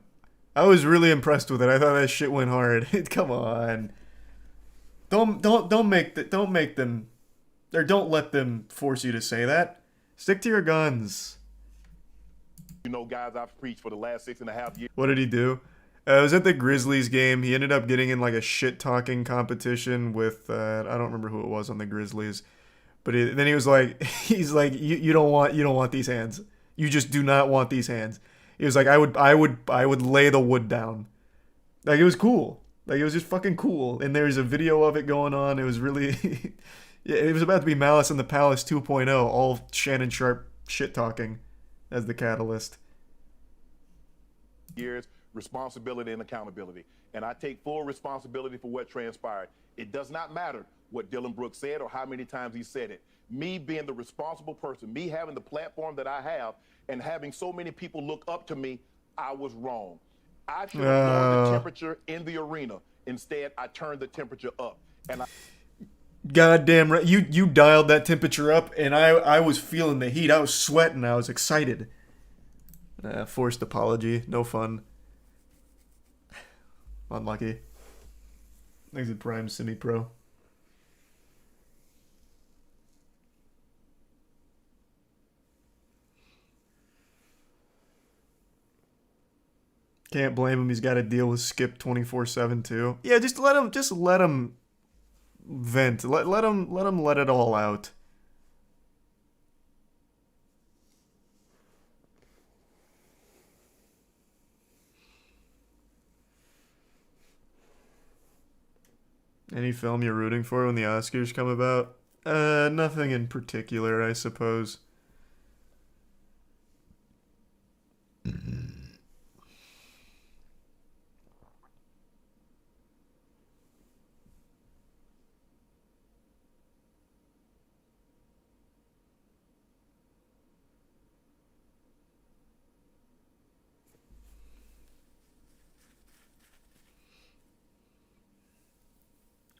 I was really impressed with it. I thought that shit went hard. Come on. Don't make them, or don't let them force you to say that. Stick to your guns. You know, guys, I've preached for the last 6.5 years. What did he do? I was at the Grizzlies game. He ended up getting in like a shit-talking competition with, I don't remember who it was on the Grizzlies. But then he was like, you don't want these hands. You just do not want these hands. He was like, I would lay the wood down. Like, it was cool. Like, it was just fucking cool. And there's a video of it going on. It was really, yeah, it was about to be Malice in the Palace 2.0, all Shannon Sharp shit-talking as the catalyst. Years, responsibility and accountability. And I take full responsibility for what transpired. It does not matter what Dylan Brooks said or how many times he said it. Me being the responsible person, me having the platform that I have, and having so many people look up to me, I was wrong. I should have lowered the temperature in the arena. Instead, I turned the temperature up. And Goddamn right. You dialed that temperature up, and I was feeling the heat. I was sweating. I was excited. Forced apology. No fun. Unlucky. Exit Prime Semi-Pro. Can't blame him. He's got to deal with Skip 24/7 too. Yeah, just let him vent. Let him let it all out. Any film you're rooting for when the Oscars come about? Nothing in particular, I suppose.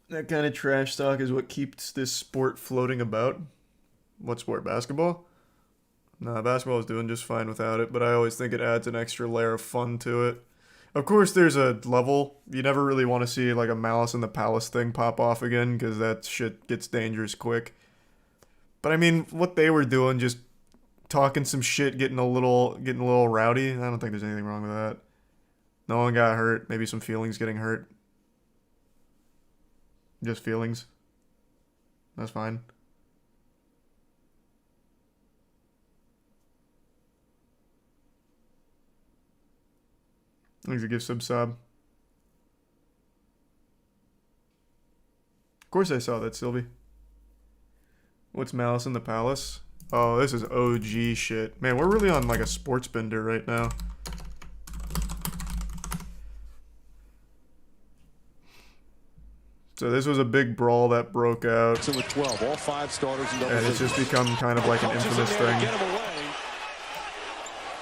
That kind of trash talk is what keeps this sport floating about. What sport? Basketball? Nah, basketball is doing just fine without it, but I always think it adds an extra layer of fun to it. Of course, there's a level. You never really want to see like a Malice in the Palace thing pop off again, because that shit gets dangerous quick. But I mean, what they were doing, just talking some shit, getting a little rowdy, I don't think there's anything wrong with that. No one got hurt. Maybe some feelings getting hurt. Just feelings. That's fine. Thanks a gift sub. Of course I saw that, Sylvie. What's Malice in the Palace? Oh, this is OG shit. Man, we're really on like a sports bender right now. So this was a big brawl that broke out. So with 12, all 5 starters in double and it's just become kind of like an infamous thing.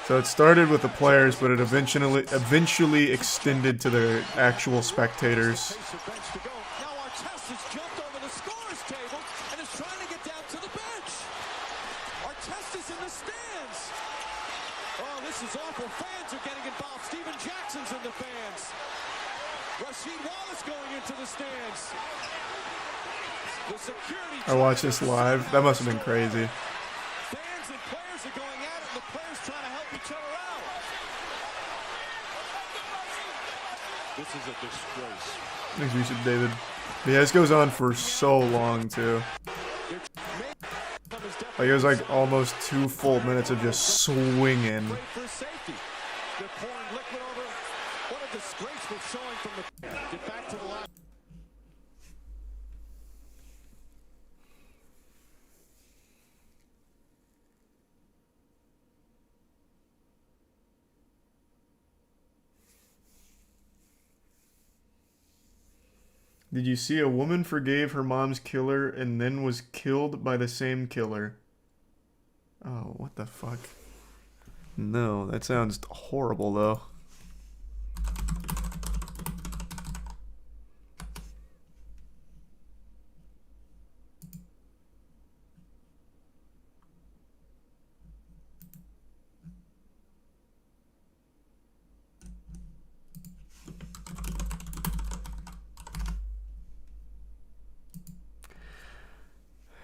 So it started with the players, but it eventually extended to the actual spectators. I watched this live. That must have been crazy. This is a disgrace. Thanks, Yusuf David. But yeah, this goes on for so long too. Like it was like almost 2 full minutes of just swinging. Did you see a woman forgave her mom's killer and then was killed by the same killer? Oh, what the fuck? No, that sounds horrible though.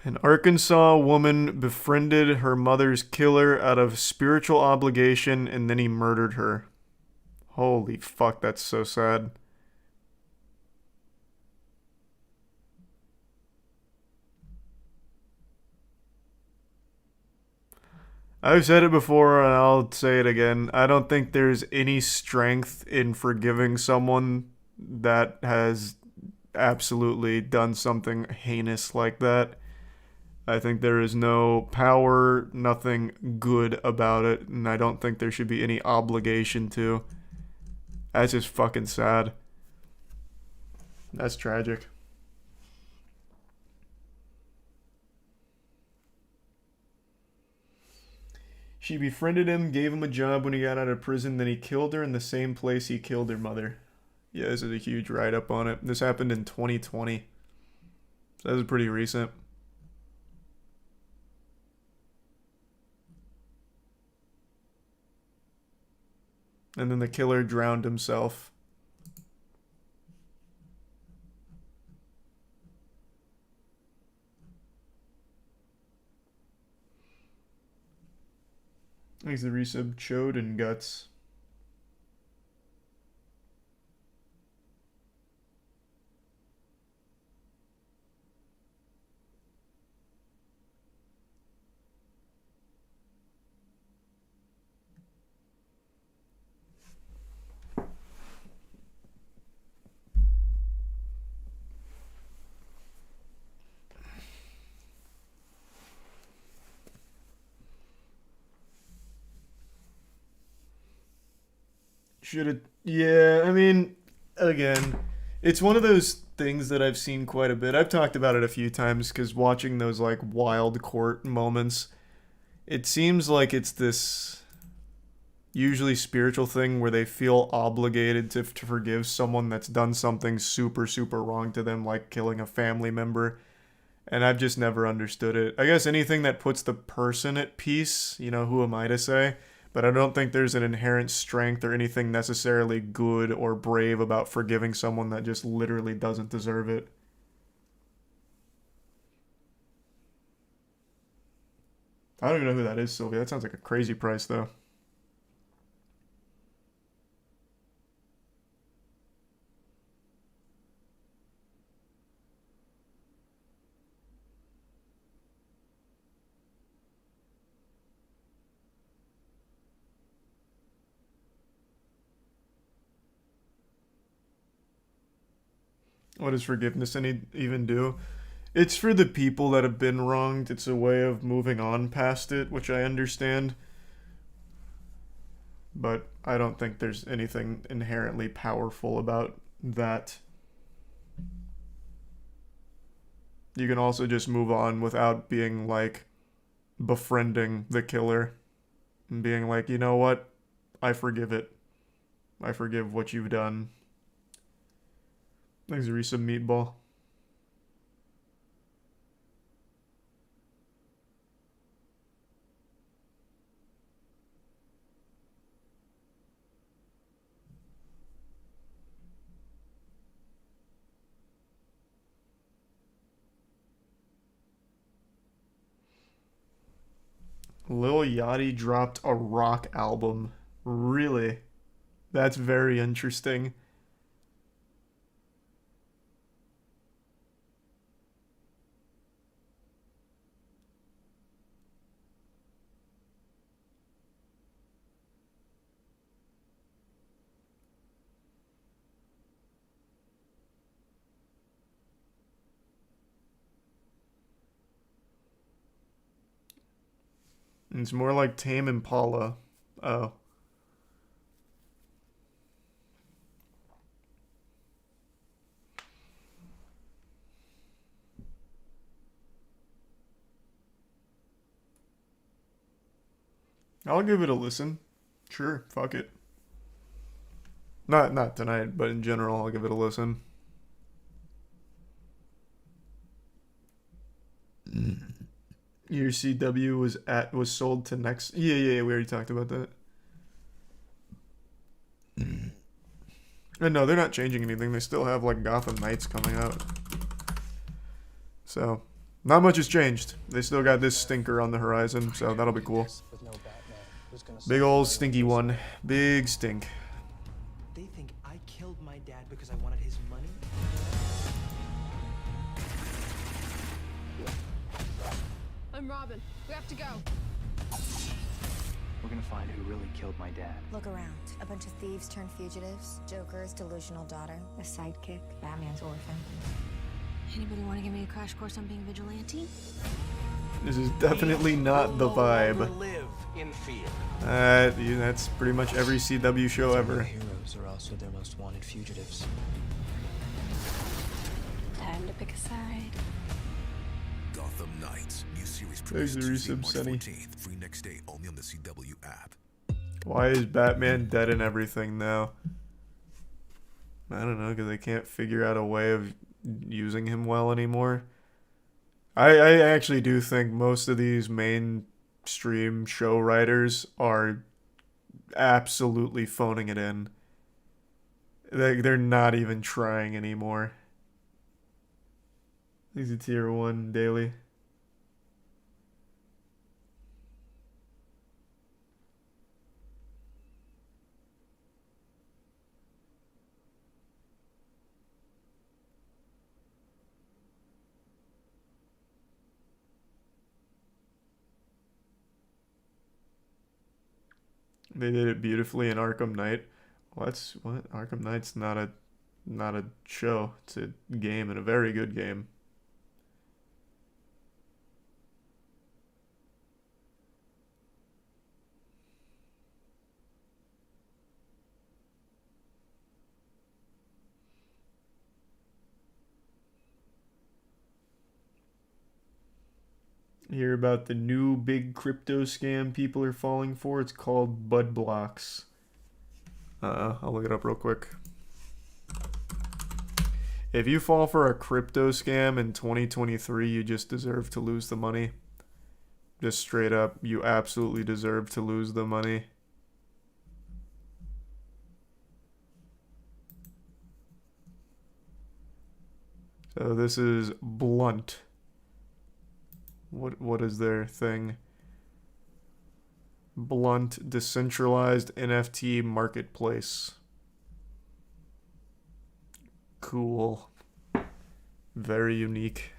An Arkansas woman befriended her mother's killer out of spiritual obligation and then he murdered her. Holy fuck, that's so sad. I've said it before and I'll say it again. I don't think there's any strength in forgiving someone that has absolutely done something heinous like that. I think there is no power, nothing good about it, and I don't think there should be any obligation to. That's just fucking sad. That's tragic. She befriended him, gave him a job when he got out of prison, then he killed her in the same place he killed her mother. Yeah, this is a huge write-up on it. This happened in 2020. So that was pretty recent. And then the killer drowned himself. Thanks the resub, Chode and Guts. Should have. Yeah, I mean, again, it's one of those things that I've seen quite a bit. I've talked about it a few times because watching those like wild court moments, it seems like it's this usually spiritual thing where they feel obligated to forgive someone that's done something super, super wrong to them, like killing a family member. And I've just never understood it. I guess anything that puts the person at peace, you know, who am I to say? But I don't think there's an inherent strength or anything necessarily good or brave about forgiving someone that just literally doesn't deserve it. I don't even know who that is, Sylvia. That sounds like a crazy price, though. What does forgiveness even do? It's for the people that have been wronged. It's a way of moving on past it, which I understand. But I don't think there's anything inherently powerful about that. You can also just move on without being like befriending the killer and being like, you know what? I forgive it. I forgive what you've done. Thanks, Risa Meatball. Lil Yachty dropped a rock album. Really? That's very interesting. It's more like Tame Impala. Oh. I'll give it a listen. Sure, fuck it. Not tonight, but in general, I'll give it a listen. Your CW was sold to next. Yeah, we already talked about that. And no, they're not changing anything. They still have like Gotham Knights coming out. So, not much has changed. They still got this stinker on the horizon, so that'll be cool. Big old stinky one. Big stink. They think I killed my dad because I wanted his money? I'm Robin. We have to go. We're gonna find who really killed my dad. Look around. A bunch of thieves turned fugitives. Joker's delusional daughter. A sidekick. Batman's orphan. Anybody want to give me a crash course on being vigilante? This is definitely not the vibe. Live in fear. That's pretty much every CW show ever. Heroes are also their most wanted fugitives. Time to pick a side. Gotham Knights, new series There's the resub, March Sunny. 14th, free next day only on the CW app. Why is Batman dead and everything now? I don't know, because they can't figure out a way of using him well anymore. I actually do think most of these mainstream show writers are absolutely phoning it in. They're not even trying anymore. He's a tier 1 daily. They did it beautifully in Arkham Knight. What? Arkham Knight's not a show. It's a game, and a very good game. Hear about the new big crypto scam people are falling for. It's called Bud Blocks. I'll look it up real quick. If you fall for a crypto scam in 2023, you just deserve to lose the money. Just straight up, you absolutely deserve to lose the money. So this is Blunt. What is their thing? Blunt decentralized NFT marketplace. Cool. Very unique.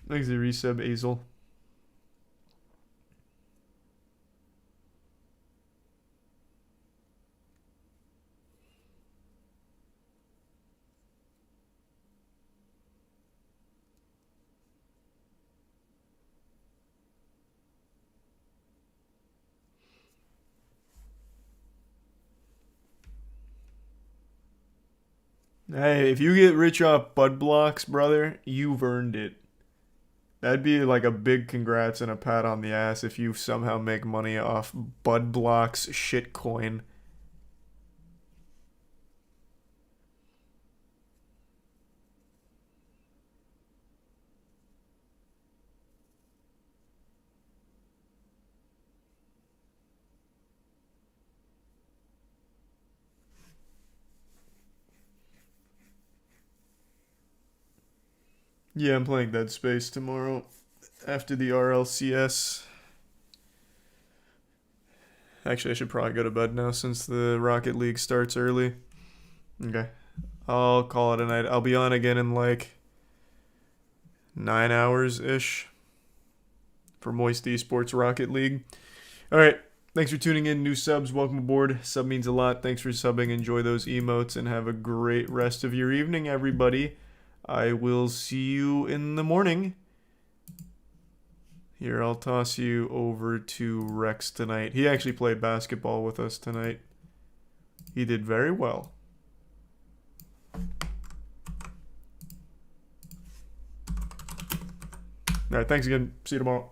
Thanks to resub Azel. Hey, if you get rich off Bud Blocks, brother, you've earned it. That'd be like a big congrats and a pat on the ass if you somehow make money off Bud Blocks shitcoin. Yeah, I'm playing Dead Space tomorrow after the RLCS. Actually, I should probably go to bed now since the Rocket League starts early. Okay. I'll call it a night. I'll be on again in like 9 hours-ish for Moist Esports Rocket League. All right. Thanks for tuning in. New subs, welcome aboard. Sub means a lot. Thanks for subbing. Enjoy those emotes and have a great rest of your evening, everybody. I will see you in the morning. Here, I'll toss you over to Rex tonight. He actually played basketball with us tonight. He did very well. All right, thanks again. See you tomorrow.